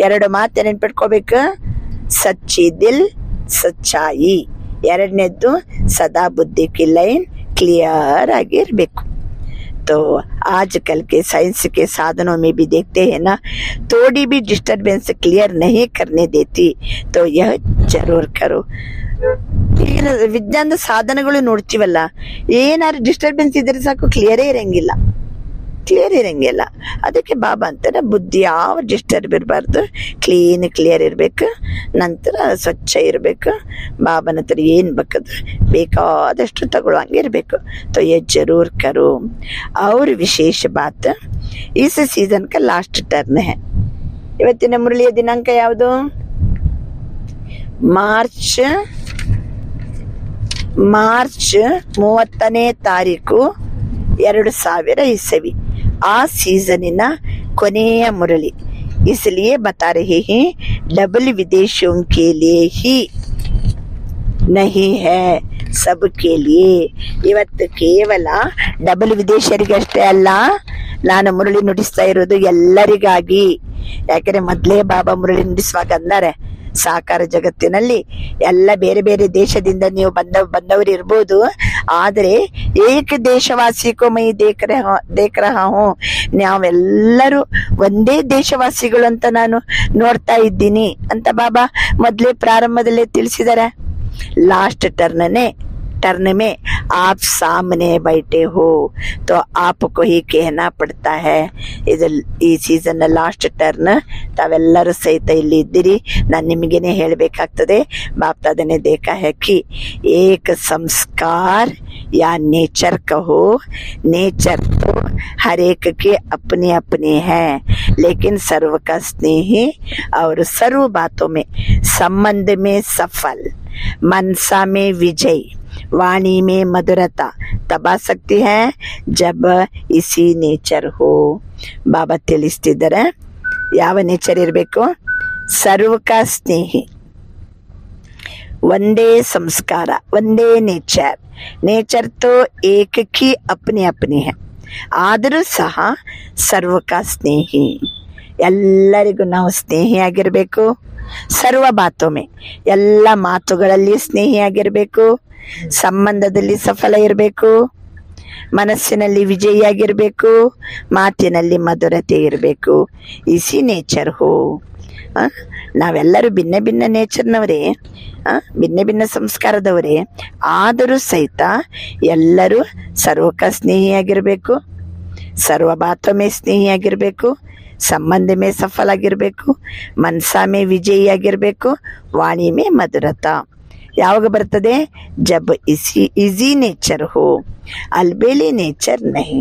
2 ಮಾತು ನೆನ್ಪಿಟ್ಕೋಬೇಕು. ಸಚ್ಚಿ ದಿಲ್, ಸಚ್ಚಾಯಿ. ಎರಡನೇದ್ದು ಸದಾ ಬುದ್ಧಿ ಕಿ ಲೈನ್ क्लियर ಆಗಿರ್ಬೇಕು. तो आजकल के साइंस के साधनों में भी देखते हैं ना, थोड़ी भी डिस्टर्बेंस क्लियर नहीं करने देती, तो यह जरूर करो. ಈಗಿನ ವಿಜ್ಞಾನದ ಸಾಧನಗಳು ನೋಡ್ತೀವಲ್ಲ, ಏನಾದ್ರು ಡಿಸ್ಟರ್ಬೆನ್ಸ್ ಇದ್ರೆ ಸಾಕು, ಕ್ಲಿಯರ್ ಇರಂಗಿಲ್ಲ. ಅದಕ್ಕೆ ಬಾಬಾ ಅಂತಾರೆ, ಬುದ್ಧಿ ಯಾವ ಡಿಸ್ಟರ್ಬ್ ಇರಬಾರ್ದು, ಕ್ಲಿಯರ್ ಇರ್ಬೇಕು, ನಂತರ ಸ್ವಚ್ಛ ಇರಬೇಕು. ಬಾಬನ ಹತ್ರ ಏನ್ ಬೇಕಾದಷ್ಟು ತಗೊಳ್ಳಂಗೆ ಇರಬೇಕು. तो ये जरूर करो. और विशेष बात, इस सीजन का लास्ट टर्न है. ಇವತ್ತಿನ ಮುರಳಿಯ ದಿನಾಂಕ ಯಾವುದು? ಮಾರ್ಚ್ 30ನೇ ತಾರೀಕು 2000 ಇಸವಿ. ಆ ಸೀಸನಿನ ಕೊನೆಯ ಮುರಳಿ. इसलिए बता रहे हैं, डबल विदेशियों के लिए ही नहीं है, सबके लिए. ಇವತ್ತು ಕೇವಲ ಡಬಲ್ ವಿದೇಶಿಯರಿಗಷ್ಟೇ ಅಲ್ಲ, ನಾನು ಮುರಳಿ ನುಡಿಸ್ತಾ ಇರೋದು ಎಲ್ಲರಿಗಾಗಿ. ಯಾಕಂದ್ರೆ ಮೊದ್ಲೇ ಬಾಬಾ ಮುರಳಿ ನುಡಿಸುವಾಗ ಅಂದಾರೆ, ಸಾಕಾರ ಜಗತ್ತಿನಲ್ಲಿ ಎಲ್ಲ ಬೇರೆ ಬೇರೆ ದೇಶದಿಂದ ನೀವು ಬಂದವರು ಇರ್ಬೋದು, ಆದ್ರೆ ಏಕ ದೇಶವಾಸಿಕೋ ಮೈ ದೇಖ ರಹಾ ಹೂಂ, ನಾವೆಲ್ಲರೂ ಒಂದೇ ದೇಶವಾಸಿಗಳು ಅಂತ ನಾನು ನೋಡ್ತಾ ಇದ್ದೀನಿ ಅಂತ ಬಾಬಾ ಮೊದ್ಲೇ ಪ್ರಾರಂಭದಲ್ಲೇ ತಿಳಿಸಿದಾರೆ. लास्ट टर्न में आप सामने बैठे हो, तो आपको ही कहना पड़ता है. ಇದು ಈ ಸೀಸನ್ ಲಾಸ್ಟ್ ಟರ್ನ್. ತಾವೆಲ್ಲರೂ ಸಹಿತ ಇಲ್ಲಿ ಇದ್ದೀರಿ, ನಾನು ನಿಮಗೇನೆ ಹೇಳಬೇಕಾಗ್ತದೆ. ಬಾಪ್ दादा ने देखा है कि एक संस्कार या नेचर कहो, नेचर तो हर एक के अपने अपने हैं, लेकिन सर्व का स्नेही और सर्व बातों में संबंध में सफल, मनसा में विजय, वाणी में मधुरता तब आ सकती है जब इसी नेचर हो. ಬಾಬಾ ತಿಳಿಸ್ತಿದ್ದಾರೆ, ಯಾವ ನೇಚರ್ ಇರಬೇಕು? ಸರ್ವಕ ಸ್ನೇಹಿ, ಒಂದೇ ಸಂಸ್ಕಾರ, ಒಂದೇ ನೇಚರ್ ತೋ ಏಕಕಿ ಅಪ್ನಿ ಅಪ್ನಿ ಹೈ, ಆದರೂ ಸಹ ಸರ್ವಕ ಸ್ನೇಹಿ. ಎಲ್ಲರಿಗೂ ನಾವು ಸ್ನೇಹಿಯಾಗಿರ್ಬೇಕು. ಸರ್ವ ಬಾತೊಮ್ಮೆ, ಎಲ್ಲ ಮಾತುಗಳಲ್ಲಿ ಸ್ನೇಹಿಯಾಗಿರ್ಬೇಕು, ಸಂಬಂಧದಲ್ಲಿ ಸಫಲ ಇರಬೇಕು, ಮನಸ್ಸಿನಲ್ಲಿ ವಿಜಯಿಯಾಗಿರ್ಬೇಕು, ಮಾತಿನಲ್ಲಿ ಮಧುರತೆ ಇರಬೇಕು. ಇಸಿ ನೇಚರ್ ಹೋ. ನಾವೆಲ್ಲರೂ ಭಿನ್ನ ಭಿನ್ನ ನೇಚರ್ನವರೇ, ಭಿನ್ನ ಭಿನ್ನ ಸಂಸ್ಕಾರದವರೇ, ಆದರೂ ಸಹಿತ ಎಲ್ಲರೂ ಸರ್ವಕ ಸ್ನೇಹಿಯಾಗಿರ್ಬೇಕು, ಸರ್ವ ಬಾತೊಮ್ಮೆ ಸ್ನೇಹಿಯಾಗಿರ್ಬೇಕು, ಸಂಬಂಧ ಮೇ ಸಫಲ ಆಗಿರ್ಬೇಕು, ಮನ್ಸಾ ಮೇ ವಿಜಯಿಯಾಗಿರ್ಬೇಕು, ವಾಣಿ ಮೇ ಮಧುರತಾ. ಯಾವಾಗ ಬರ್ತದೆ? ಜಬ್ ಈಸಿ ನೇಚರ್ ಹೋ, ಅಲ್ಬೇಲಿ ನೇಚರ್ ನಹಿ.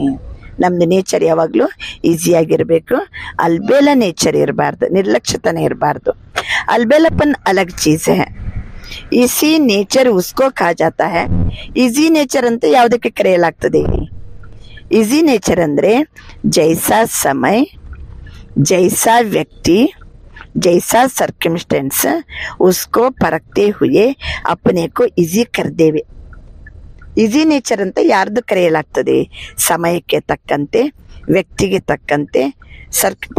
ನಮ್ದು ನೇಚರ್ ಯಾವಾಗಲೂ ಈಸಿಯಾಗಿರಬೇಕು. ಅಲ್ಬೇಲ ನೇಚರ್ ಇರಬಾರ್ದು, ನಿರ್ಲಕ್ಷ್ಯತನ ಇರಬಾರ್ದು. ಅಲ್ಬೇಲಪನ್ ಅಲಗ್ ಚೀಸ್ ಹೈ, ಇಸಿ ನೇಚರ್ ಉಸ್ಕೋ ಕಹಾ ಜಾತಾ ಹೈ. ಈಸಿ ನೇಚರ್ ಅಂತ ಯಾವುದಕ್ಕೆ ಕರೆಯಲಾಗ್ತದೆ? ಈಸಿ ನೇಚರ್ ಅಂದ್ರೆ ಜೈಸಾ ಸಮಯ, जैसा व्यक्ति, जैसा सर्कमस्टेंस, उसको परखते हुए अपने को इजी कर देवे. ಈಸಿ ನೇಚರ್ ಅಂತ ಯಾರ್ದು ಕರೆಯಲಾಗ್ತದೆ? ಸಮಯಕ್ಕೆ ತಕ್ಕಂತೆ, ವ್ಯಕ್ತಿಗೆ ತಕ್ಕಂತೆ,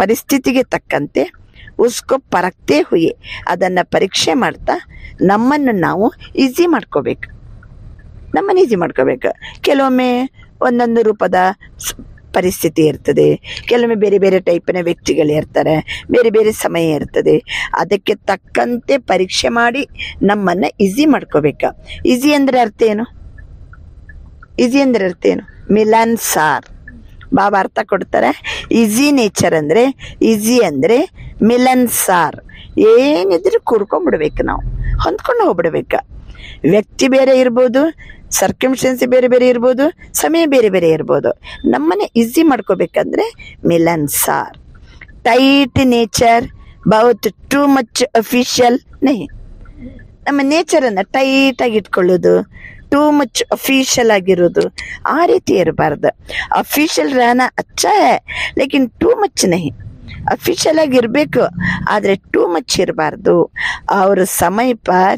ಪರಿಸ್ಥಿತಿಗೆ ತಕ್ಕಂತೆ ಉಸ್ಕೋ ಪರಕ್ತೆ ಹುಯೆ, ಅದನ್ನು ಪರೀಕ್ಷೆ ಮಾಡ್ತಾ ನಮ್ಮನ್ನು ನಾವು ಈಸಿ ಮಾಡ್ಕೋಬೇಕು. ನಮ್ಮನ್ನು ಈಸಿ ಮಾಡ್ಕೋಬೇಕು. ಕೆಲವೊಮ್ಮೆ ಒಂದೊಂದು ರೂಪದ ಪರಿಸ್ಥಿತಿ ಇರ್ತದೆ, ಕೆಲವೊಮ್ಮೆ ಬೇರೆ ಬೇರೆ ಟೈಪಿನ ವ್ಯಕ್ತಿಗಳು ಇರ್ತಾರೆ, ಬೇರೆ ಬೇರೆ ಸಮಯ ಇರ್ತದೆ. ಅದಕ್ಕೆ ತಕ್ಕಂತೆ ಪರೀಕ್ಷೆ ಮಾಡಿ ನಮ್ಮನ್ನು ಈಸಿ ಮಾಡ್ಕೋಬೇಕು. ಈಸಿ ಅಂದರೆ ಅರ್ಥ ಏನು? ಈಸಿ ಅಂದರೆ ಅರ್ಥ ಏನು? ಮಿಲನ್ ಸಾರ್. ಬಾಬಾ ಅರ್ಥ ಕೊಡ್ತಾರೆ. ಈಸಿ ನೇಚರ್ ಅಂದರೆ, ಈಸಿ ಅಂದರೆ ಮಿಲನ್ ಸಾರ್. ಏನಿದ್ರು ಕೂಡ್ಕೊಂಡ್ಬಿಡ್ಬೇಕು, ನಾವು ಹೊಂದ್ಕೊಂಡು ಹೋಗ್ಬಿಡ್ಬೇಕು. ವ್ಯಕ್ತಿ ಬೇರೆ ಇರ್ಬೋದು, ಸರ್ಕಮ್ಸ್ಟೆನ್ಸ್ ಬೇರೆ ಬೇರೆ ಇರ್ಬೋದು, ಸಮಯ ಬೇರೆ ಬೇರೆ ಇರ್ಬೋದು. ನಮ್ಮನ್ನೇ ಈಸಿ ಮಾಡ್ಕೋಬೇಕಂದ್ರೆ ಮಿಲನ್ ಸಾರ್. ಟೈಟ್ ನೇಚರ್ ಬಹುತ್ ಟೂ ಮಚ್ ಅಫಿಷಿಯಲ್ ನಹಿ. ನಮ್ಮ ನೇಚರನ್ನು ಟೈಟಾಗಿ ಇಟ್ಕೊಳ್ಳೋದು, ಟೂ ಮಚ್ ಅಫಿಷಿಯಲ್ ಆಗಿರೋದು, ಆ ರೀತಿ ಇರಬಾರ್ದು. ಅಫಿಷಿಯಲ್ रहना अच्छा है लेकिन ಟೂ ಮಚ್ ನಹಿ. ಅಫಿಷಿಯಲ್ ಆಗಿರಬೇಕು, ಆದರೆ ಟೂ ಮಚ್ ಇರಬಾರ್ದು. और समय पर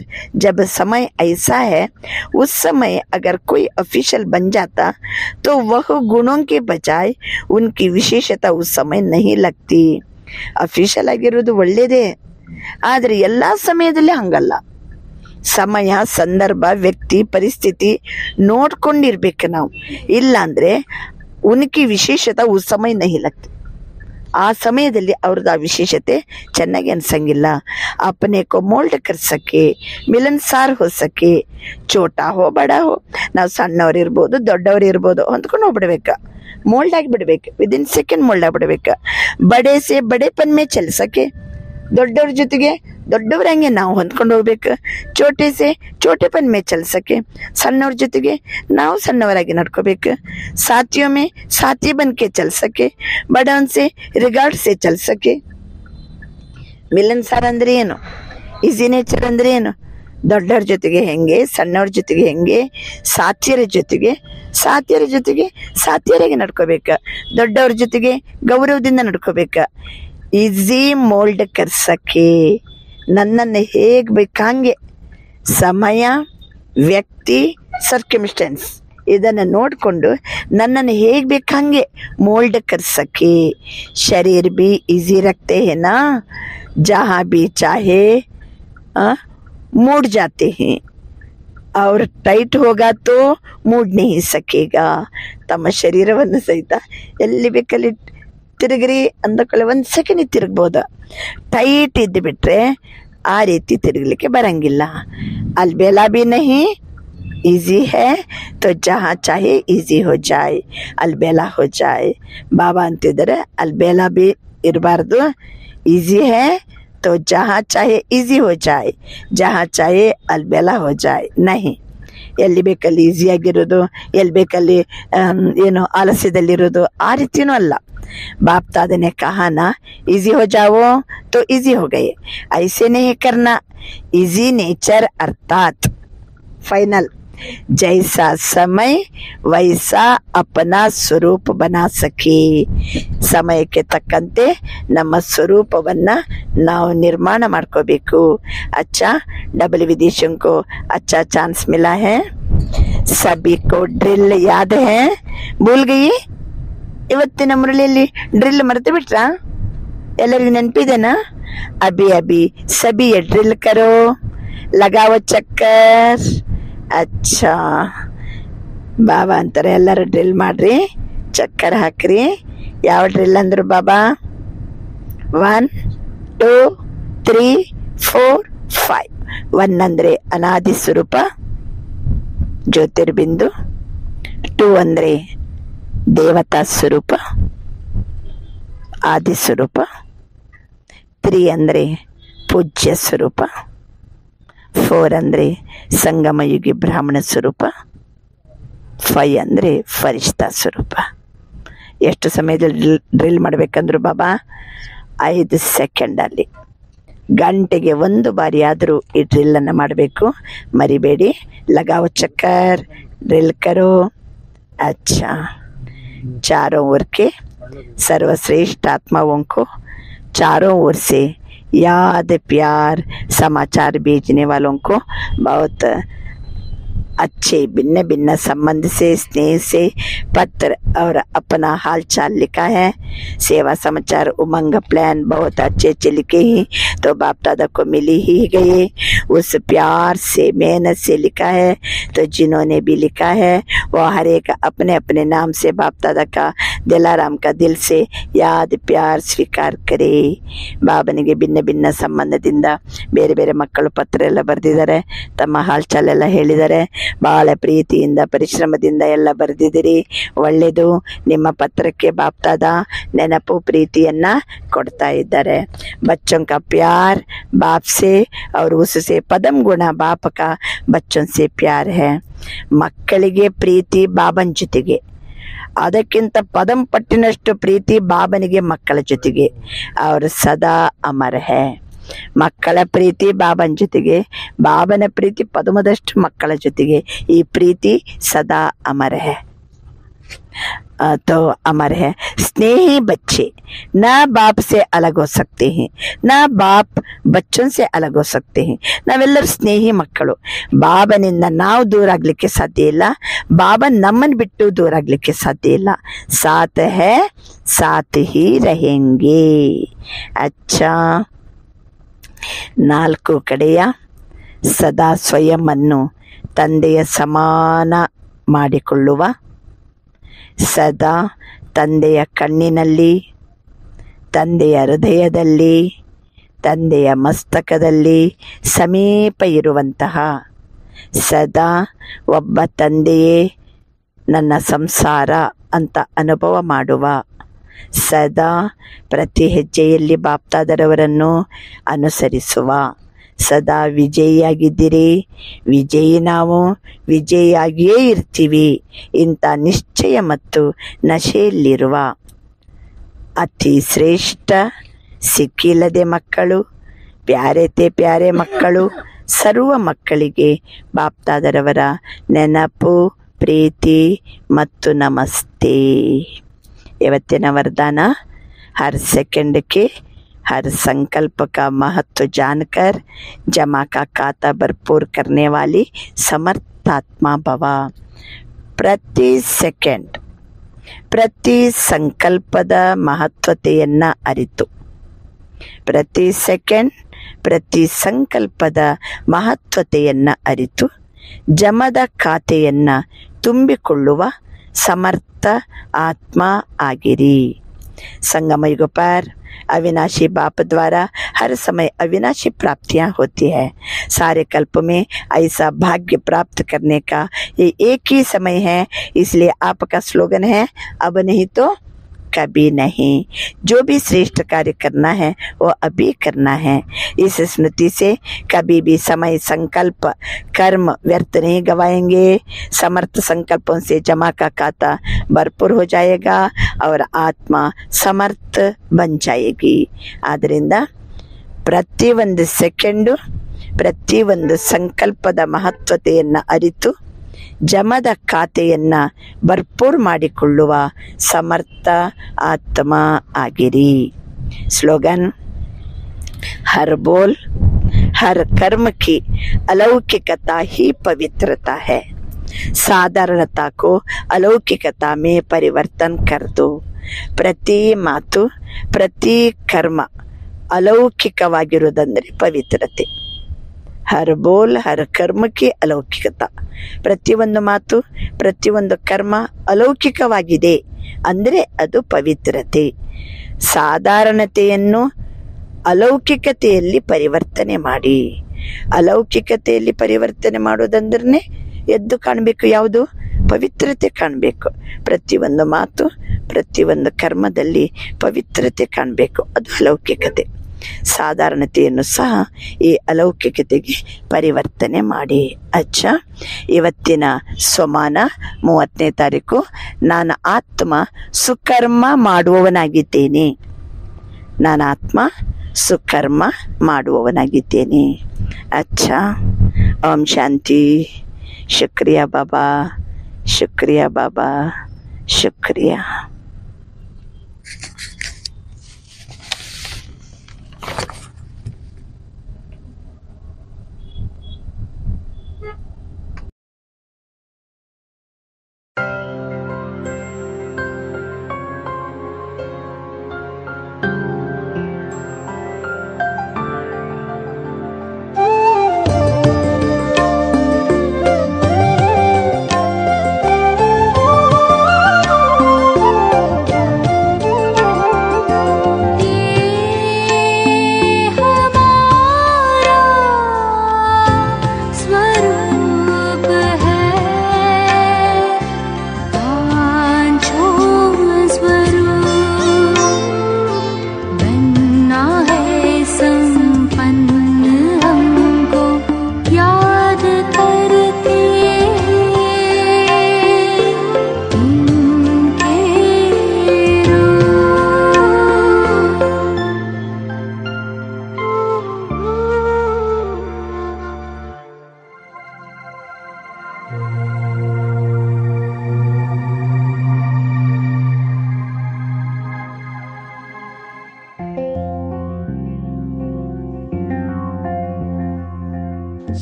जब समय ऐसा है, उस समय अगर कोई ऑफिशियल बन जाता तो वह गुणों के बजाय उनकी विशेषता उस समय नहीं लगती. ಅಫಿಷಿಯಲ್ ಆಗಿರೋದು ಒಳ್ಳೆಯದೇ, ಆದರೆ ಎಲ್ಲ ಸಮಯದಲ್ಲಿ ಹಂಗಲ್ಲ. ಸಮಯ, ಸಂದರ್ಭ, ವ್ಯಕ್ತಿ, ಪರಿಸ್ಥಿತಿ ನೋಡ್ಕೊಂಡಿರ್ಬೇಕು ನಾವು. ಇಲ್ಲಾಂದರೆ ಉನಕಿ ವಿಶೇಷತೆ ಉಸ್ ಸಮಯ ನಹಿ ಲಗ್ತಿ. ಆ ಸಮಯದಲ್ಲಿ ಅವ್ರದ್ದು ಆ ವಿಶೇಷತೆ ಚೆನ್ನಾಗಿ ಅನ್ಸಂಗಿಲ್ಲ. ಅಪನೆ ಕೋ ಮೋಲ್ಡ್ ಕರ್ ಸಕೆ, ಮಿಲನ್ಸಾರ್ ಹೋ ಸಕೆ, ಚೋಟಾ ಹೋ ಬಡ ಹೋ, ನಾವು ಸಣ್ಣವ್ರು ಇರ್ಬೋದು, ದೊಡ್ಡವ್ರು ಇರ್ಬೋದು, ಹೊಂದ್ಕೊಂಡು ಹೋಗ್ಬಿಡ್ಬೇಕು. ಮೋಲ್ಡ್ ಆಗಿಬಿಡ್ಬೇಕು, ವಿದಿನ್ ಸೆಕೆಂಡ್ ಮೋಲ್ಡ್ ಆಗಿಬಿಡ್ಬೇಕು. ಬಡೆ ಸೆ ಬಡೆಪನ್ ಮೇ ಚಲ್ ಸಕೆ, ದೊಡ್ಡವ್ರ ಜೊತೆಗೆ ದೊಡ್ಡವ್ರಂಗೆ ನಾವು ಹೊಂದ್ಕೊಂಡು ಹೋಗ್ಬೇಕು. ಚೋಟೆ ಸೆ ಚೋಟೆಪನ್ ಮೇ ಚಲ್ ಸಕೆ, ಸಣ್ಣವ್ರ ಜೊತೆಗೆ ನಾವು ಸಣ್ಣವರಾಗಿ ನಡ್ಕೋಬೇಕು. ಸಾಥಿಯೋ ಮೇ ಸಾಥಿ ಬನ್ಕೆ ಚಲ್ ಸಕೆ, ಬಡವನ್ ಸೆ ರಿಗಾರ್ಡ್ ಸೆ ಚಲ್ ಸಕೆ. ಮಿಲನ್ ಸಾರ್ ಅಂದ್ರೆ ಏನು? ಈಸಿ ನೇಚರ್ ಅಂದ್ರೆ ಏನು? ದೊಡ್ಡವ್ರ ಜೊತೆಗೆ ಹೆಂಗೆ, ಸಣ್ಣವ್ರ ಜೊತೆಗೆ ಹೆಂಗೆ, ಸಾಥಿಯರ ಜೊತೆಗೆ ಸಾಥಿಯರಾಗಿ ನಡ್ಕೋಬೇಕು. ದೊಡ್ಡವ್ರ ಜೊತೆಗೆ ಗೌರವದಿಂದ ನಡ್ಕೋಬೇಕು. ಈಸಿ ಮೋಲ್ಡ್ ಕರ್ಸಕ್ಕೆ, ನನ್ನನ್ನು ಹೇಗೆ ಬೇಕಂಗೆ ಸಮಯ, ವ್ಯಕ್ತಿ, ಸರ್ಕಮ್ಸ್ಟೆನ್ಸ್ ಇದನ್ನು ನೋಡಿಕೊಂಡು ನನ್ನನ್ನು ಹೇಗೆ ಬೇಕಂಗೆ ಮೋಲ್ಡ್ ಕರ್ಸಕ್ಕೆ. ಶರೀರ್ ಬಿ ಈಸಿ ರಖತೆ ಹೇ ನಾ, ಜहाँ भी चाहे मूड जाते हैं और टाइट होगा तो ಮೂಡ್ नहीं सकेगा. ತಮ್ಮ ಶರೀರವನ್ನು ಸಹಿತ ಎಲ್ಲಿ ಬೇಕಲ್ಲಿ ತಿರುಗ್ರಿ ಅಂದಕೊಳ್ಳೆ ಒಂದು ಸೆಕೆಂಡ್ ತಿರುಗ್ಬೋದು. ಟೈಟ್ ಇದ್ದು ಬಿಟ್ರೆ ಆ ರೀತಿ ತಿರುಗಲಿಕ್ಕೆ ಬರಂಗಿಲ್ಲ. ಅಲ್ಬೇಲಾ ಬಿ ನಹಿ ಈಸಿ ಹೇ ತೋ ಜहाँ चाहे ಈಸಿ ಹೋ ಜಾಯ್, ಅಲ್ಬೇಲಾ ಹೋ ಜಾಯ್. ಬಾಬಾ ಅಂತಿದ್ದಾರೆ ಅಲ್ಬೇಲಾ ಬಿ ಇರಬಾರ್ದು. ಈಸಿ ಹೇ तो जहाँ चाहे ಈಸಿ ಹೋ ಜಾಯ್, ಜहाँ चाहे ಅಲ್ಬೇಲಾ ಹೋ ಜಾಯ್ ನಹಿ. ಎಲ್ಲಿ ಬೇಕಲ್ಲಿ ಈಸಿಯಾಗಿರೋದು, ಎಲ್ಲಿ ಬೇಕಲ್ಲಿ ಏನು ಆಲಸ್ಯದಲ್ಲಿರೋದು, ಆ ರೀತಿಯೂ ಅಲ್ಲ. बाप दादा ने कहा ना, इजी हो जाओ तो इजी हो गए, ऐसे नहीं करना. इजी नेचर अर्थात फाइनल, जैसा समय वैसा अपना ಸ್ವರೂಪ ಬನಾ ಸಕೆ. ಸಮಯಕ್ಕೆ ತಕ್ಕಂತೆ ನಮ್ಮ ಸ್ವರೂಪವನ್ನು ನಾವು ನಿರ್ಮಾಣ ಮಾಡ್ಕೋಬೇಕು. अच्छा डबल विदेशों को अच्छा चांस मिला है. सभी को ड्रिल याद है? भूल गई? ಇವತ್ತಿನ ಮುರಳಿಯಲ್ಲಿ ಡ್ರಿಲ್ ಮರೆತು ಬಿಟ್ರಾ? ಎಲ್ಲರಿಗೂ ನೆನಪಿದೆನಾ? ಅಭಿ ಅಭಿ ಸಭಿ ಡ್ರಿಲ್ ಕರೋ, ಲಗಾವ ಚಕ್ಕರ್. ಅಚ್ಚಾ, ಬಾಬಾ ಅಂತಾರೆ ಎಲ್ಲರೂ ಡ್ರಿಲ್ ಮಾಡ್ರಿ, ಚಕ್ಕರ್ ಹಾಕ್ರಿ. ಯಾವ ಡ್ರಿಲ್ ಅಂದ್ರು ಬಾಬಾ? 1 2 3 4 5. 1 ಅಂದರೆ ಅನಾದಿ ಸ್ವರೂಪ ಜ್ಯೋತಿರ್ಬಿಂದು, 2 ಅಂದರೆ ದೇವತಾ ಸ್ವರೂಪ ಆದಿ ಸ್ವರೂಪ, 3 ಅಂದರೆ ಪೂಜ್ಯ ಸ್ವರೂಪ, 4 ಅಂದರೆ ಸಂಗಮಯುಗಿ ಬ್ರಾಹ್ಮಣ ಸ್ವರೂಪ, 5 ಅಂದರೆ ಫರಿಷ್ಠಾ ಸ್ವರೂಪ. ಎಷ್ಟು ಸಮಯದಲ್ಲಿ ಡ್ರಿಲ್ ಮಾಡಬೇಕಂದ್ರು ಬಾಬಾ? 5 ಸೆಕೆಂಡಲ್ಲಿ. ಗಂಟೆಗೆ 1 ಬಾರಿ ಆದರೂ ಈ ಡ್ರಿಲ್ಲನ್ನು ಮಾಡಬೇಕು, ಮರಿಬೇಡಿ. ಲಗಾओ चक्कर, ड्रिल करो. अच्छा, चारों ओर के सर्वश्रेष्ठ आत्माओं को चारों ओर से याद, प्यार, समाचार भेजने वालों को बहुत अच्छे भिन्न भिन्न संबंध से, स्नेह से पत्र और अपना हाल चाल लिखा है. सेवा समाचार, उमंग, प्लान बहुत अच्छे अच्छे लिखे ही तो बाप दादा को मिली ही गए. उस प्यार से, मेहनत से लिखा है. तो जिन्होंने भी लिखा है वो हर एक अपने अपने नाम से बाप दादा का, दिलाराम का दिल से याद, प्यार स्वीकार करे. ಬಾಬನಿಗೆ ಭಿನ್ನ ಭಿನ್ನ ಸಂಬಂಧದಿಂದ ಬೇರೆ ಬೇರೆ ಮಕ್ಕಳು ಪತ್ರ ಎಲ್ಲ ಬರೆದಿದ್ದಾರೆ, ತಮ್ಮ ಹಾಲ್ ಚಾಲ್ ಎಲ್ಲ ಹೇಳಿದ್ದಾರೆ. ಬಹಳ ಪ್ರೀತಿಯಿಂದ ಪರಿಶ್ರಮದಿಂದ ಎಲ್ಲ ಬರೆದಿದ್ದೀರಿ, ಒಳ್ಳೆಯದು. ನಿಮ್ಮ ಪತ್ರಕ್ಕೆ ಬಾಪ್ದಾದ ನೆನಪು ಪ್ರೀತಿಯನ್ನ ಕೊಡ್ತಾ ಇದ್ದಾರೆ. बच्चों का प्यार बाप से और उससे पदम गुण बाप का बच्चों से प्यार है. ಮಕ್ಕಳಿಗೆ ಪ್ರೀತಿ ಬಾಬನ ಜೊತೆಗೆ, ಅದಕ್ಕಿಂತ ಪದಂ ಪಟ್ಟಿನಷ್ಟು ಪ್ರೀತಿ ಬಾಬನಿಗೆ ಮಕ್ಕಳ ಜೊತೆಗೆ. ಅವರು ಸದಾ ಅಮರ ಹೇ. ಮಕ್ಕಳ ಪ್ರೀತಿ ಬಾಬನ ಜೊತೆಗೆ, ಬಾಬನ ಪ್ರೀತಿ ಪದಮದಷ್ಟು ಮಕ್ಕಳ ಜೊತೆಗೆ. ಈ ಪ್ರೀತಿ ಸದಾ ಅಮರ ಹೇ. तो अमर है. स्नेही बच्चे न बाप से अलग हो सकते हैं, न बाप बच्चों से अलग हो सकते हैं. ನಾವೆಲ್ಲರೂ ಸ್ನೇಹಿ ಮಕ್ಕಳು. ಬಾಬನಿಂದ ನಾವು ದೂರ ಆಗ್ಲಿಕ್ಕೆ ಸಾಧ್ಯ ಇಲ್ಲ, ಬಾಬಾ ನಮ್ಮನ್ನು ಬಿಟ್ಟು ದೂರ ಆಗ್ಲಿಕ್ಕೆ ಸಾಧ್ಯ ಇಲ್ಲ. ಸಾತ್ ಹೈ, ಸಾತ್ ಹಿ रहेंगे. ಅಚ್ಚಾ, 4 ಕಡೆಯ ಸದಾ ಸ್ವಯಂ ಅನ್ನು ತಂದೆಯ ಸಮಾನ ಮಾಡಿಕೊಳ್ಳುವ, ಸದಾ ತಂದೆಯ ಕಣ್ಣಿನಲ್ಲಿ, ತಂದೆಯ ಹೃದಯದಲ್ಲಿ, ತಂದೆಯ ಮಸ್ತಕದಲ್ಲಿ ಸಮೀಪ ಇರುವಂತಹ, ಸದಾ ಒಬ್ಬ ತಂದೆಯೇ ನನ್ನ ಸಂಸಾರ ಅಂತ ಅನುಭವ ಮಾಡುವ, ಸದಾ ಪ್ರತಿ ಹೆಜ್ಜೆಯಲ್ಲಿ ಬಾಪ್ತಾದರವರನ್ನು ಅನುಸರಿಸುವ, ಸದಾ ವಿಜಯಿಯಾಗಿದ್ದೀರಿ. ವಿಜಯಿ ನಾವು, ವಿಜಯಿಯಾಗಿಯೇ ಇರ್ತೀವಿ. ಇಂಥ ನಿಶ್ಚಯ ಮತ್ತು ನಶೆಯಲ್ಲಿರುವ ಅತಿ ಶ್ರೇಷ್ಠ ಸಿಕ್ಕಿಲ್ಲದೆ ಮಕ್ಕಳು, ಪ್ಯಾರೆತೆ ಪ್ಯಾರೆ ಮಕ್ಕಳು, ಸರ್ವ ಮಕ್ಕಳಿಗೆ ಬಾಪ್ತಾದರವರ ನೆನಪು, ಪ್ರೀತಿ ಮತ್ತು ನಮಸ್ತೆ. ಇವತ್ತಿನ ವರದಾನ, हर सेकंड के हर संकल्प का महत्व जानकर जमा का खाता भरपूर करने वाली समर्थात्मा भव. ಪ್ರತಿ ಸೆಕೆಂಡ್, ಪ್ರತಿ ಸಂಕಲ್ಪದ ಮಹತ್ವತೆಯನ್ನು ಅರಿತು, ಪ್ರತಿ ಸೆಕೆಂಡ್ ಪ್ರತಿ ಸಂಕಲ್ಪದ ಮಹತ್ವತೆಯನ್ನು ಅರಿತು ಜಮದ ಖಾತೆಯನ್ನು ತುಂಬಿಕೊಳ್ಳುವ ಸಮರ್ಥ ಆತ್ಮ ಆಗಿರಿ. संगम युग पर अविनाशी बाप द्वारा हर समय अविनाशी प्राप्तियां होती है. सारे कल्प में ऐसा भाग्य प्राप्त करने का ये एक ही समय है. इसलिए आपका स्लोगन है, अब नहीं तो कभी नहीं. जो भी श्रेष्ठ कार्य करना है वो अभी करना है. इस स्मृति से कभी भी समय, संकल्प, कर्म व्यर्थ नहीं गवाएंगे. समर्थ संकल्पों से जमा का खाता भरपूर हो जाएगा और आत्मा समर्थ बन जाएगी. ಆದ್ದರಿಂದ ಪ್ರತಿಯೊಂದು ಸೆಕೆಂಡು, ಪ್ರತಿಯೊಂದು ಸಂಕಲ್ಪದ ಮಹತ್ವತೆಯನ್ನು ಅರಿತು ಜಮದ ಖಾತೆಯನ್ನು ಭರ್ಪೂರ್ ಮಾಡಿಕೊಳ್ಳುವ ಸಮರ್ಥ ಆತ್ಮ ಆಗಿರಿ. ಸ್ಲೋಗನ್, हर बोल हर कर्म की अलौकिकता ही पवित्रता है. साधारणता को अलौकिकता में परिवर्तन कर दो. ಪ್ರತಿ ಮಾತು, ಪ್ರತಿ ಕರ್ಮ ಅಲೌಕಿಕವಾಗಿರುವುದಂದರೆ ಪವಿತ್ರತೆ. ಹರ್ ಬೋಲ್ ಹರ್ ಕರ್ಮಕ್ಕೆ ಅಲೌಕಿಕತ. ಪ್ರತಿಯೊಂದು ಮಾತು, ಪ್ರತಿಯೊಂದು ಕರ್ಮ ಅಲೌಕಿಕವಾಗಿದೆ ಅಂದರೆ ಅದು ಪವಿತ್ರತೆ. ಸಾಧಾರಣತೆಯನ್ನು ಅಲೌಕಿಕತೆಯಲ್ಲಿ ಪರಿವರ್ತನೆ ಮಾಡಿ. ಅಲೌಕಿಕತೆಯಲ್ಲಿ ಪರಿವರ್ತನೆ ಮಾಡೋದಂದ್ರೆ ಎದ್ದು ಕಾಣಬೇಕು, ಯಾವುದು? ಪವಿತ್ರತೆ ಕಾಣಬೇಕು. ಪ್ರತಿಯೊಂದು ಮಾತು, ಪ್ರತಿಯೊಂದು ಕರ್ಮದಲ್ಲಿ ಪವಿತ್ರತೆ ಕಾಣಬೇಕು, ಅದು ಅಲೌಕಿಕತೆ. ಸಾಧಾರಣತೆಯನ್ನು ಸಹ ಈ ಅಲೌಕಿಕತೆಗೆ ಪರಿವರ್ತನೆ ಮಾಡಿ. ಅಚ್ಚ, ಇವತ್ತಿನ ಸ್ವಮಾನ 30ನೇ ತಾರೀಕು. ನಾನು ಆತ್ಮ ಸುಕರ್ಮ ಮಾಡುವವನಾಗಿದ್ದೇನೆ. ನಾನು ಆತ್ಮ ಸುಕರ್ಮ ಮಾಡುವವನಾಗಿದ್ದೇನೆ. ಅಚ್ಚ, ಓಂ ಶಾಂತಿ. ಶುಕ್ರಿಯಾ ಬಾಬಾ, ಶುಕ್ರಿಯಾ ಬಾಬಾ, ಶುಕ್ರಿಯಾ.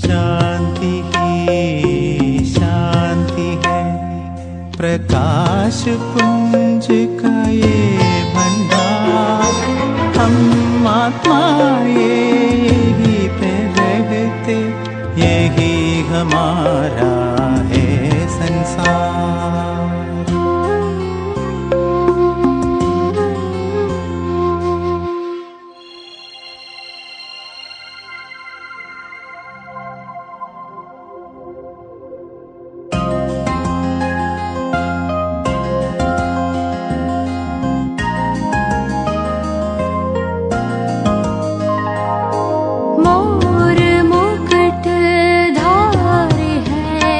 शांति ही शांति है, प्रकाश पुंज का ये भंडार। हम आत्मा यही पे रहते, यही हमारा है संसार। मोर मुकुट धार है,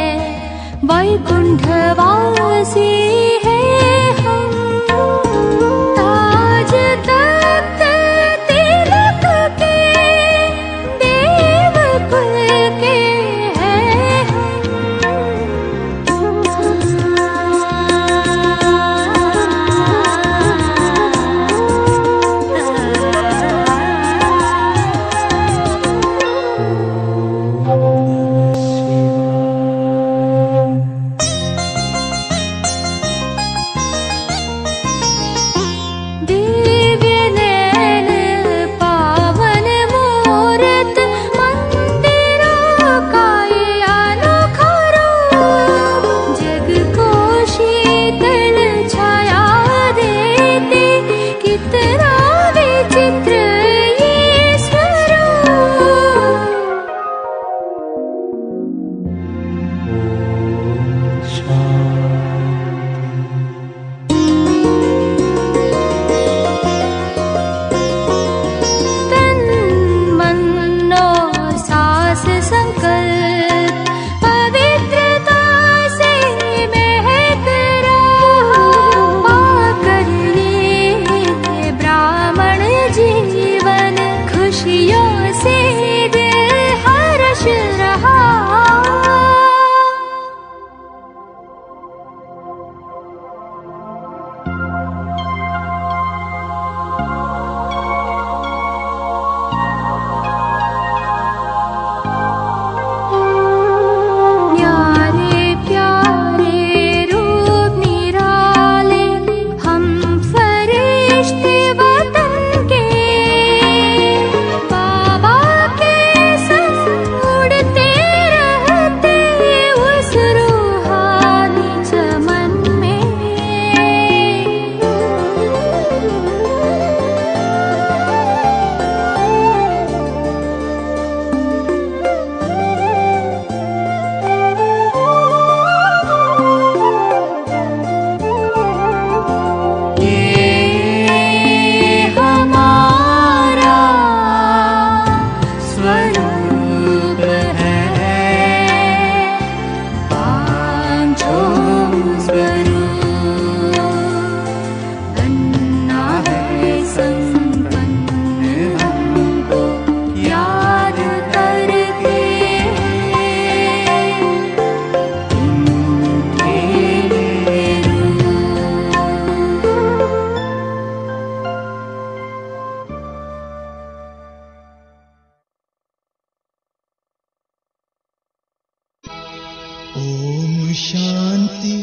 ओम शांति,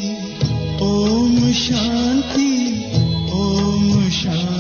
ओम शांति, ओम शांति।